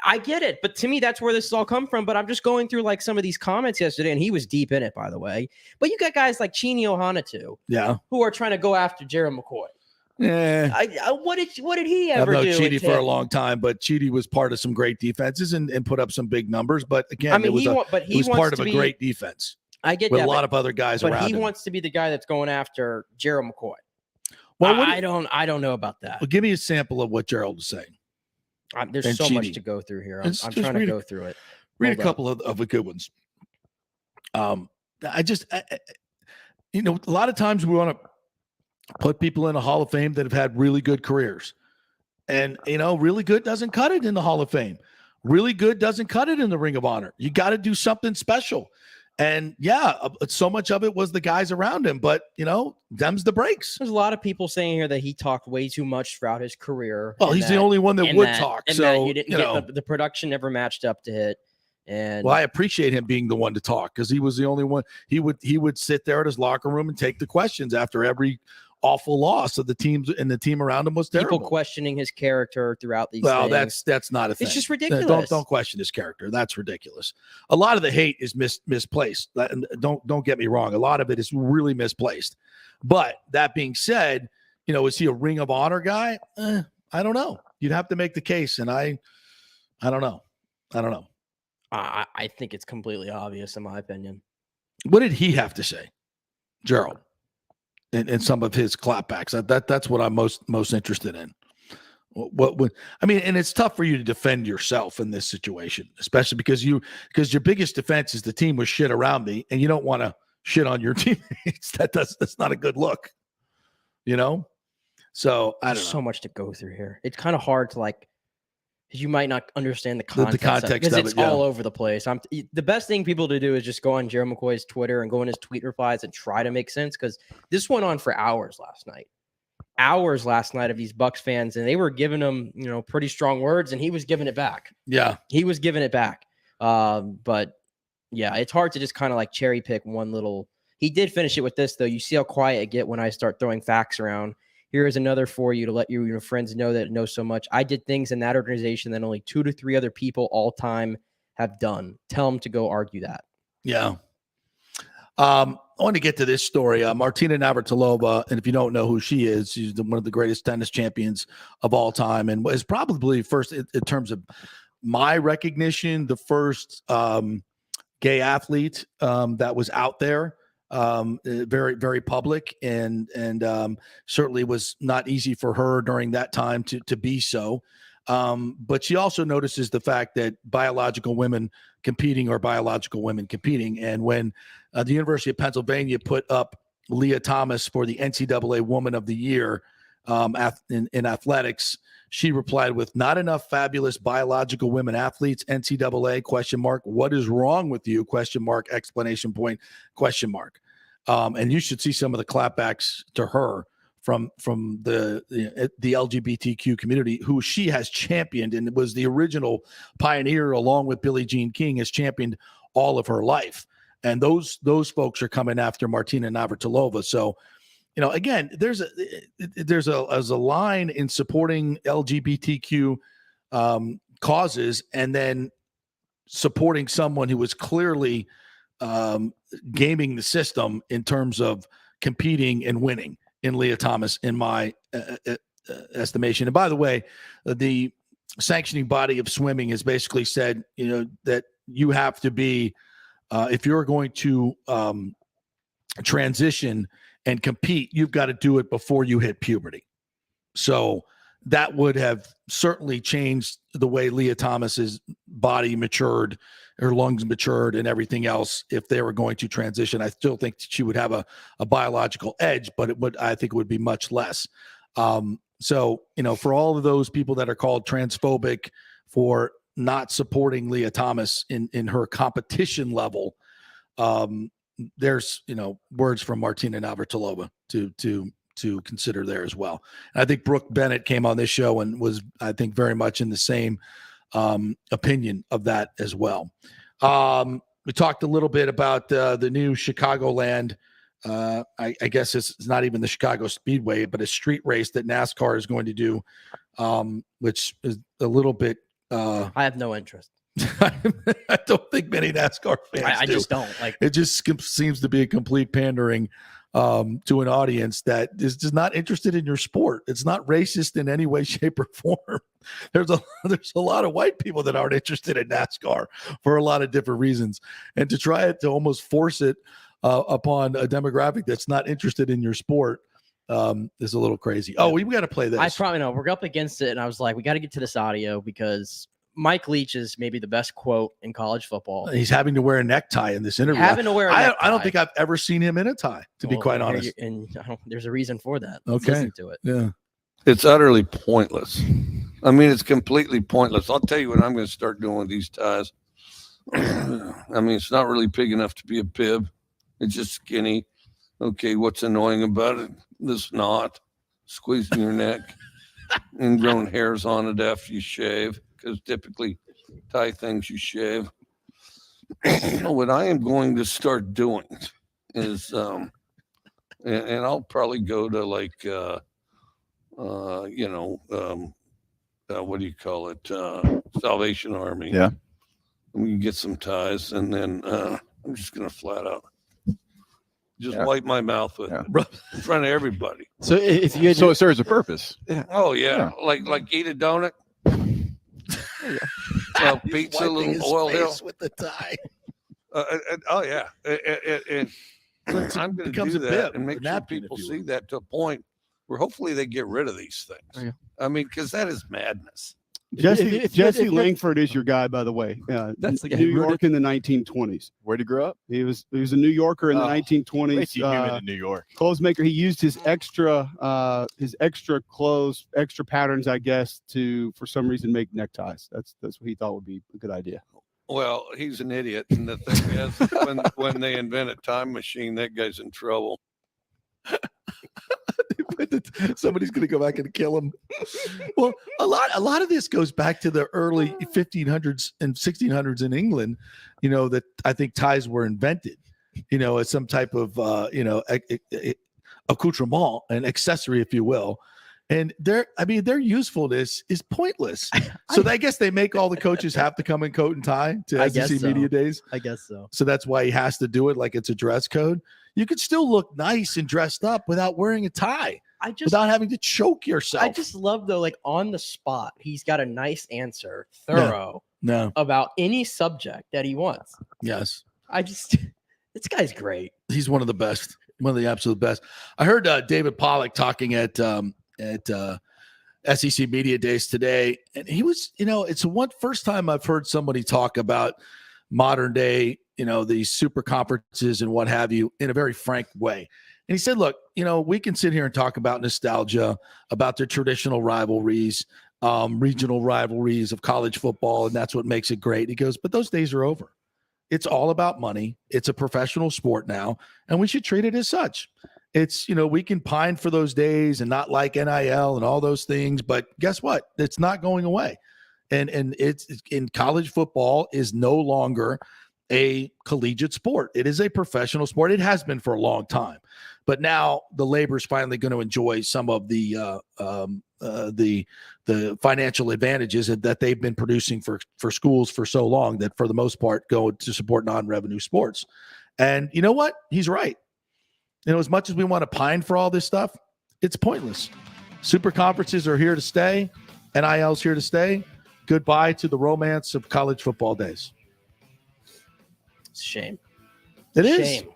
I get it. But to me, that's where this has all come from. But I'm just going through like some of these comments yesterday, and he was deep in it, by the way. But you got guys like Cheney Ohanatu, who are trying to go after Gerald McCoy. Yeah. What did he ever do? I've known Chidi for a long time, but Chidi was part of some great defenses and put up some big numbers. But again, he was part of a great defense. I get with that, a lot of other guys around him. But he wants to be the guy that's going after Gerald McCoy. Well, I don't know about that. Well, give me a sample of what Gerald was saying. There's so much to go through here. I'm trying to go through it. Read a couple of the good ones. A lot of times we want to put people in a Hall of Fame that have had really good careers. And, really good doesn't cut it in the Hall of Fame. Really good doesn't cut it in the Ring of Honor. You got to do something special. And, so much of it was the guys around him. But, them's the breaks. There's a lot of people saying here that he talked way too much throughout his career. Well, he's the only one that would talk. And so, that you didn't get the production never matched up to it. And I appreciate him being the one to talk because he was the only one. He would sit there at his locker room and take the questions after every awful loss of the teams, and the team around him was terrible. People questioning his character throughout these things. That's not a thing. It's just ridiculous. Don't question his character. That's ridiculous. A lot of the hate is misplaced. Don't get me wrong. A lot of it is really misplaced. But that being said, is he a Ring of Honor guy? I don't know. You'd have to make the case, and I don't know. I think it's completely obvious in my opinion. What did he have to say, Gerald? In some of his clapbacks, that's what I'm most interested in. And it's tough for you to defend yourself in this situation, especially because your biggest defense is the team was shit around me, and you don't want to shit on your teammates. That's not a good look, So I don't know. So much to go through here. It's kind of hard to because you might not understand the context because it's all over the place. The best thing people to do is just go on Gerald McCoy's Twitter and go in his tweet replies and try to make sense because this went on for hours last night of these Bucs fans, and they were giving him pretty strong words, and he was giving it back. Yeah, he was giving it back. But yeah, it's hard to just kind of cherry pick one little. He did finish it with this though. You see how quiet I get when I start throwing facts around. Here is another for you to let your friends know that know so much. I did things in that organization that only 2 to 3 other people all time have done. Tell them to go argue that. Yeah. I want to get to this story. Martina Navratilova, and if you don't know who she is, she's one of the greatest tennis champions of all time, and is probably first in terms of my recognition, the first gay athlete that was out there. Very, very public and certainly was not easy for her during that time to be so. But she also notices the fact that biological women competing are biological women competing. And when the University of Pennsylvania put up Leah Thomas for the NCAA Woman of the Year, in athletics. She replied with, "Not enough fabulous biological women athletes, NCAA, ? What is wrong with you? ? Explanation point, ? And you should see some of the clapbacks to her from the LGBTQ community, who she has championed and was the original pioneer, along with Billie Jean King, has championed all of her life. And those folks are coming after Martina Navratilova. So, again, there's a line in supporting LGBTQ causes, and then supporting someone who was clearly gaming the system in terms of competing and winning in Leah Thomas, in my estimation. And by the way, the sanctioning body of swimming has basically said, that you have to be, if you're going to transition and compete, you've got to do it before you hit puberty. So that would have certainly changed the way Leah Thomas's body matured, her lungs matured, and everything else if they were going to transition. I still think she would have a biological edge, but I think it would be much less. So, for all of those people that are called transphobic for not supporting Leah Thomas in her competition level, there's words from Martina Navratilova to consider there as well. And I think Brooke Bennett came on this show and was, I think, very much in the same opinion of that as well. We talked a little bit about the new Chicagoland. I guess it's not even the Chicago Speedway, but a street race that NASCAR is going to do, which is a little bit. I have no interest. I don't think many NASCAR fans I do. just don't like. It just seems to be a complete pandering to an audience that is just not interested in your sport. It's not racist in any way, shape, or form. There's a lot of white people that aren't interested in NASCAR for a lot of different reasons, and to try to almost force it upon a demographic that's not interested in your sport is a little crazy. Oh, we got to play this. I probably know we're up against it, and I was like, we got to get to this audio because Mike Leach is maybe the best quote in college football. He's having to wear a necktie in this interview. Having to wear a necktie. I don't think I've ever seen him in a tie, to be quite honest. And there's a reason for that. Okay. Let's listen to it. Yeah. It's utterly pointless. I mean, it's completely pointless. I'll tell you what I'm going to start doing with these ties. I mean, it's not really big enough to be a bib. It's just skinny. Okay, what's annoying about it? This knot squeezing your neck, ingrown hairs on it after you shave, because typically tie things you shave. What I am going to start doing is, and I'll probably go to like, what do you call it? Salvation Army. Yeah. And we can get some ties, and then I'm just going to flat out just wipe my mouth with it in front of everybody. So if you so it serves a purpose. Yeah. Oh yeah. Like eat a donut. Pizza, a little oil hill with the tie. Oh yeah. And I'm going to do that and make sure people see that to a point where hopefully they get rid of these things. Oh, yeah. I mean, because that is madness. Jesse Langford is your guy, by the way. That's the guy New who York in the 1920s. Where'd he grow up? He was a New Yorker in the 1920s. Wait till you in New York. Clothes maker. He used his extra clothes, extra patterns, I guess, to for some reason make neckties. That's what he thought would be a good idea. Well, he's an idiot, and the thing is, when they invent a time machine, that guy's in trouble. Somebody's going to go back and kill him. Well, a lot of this goes back to the early 1500s and 1600s in England, that I think ties were invented, as some type of, accoutrement, an accessory, if you will. And their usefulness is pointless. So I guess they make all the coaches have to come in coat and tie to SEC Media Days. I guess so. So that's why he has to do it like it's a dress code. You could still look nice and dressed up without wearing a tie. Without having to choke yourself. I just love though, like on the spot, he's got a nice answer, thorough, about any subject that he wants. Yes. This guy's great. He's one of the best, one of the absolute best. I heard David Pollack talking at SEC Media Days today, and he was, it's first time I've heard somebody talk about modern day, these super conferences and what have you in a very frank way. And he said, look, we can sit here and talk about nostalgia, about the traditional rivalries, regional rivalries of college football, and that's what makes it great. He goes, but those days are over. It's all about money. It's a professional sport now, and we should treat it as such. It's, we can pine for those days and not like NIL and all those things, but guess what? It's not going away. And it's in college football is no longer a collegiate sport. It is a professional sport. It has been for a long time, but now the labor is finally going to enjoy some of the financial advantages that they've been producing for schools for so long that for the most part go to support non-revenue sports. And you know what? He's right. As much as we want to pine for all this stuff, it's pointless. Super conferences are here to stay. NIL's here to stay. Goodbye to the romance of college football days. It's a shame. It is. Shame.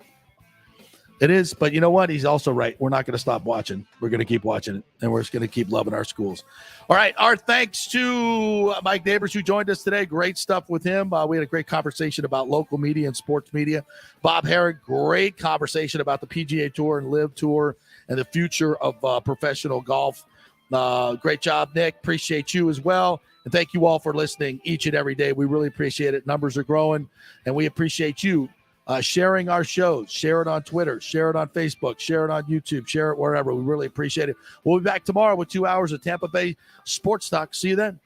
It is, but you know what? He's also right. We're not going to stop watching. We're going to keep watching it, and we're just going to keep loving our schools. All right. Our thanks to Mike Neighbors, who joined us today. Great stuff with him. We had a great conversation about local media and sports media. Bob Herrick, great conversation about the PGA Tour and LIV Tour and the future of professional golf. Great job, Nick. Appreciate you as well. And thank you all for listening each and every day. We really appreciate it. Numbers are growing, and we appreciate you sharing our shows. Share it on Twitter. Share it on Facebook. Share it on YouTube. Share it wherever. We really appreciate it. We'll be back tomorrow with 2 hours of Tampa Bay sports talk. See you then.